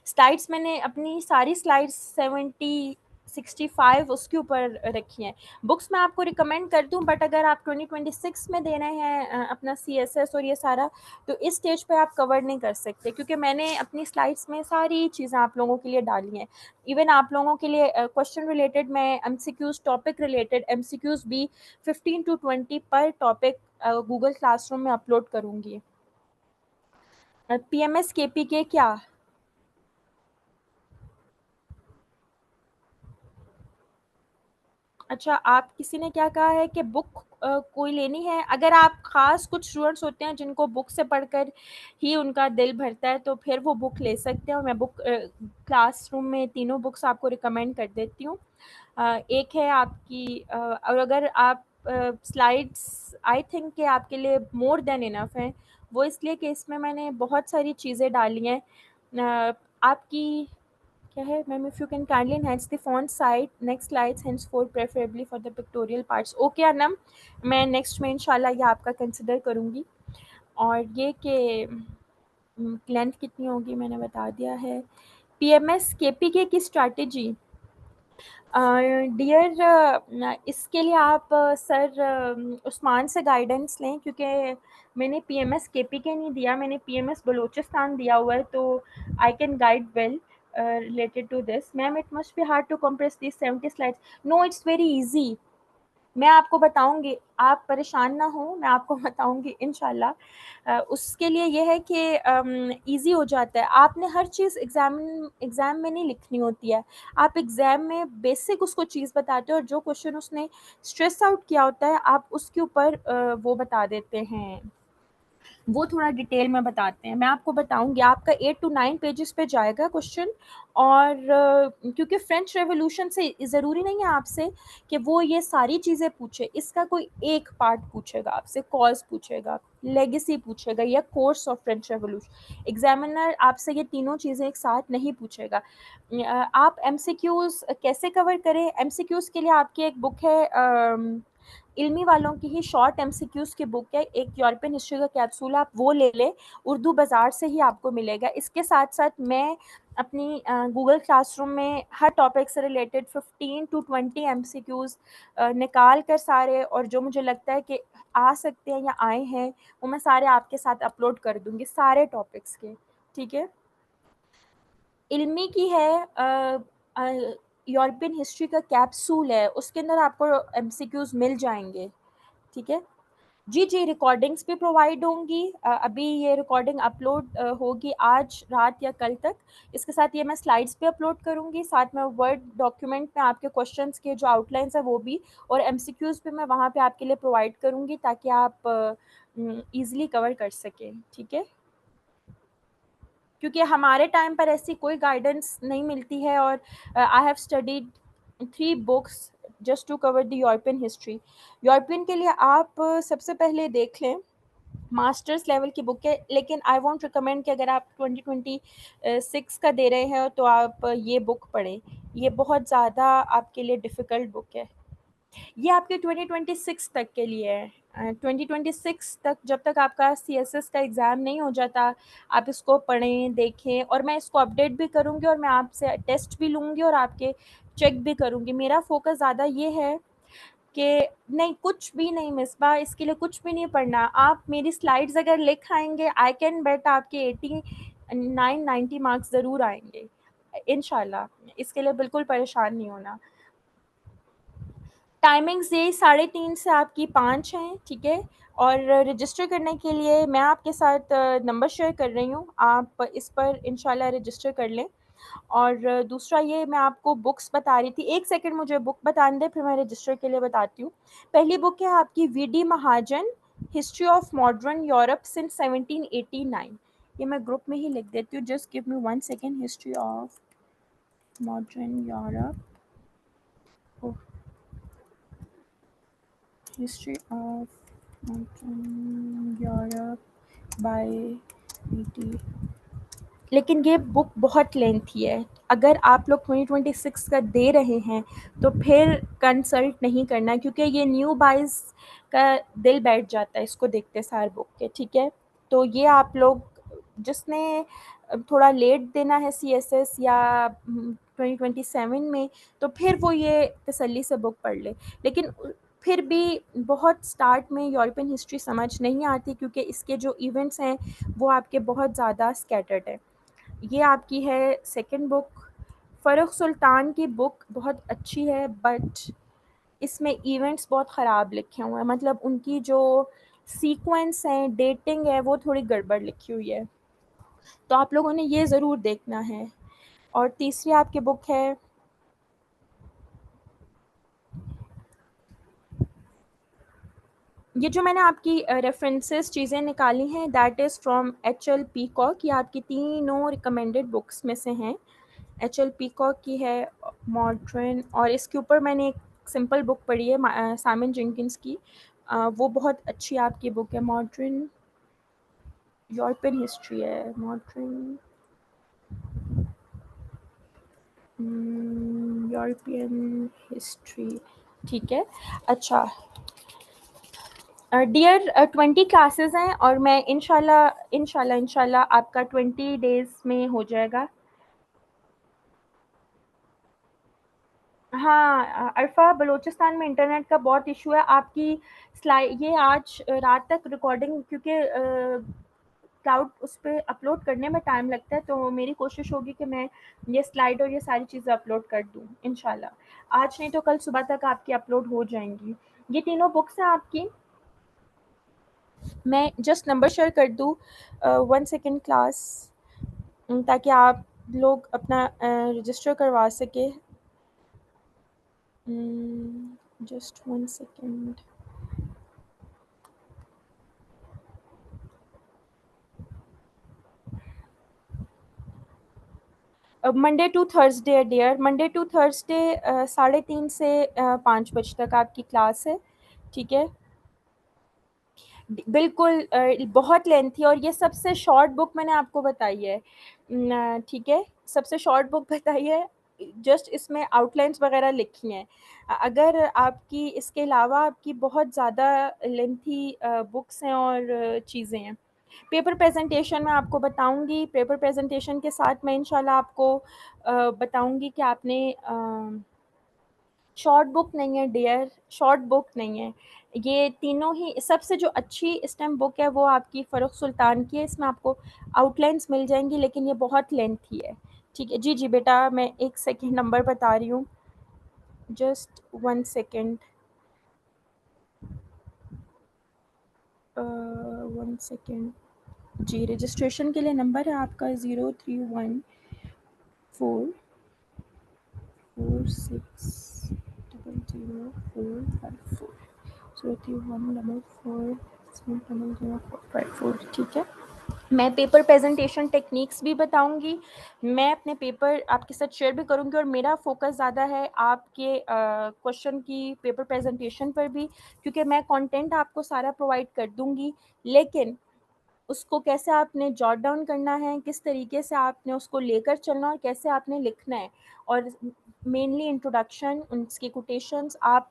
[SPEAKER 1] स्लाइड्स मैंने अपनी सारी स्लाइड्स 70-65 उसके ऊपर रखी हैं। बुक्स मैं आपको रिकमेंड कर दूं, बट अगर आप 2026 में देना है अपना CSS और ये सारा, तो इस स्टेज पे आप कवर नहीं कर सकते, क्योंकि मैंने अपनी स्लाइड्स में सारी चीज़ें आप लोगों के लिए डाली हैं। इवन आप लोगों के लिए क्वेश्चन रिलेटेड मैं MCQs, टॉपिक रिलेटेड MCQs भी 15 to 20 पर टॉपिक गूगल क्लासरूम में अपलोड करूँगी। PMS KPK क्या? अच्छा, आप किसी ने क्या कहा है कि बुक कोई लेनी है? अगर आप ख़ास कुछ स्टूडेंट्स होते हैं जिनको बुक से पढ़कर ही उनका दिल भरता है तो फिर वो बुक ले सकते हैं, और मैं बुक क्लासरूम में तीनों बुक्स आपको रिकमेंड कर देती हूँ। एक है आपकी और अगर आप स्लाइड्स आई थिंक कि आपके लिए मोर देन इनफ हैं, वो इसलिए कि इसमें मैंने बहुत सारी चीज़ें डाली हैं। आपकी क्या है ma'am? If you can kindly enhance the font size next slides henceforth preferably for the pictorial parts. Okay Anam, मैं नेक्स्ट में इंशाल्लाह ये आपका कंसिडर करूँगी। और ये कि लेंथ कितनी होगी मैंने बता दिया है। पीएमएस केपीके की स्ट्रैटेजी, डियर इसके लिए आप सर उस्मान से गाइडेंस लें, क्योंकि मैंने पीएमएस केपीके नहीं दिया, मैंने पीएमएस बलूचिस्तान दिया हुआ है, तो I can guide well related to this. Ma'am it must be hard to compress this 70 slides. No, it's very easy. मैं आपको बताऊंगी, आप परेशान ना हो, मैं आपको बताऊंगी इंशाल्लाह। उसके लिए ये है कि इजी हो जाता है। आपने हर चीज़ एग्ज़ाम में नहीं लिखनी होती है। आप एग्ज़ाम में बेसिक उसको चीज़ बताते हो, और जो क्वेश्चन उसने स्ट्रेस आउट किया होता है आप उसके ऊपर वो बता देते हैं, वो थोड़ा डिटेल में बताते हैं। मैं आपको बताऊंगी, आपका 8 टू 9 पेजेस पे जाएगा क्वेश्चन। और क्योंकि फ्रेंच रेवोल्यूशन से ज़रूरी नहीं है आपसे कि वो ये सारी चीज़ें पूछे, इसका कोई एक पार्ट पूछेगा आपसे, कॉज पूछेगा, लेगेसी पूछेगा, या course of French revolution. Examiner आपसे ये तीनों चीज़ें एक साथ नहीं पूछेगा। आप एमसीक्यूज़ कैसे कवर करें? एमसीक्यूज़ के लिए आपकी एक बुक है, इल्मी वालों की ही शॉर्ट एमसीक्यूज़ की बुक है, एक यूरोपियन हिस्ट्री का कैप्सूल, आप वो ले लें, उर्दू बाज़ार से ही आपको मिलेगा। इसके साथ साथ मैं अपनी गूगल क्लासरूम में हर टॉपिक से रिलेटेड 15 टू 20 एमसीक्यूज़ निकाल कर सारे, और जो मुझे लगता है कि आ सकते हैं या आए हैं, वो मैं सारे आपके साथ अपलोड कर दूँगी, सारे टॉपिक्स के। ठीक है? इल्मी की है, यूरोपियन हिस्ट्री का कैप्सूल है, उसके अंदर आपको एमसीक्यूज़ मिल जाएँगे। ठीक है? जी, जी, रिकॉर्डिंग्स भी प्रोवाइड होंगी। अभी ये रिकॉर्डिंग अपलोड होगी आज रात या कल तक। इसके साथ ये मैं स्लाइड्स भी अपलोड करूँगी, साथ में वर्ड डॉक्यूमेंट में आपके क्वेश्चंस के जो आउटलाइन्स हैं वो भी, और एमसीक्यूज़ भी मैं वहाँ पे आपके लिए प्रोवाइड करूँगी, ताकि आप ईज़िली कवर कर सकें। ठीक है? क्योंकि हमारे टाइम पर ऐसी कोई गाइडेंस नहीं मिलती है, और I have studied 3 books just to cover the European history. European के लिए आप सबसे पहले देख लें, मास्टर्स लेवल की बुक है, लेकिन आई वोंट रिकमेंड कि अगर आप 2026 का दे रहे हैं तो आप ये बुक पढ़ें। ये बहुत ज़्यादा आपके लिए डिफ़िकल्ट बुक है। ये आपके 2026 तक के लिए है। 2026 तक, जब तक आपका सीएसएस का एग्ज़ाम नहीं हो जाता, आप इसको पढ़ें, देखें, और मैं इसको अपडेट भी करूँगी, और मैं आपसे टेस्ट भी लूँगी और आपके चेक भी करूँगी। मेरा फ़ोकस ज़्यादा ये है कि नहीं, कुछ भी नहीं मिसबा, इसके लिए कुछ भी नहीं पढ़ना। आप मेरी स्लाइड्स अगर लिख आएँगे, आई कैन बेट आपके 89-90 मार्क्स ज़रूर आएँगे, इंशाल्लाह। इसके लिए बिल्कुल परेशान नहीं होना। टाइमिंग्स यही 3:30 से आपकी 5 हैं। ठीक है? और रजिस्टर करने के लिए मैं आपके साथ नंबर शेयर कर रही हूँ, आप इस पर इंशाल्लाह रजिस्टर कर लें। और दूसरा ये मैं आपको बुक्स बता रही थी, एक सेकंड मुझे बुक बताने दें, फिर मैं रजिस्टर के लिए बताती हूँ। पहली बुक है आपकी VD Mahajan, history of modern Europe since 1789। ये मैं ग्रुप में ही लिख देती हूँ, just give me 1 second. History of modern Europe, history of modern Europe by VD. लेकिन ये बुक बहुत लेंथी है। अगर आप लोग 2026 का दे रहे हैं तो फिर कंसल्ट नहीं करना, क्योंकि ये न्यू बाइज़ का दिल बैठ जाता है इसको देखते सार बुक के। ठीक है? तो ये आप लोग जिसने थोड़ा लेट देना है सीएसएस या 2027 में, तो फिर वो ये तसल्ली से बुक पढ़ ले। लेकिन फिर भी बहुत स्टार्ट में यूरोपियन हिस्ट्री समझ नहीं आती, क्योंकि इसके जो इवेंट्स हैं वो आपके बहुत ज़्यादा स्कैटर्ड है। ये आपकी है सेकंड बुक। फ़र्रुख सुल्तान की बुक बहुत अच्छी है, बट इसमें इवेंट्स बहुत ख़राब लिखे हुए हैं, मतलब उनकी जो सीक्वेंस हैं, डेटिंग है, वो थोड़ी गड़बड़ लिखी हुई है, तो आप लोगों ने ये ज़रूर देखना है। और तीसरी आपकी बुक है, ये जो मैंने आपकी रेफरेंसेस चीज़ें निकाली हैं, that is from H L peacock. ये आपकी तीनों रिकमेंडेड बुक्स में से हैं। एच एल पीकॉक की है मॉडर्न, और इसके ऊपर मैंने एक सिंपल बुक पढ़ी है साइमन जेंकिंस की, वो बहुत अच्छी आपकी बुक है। मॉडर्न यूरोपियन हिस्ट्री है, मॉडर्न यूरोपियन हिस्ट्री, ठीक है। अच्छा डियर 20 क्लासेस हैं और मैं इंशाल्लाह आपका 20 डेज़ में हो जाएगा। हाँ, अरफा बलूचिस्तान में इंटरनेट का बहुत इशू है। आपकी ये आज रात तक रिकॉर्डिंग, क्योंकि क्लाउड उस पे अपलोड करने में टाइम लगता है, तो मेरी कोशिश होगी कि मैं ये स्लाइड और ये सारी चीज़ें अपलोड कर दूँ इंशाल्लाह। आज नहीं तो कल सुबह तक आपकी अपलोड हो जाएंगी। ये तीनों बुक्स हैं आपकी। मैं जस्ट नंबर शेयर कर दूँ 1 सेकंड क्लास, ताकि आप लोग अपना रजिस्टर करवा सके। Just 1 second. Monday to Thursday है डियर, मंडे टू थर्सडे 3:30 से 5 बजे तक आपकी क्लास है, ठीक है। बिल्कुल बहुत लेंथी, और ये सबसे शॉर्ट बुक मैंने आपको बताई है, ठीक है, सबसे शॉर्ट बुक बताई है। जस्ट इसमें आउटलाइंस वगैरह लिखी हैं। अगर आपकी इसके अलावा आपकी बहुत ज़्यादा लेंथी बुक्स हैं और चीज़ें हैं। पेपर प्रेजेंटेशन मैं आपको बताऊंगी, पेपर प्रेजेंटेशन के साथ मैं इंशाल्लाह आपको बताऊंगी कि आपने शॉर्ट बुक नहीं है डियर, शॉर्ट बुक नहीं है। ये तीनों ही सबसे जो अच्छी स्टेम बुक है वो आपकी फ़र्रुख सुल्तान की है। इसमें आपको आउटलाइंस मिल जाएंगी, लेकिन ये बहुत लेंथी है, ठीक है। जी जी बेटा, मैं एक सेकेंड नंबर बता रही हूँ, जस्ट 1 सेकेंड, 1 सेकेंड। जी, रजिस्ट्रेशन के लिए नंबर है आपका 031446000454, 031447000454, ठीक है। मैं पेपर प्रेजेंटेशन टेक्निक्स भी बताऊंगी, मैं अपने पेपर आपके साथ शेयर भी करूंगी, और मेरा फोकस ज़्यादा है आपके क्वेश्चन की पेपर प्रेजेंटेशन पर भी, क्योंकि मैं कंटेंट आपको सारा प्रोवाइड कर दूंगी, लेकिन उसको कैसे आपने जॉट डाउन करना है, किस तरीके से आपने उसको लेकर चलना और कैसे आपने लिखना है, और मेनली इंट्रोडक्शन, उसके कोटेशंस, आप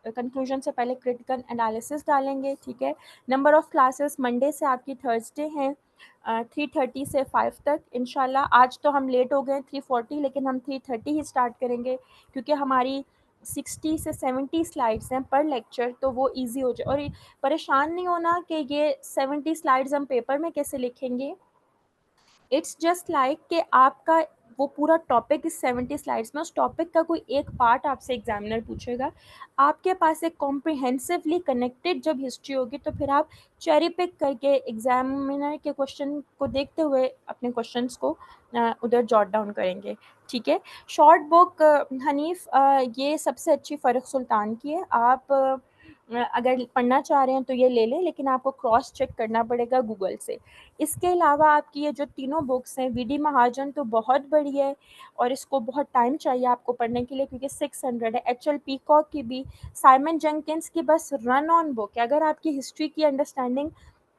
[SPEAKER 1] कंक्लूजन से पहले क्रिटिकल एनालिसिस डालेंगे, ठीक है। नंबर ऑफ़ क्लासेस मंडे से आपकी थर्सडे हैं 3:30 से 5 तक इंशाल्लाह। आज तो हम लेट हो गए 3:40, लेकिन हम 3:30 ही स्टार्ट करेंगे, क्योंकि हमारी 60 से 70 स्लाइड्स हैं पर लेक्चर, तो वो इजी हो जाए। और परेशान नहीं होना कि ये 70 स्लाइड्स हम पेपर में कैसे लिखेंगे। इट्स जस्ट लाइक कि आपका वो पूरा टॉपिक इस 70 स्लाइड्स में, उस टॉपिक का कोई एक पार्ट आपसे एग्जामिनर पूछेगा, आपके पास एक कॉम्प्रिहेंसिवली कनेक्टेड जब हिस्ट्री होगी, तो फिर आप चेरी पिक करके एग्जामिनर के क्वेश्चन को देखते हुए अपने क्वेश्चंस को उधर जॉट डाउन करेंगे, ठीक है। शॉर्ट बुक हनीफ, ये सबसे अच्छी फ़र्रुख सुल्तान की है। आप अगर पढ़ना चाह रहे हैं तो ये ले लें, लेकिन आपको क्रॉस चेक करना पड़ेगा गूगल से। इसके अलावा आपकी ये जो तीनों बुक्स हैं, वीडी महाजन तो बहुत बड़ी है और इसको बहुत टाइम चाहिए आपको पढ़ने के लिए, क्योंकि 600 है। एच एल पीकॉक की भी, साइमन जेंकिंस की बस रन ऑन बुक है। अगर आपकी हिस्ट्री की अंडरस्टैंडिंग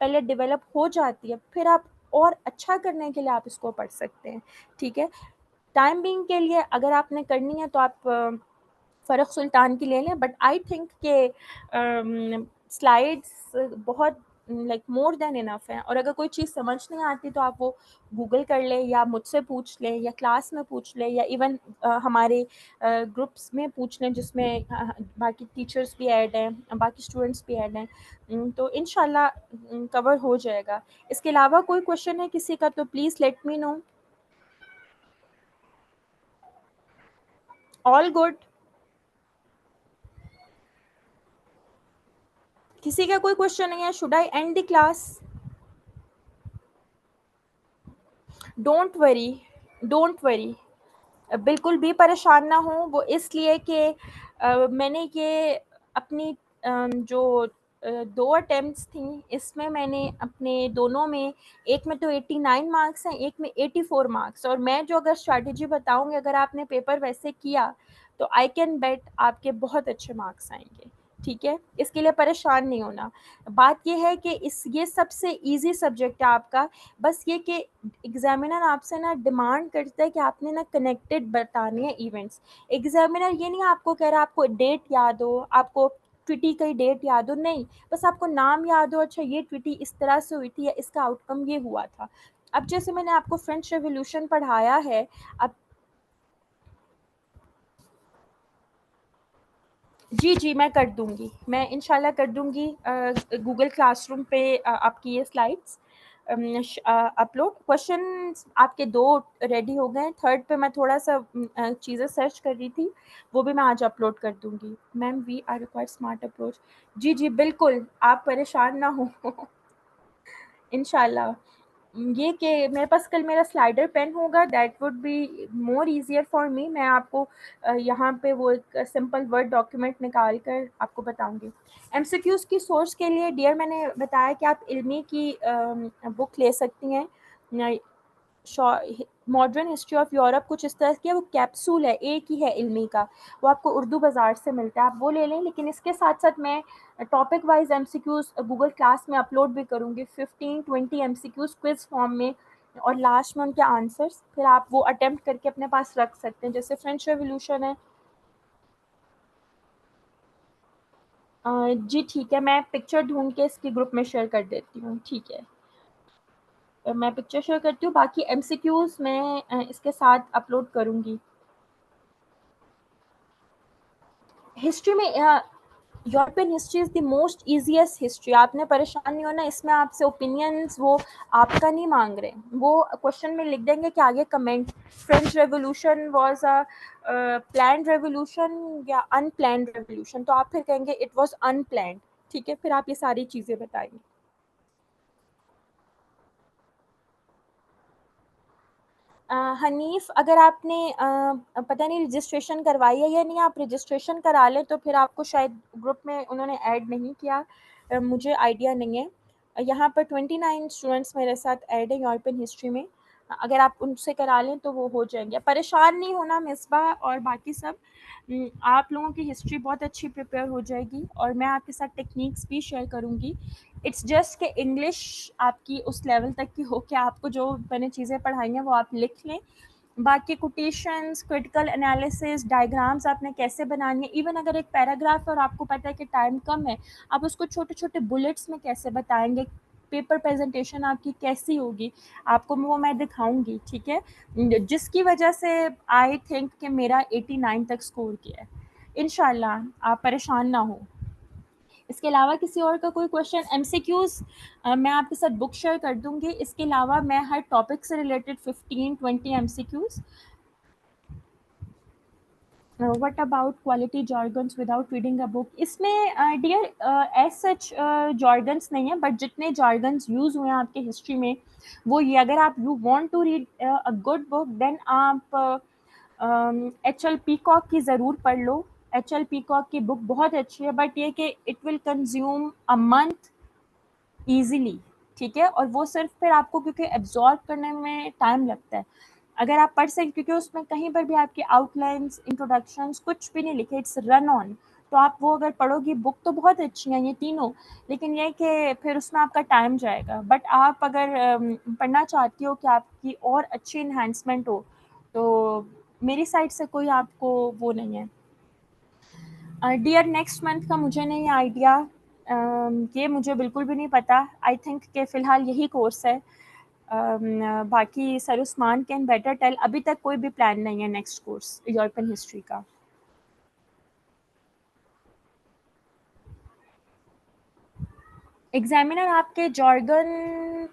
[SPEAKER 1] पहले डेवलप हो जाती है, फिर आप और अच्छा करने के लिए आप इसको पढ़ सकते हैं, ठीक है। टाइम बीइंग के लिए अगर आपने करनी है तो आप फ़र्रुख सुल्तान की ले लें, बट आई थिंक कि स्लाइड्स बहुत लाइक मोर देन इनफ है। और अगर कोई चीज़ समझ नहीं आती तो आप वो गूगल कर लें, या मुझसे पूछ लें, या क्लास में पूछ लें, या इवन हमारे ग्रुप्स में पूछ लें, जिसमें बाकी टीचर्स भी ऐड हैं, बाकी स्टूडेंट्स भी ऐड हैं। तो इंशाल्लाह कवर हो जाएगा। इसके अलावा कोई क्वेश्चन है किसी का तो please let me know. All good. किसी का कोई क्वेश्चन नहीं है? Should I and the class? Don't worry, don't worry, बिल्कुल भी परेशान ना हो। वो इसलिए कि मैंने ये अपनी जो 2 अटेम्प्ट्स थी, इसमें मैंने अपने दोनों में, एक में तो 89 मार्क्स हैं, एक में 84 मार्क्स, और मैं जो अगर स्ट्रैटेजी बताऊँगी, अगर आपने पेपर वैसे किया तो आई कैन बेट आपके बहुत अच्छे मार्क्स आएँगे, ठीक है? इसके लिए परेशान नहीं होना। बात ये है कि इस ये सबसे ईज़ी सब्जेक्ट है आपका, बस ये कि एग्ज़ामिनर आपसे ना डिमांड करता है कि आपने ना कनेक्टेड बताने हैं इवेंट्स। एग्ज़ामिनर ये नहीं आपको कह रहा आपको डेट याद हो, आपको ट्वीटी की डेट याद हो, नहीं, बस आपको नाम याद हो, अच्छा ये ट्वीटी इस तरह से हुई थी या इसका आउटकम ये हुआ था। अब जैसे मैंने आपको फ्रेंच रेवोल्यूशन पढ़ाया है, अब जी, जी, मैं कर दूँगी। मैं इंशाल्लाह कर दूँगी गूगल क्लासरूम पे आपकी ये स्लाइड्स अपलोड। क्वेश्चन्स आपके 2 रेडी हो गए हैं, थर्ड पे मैं थोड़ा-सा चीज़ें सर्च कर रही थी, वो भी मैं आज अपलोड कर दूँगी। Ma'am we are required smart approach. जी, जी, बिल्कुल, आप परेशान ना हों। इंशाल्लाह। ये कि मेरे पास कल मेरा स्लाइडर पेन होगा, that would be more easier for me. मैं आपको यहाँ पे वो एक सिंपल वर्ड डॉक्यूमेंट निकाल कर आपको बताऊँगी। एमसीक्यूज़ की सोर्स के लिए डियर मैंने बताया कि आप इल्मी की बुक ले सकती हैं। न मॉडर्न हिस्ट्री ऑफ यूरोप कुछ इस तरह की है, वो कैप्सूल है, एक ही है इल्मी का, वो आपको उर्दू बाज़ार से मिलता है, आप वो ले लें। लेकिन इसके साथ-साथ मैं topic wise MCQs Google class में अपलोड भी करूँगी, 15-20 एमसीक्यूज़ क्विज़ फॉर्म में और लास्ट में उनके आंसर्स, फिर आप वो अटेम्प्ट करके अपने पास रख सकते हैं। जैसे फ्रेंच रेवोल्यूशन है। जी ठीक है, मैं पिक्चर ढूँढ के इसके ग्रुप में शेयर कर देती हूँ, ठीक है। मैं पिक्चर शेयर करती हूँ, बाकी एमसीक्यूज़ मैं इसके साथ अपलोड करूँगी। हिस्ट्री में European history is the most easiest history, आपने परेशान नहीं होना, इसमें आपसे ओपिनियंस वो आपका नहीं माँग रहे, वो क्वेश्चन में लिख देंगे कि आगे comment French revolution was a planned revolution या अनप्लान्ड रेवोल्यूशन, तो आप फिर कहेंगे इट वाज़ अनप्लान्ड, ठीक है? फिर आप ये सारी चीज़ें बताएँगे। हनीफ़, अगर आपने पता नहीं रजिस्ट्रेशन करवाई है या नहीं, आप रजिस्ट्रेशन करा लें तो फिर आपको शायद ग्रुप में उन्होंने ऐड नहीं किया, मुझे आइडिया नहीं है। यहाँ पर 29 स्टूडेंट्स मेरे साथ ऐड है यूरोपियन हिस्ट्री में। अगर आप उनसे करा लें तो वो हो जाएँगे। परेशान नहीं होना मिसबा और बाकी सब। आप लोगों की हिस्ट्री बहुत अच्छी प्रिपेयर हो जाएगी और मैं आपके साथ टेक्निक्स भी शेयर करूँगी। इट्स जस्ट कि इंग्लिश आपकी उस लेवल तक की हो कि आपको जो मैंने चीज़ें पढ़ाई हैं वो आप लिख लें। बाकी कोटेशंस, क्रिटिकल एनालिसिस, डायग्राम्स आपने कैसे बनानी है, इवन अगर एक पैराग्राफ है और आपको पता है कि टाइम कम है, आप उसको छोटे-छोटे बुलेट्स में कैसे बताएँगे, पेपर प्रेज़ेंटेशन आपकी कैसी होगी, आपको वो मैं दिखाऊँगी, ठीक है? जिसकी वजह से आई थिंक कि मेरा 89 तक स्कोर किया है। इंशाल्लाह आप परेशान ना हो। इसके अलावा किसी और का कोई क्वेश्चन एमसीक्यूज़ मैं आपके साथ बुक शेयर कर दूँगी। इसके अलावा मैं हर टॉपिक से related 15-20 MCQs what about quality jargons without reading a book, इसमें डियर एज सच jargons नहीं है, बट जितने jargons यूज़ हुए हैं आपके हिस्ट्री में वो ये, अगर आप you want to read a good book then आप एच एल पीकॉक की ज़रूर पढ़ लो। एच एल पीकॉक की बुक बहुत अच्छी है, बट ये कि it will consume a month easily, ठीक है? और वो सिर्फ़ फिर आपको क्योंकि एब्ज़ॉर्ब करने में टाइम लगता है। अगर आप पढ़ सकें, क्योंकि उसमें कहीं पर भी आपके आउटलाइन्स, इंट्रोडक्शंस कुछ भी नहीं लिखे, इट्स रन ऑन। तो आप वो अगर पढ़ोगी, बुक तो बहुत अच्छी हैं ये तीनों, लेकिन ये है कि फिर उसमें आपका टाइम जाएगा। बट आप अगर पढ़ना चाहती हो कि आपकी और अच्छी एनहांसमेंट हो, तो मेरी साइड से कोई आपको वो नहीं है। डियर नेक्स्ट मंथ का मुझे नहीं आइडिया, ये मुझे बिल्कुल भी नहीं पता। आई थिंक कि फ़िलहाल यही कोर्स है। बाकी sir Usman can better tell, अभी तक कोई भी प्लान नहीं है नेक्स्ट कोर्स यूरोपियन हिस्ट्री का। एग्जामिनर आपके जॉर्गन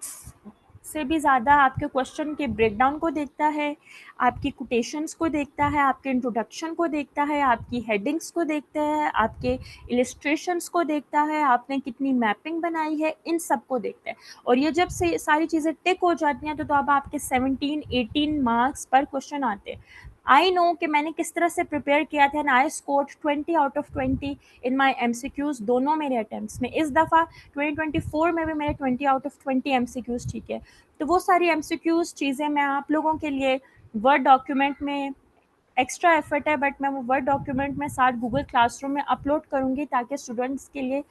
[SPEAKER 1] से भी ज़्यादा आपके क्वेश्चन के ब्रेकडाउन को देखता है, आपकी कोटेशंस को देखता है, आपके इंट्रोडक्शन को देखता है, आपकी हेडिंग्स को देखता है, आपके इलस्ट्रेशंस को देखता है, आपने कितनी मैपिंग बनाई है, इन सब को देखता है। और ये जब से सारी चीज़ें टिक हो जाती हैं तो अब आपके 17-18 मार्क्स पर क्वेश्चन आते हैं। आई नो कि मैंने किस तरह से प्रिपेयर किया था and I scored 20 out of 20 in my MCQs दोनों मेरे अटेम्प्ट्स में। इस दफ़ा 2024 में भी मेरे 20 आउट ऑफ 20 एमसीक्यूज़ ठीक है। तो वो सारी एमसीक्यूज़ चीज़ें मैं आप लोगों के लिए वर्ड डॉक्यूमेंट में एक्स्ट्रा एफर्ट है, बट मैं वो वर्ड डॉक्यूमेंट में साथ गूगल क्लासरूम में अपलोड करूँगी ताकि स्टूडेंट्स के लिए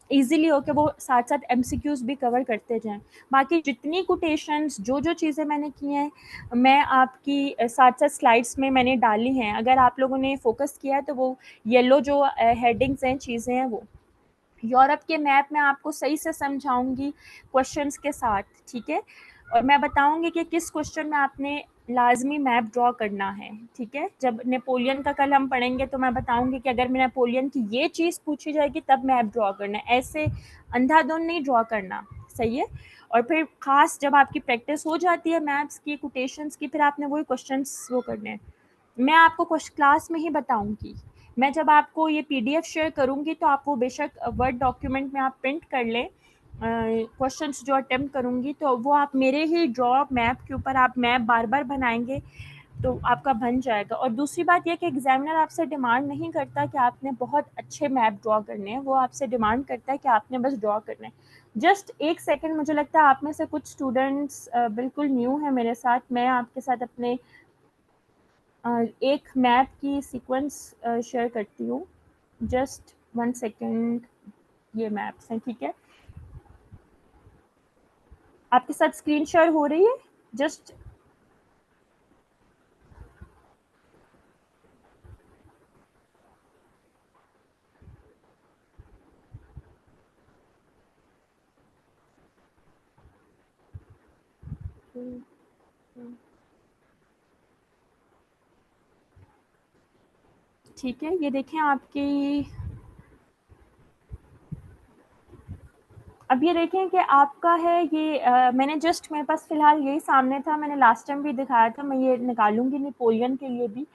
[SPEAKER 1] ईज़िली हो कि वो साथ-साथ एमसीक्यूज़ भी कवर करते जाएँ। बाकी जितनी कोटेशंस जो चीज़ें मैंने की हैं, मैं आपकी साथ-साथ स्लाइड्स में मैंने डाली हैं। अगर आप लोगों ने फ़ोकस किया है तो वो येलो जो हेडिंग्स हैं, चीज़ें हैं वो। यूरोप के मैप मैं आपको सही से समझाऊँगी क्वेश्चंस के साथ, ठीक है? और मैं बताऊँगी कि किस क्वेश्चन में आपने लाज़मी मैप ड्रॉ करना है, ठीक है? जब नेपोलियन का कल हम पढ़ेंगे तो मैं बताऊँगी कि अगर नेपोलियन की ये चीज़ पूछी जाएगी तब मैप ड्रॉ करना है, ऐसे अंधाधुंध नहीं ड्रॉ करना, सही है? और फिर ख़ास जब आपकी प्रैक्टिस हो जाती है मैप्स की, कोटेशंस की, फिर आपने वही क्वेश्चंस वो करने हैं। मैं आपको क्लास में ही बताऊँगी। मैं जब आपको ये पीडीएफ शेयर करूँगी तो आप वो बेशक वर्ड डॉक्यूमेंट में आप प्रिंट कर लें, क्वेश्चंस जो अटेम्प्ट करूँगी तो वो आप मेरे ही ड्रॉ मैप के ऊपर आप मैप बार-बार बनाएँगे तो आपका बन जाएगा। और दूसरी बात ये कि एग्ज़ामिनर आपसे डिमांड नहीं करता कि आपने बहुत अच्छे मैप ड्रॉ करने हैं, वो आपसे डिमांड करता है कि आपने बस ड्रॉ करना है। जस्ट 1 सेकंड, मुझे लगता है आप में से कुछ स्टूडेंट्स बिल्कुल न्यू हैं मेरे साथ, मैं आपके साथ अपने एक मैप की सीक्वेंस शेयर करती हूँ। जस्ट 1 सेकंड, ये मैप्स हैं, ठीक है? आपके साथ स्क्रीन शेयर हो रही है? जस्ट ठीक है, ये देखें आपकी, अब ये देखें कि आपका है ये मैंने जस्ट, मेरे पास फ़िलहाल यही सामने था, मैंने लास्ट टाइम भी दिखाया था, मैं ये निकालूँगी नेपोलियन के लिए भी।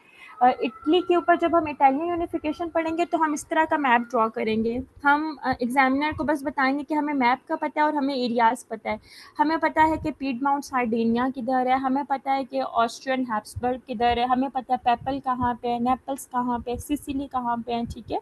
[SPEAKER 1] इटली के ऊपर जब हम इटालियन यूनिफ़िकेशन पढ़ेंगे तो हम इस तरह का मैप ड्रॉ करेंगे। हम एग्ज़ामिनर को बस बताएँगे कि हमें मैप का पता है और हमें एरियाज़ पता है। हमें पता है कि पीडमाउंट सार्डिनिया किधर है, हमें पता है कि ऑस्ट्रियन हैब्सबर्ग किधर है, हमें पता है पेपल कहाँ पे है, नेपल्स कहाँ पे है, सिसिली कहाँ पे है, ठीक है?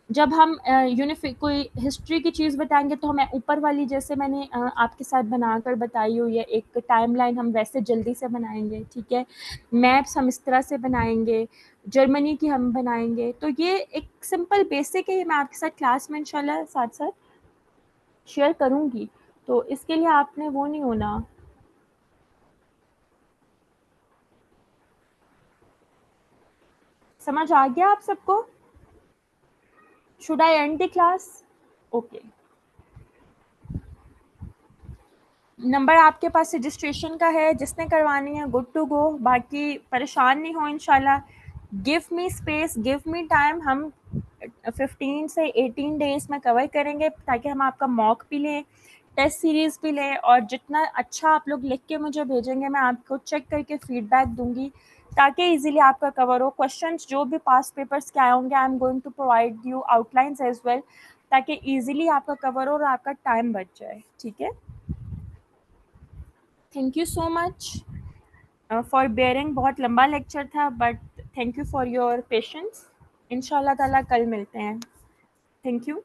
[SPEAKER 1] जब हम कोई हिस्ट्री की चीज़ बताएँगे तो हमें ऊपर वाली, जैसे मैंने आपके साथ बनाकर बताई हुई है एक टाइमलाइन, हम वैसे जल्दी से बनाएँगे, ठीक है? मैप्स हम इस तरह से बनाएँगे, जर्मनी की हम बनाएँगे। तो ये एक सिंपल बेसिक है, ये मैं आपके साथ क्लास में इंशाल्लाह साथ-साथ शेयर करूँगी। तो इसके लिए आपने वो नहीं होना। समझ आ गया आप सबको? Should I and the class? Okay. Number आपके पास रजिस्ट्रेशन का है, जिसने करवानी है गुड टू गो, बाकी परेशान नहीं हो इंशाल्लाह। Give me space, give me time, हम 15 से 18 डेज़ में कवर करेंगे ताकि हम आपका मॉक भी लें, टेस्ट सीरीज़ भी लें, और जितना अच्छा आप लोग लिख के मुझे भेजेंगे मैं आपको चेक करके फीडबैक दूँगी ताकि ईज़िली आपका कवर हो। क्वेश्चंस जो भी पास्ट पेपर्स के आए होंगे, I am going to provide you outlines as well ताकि ईज़िली आपका कवर हो और आपका टाइम बच जाए, ठीक है? Thank you so much for bearing, बहुत लंबा लेक्चर था but thank you for your patience. इंशाल्लाह ताला कल मिलते हैं। Thank you.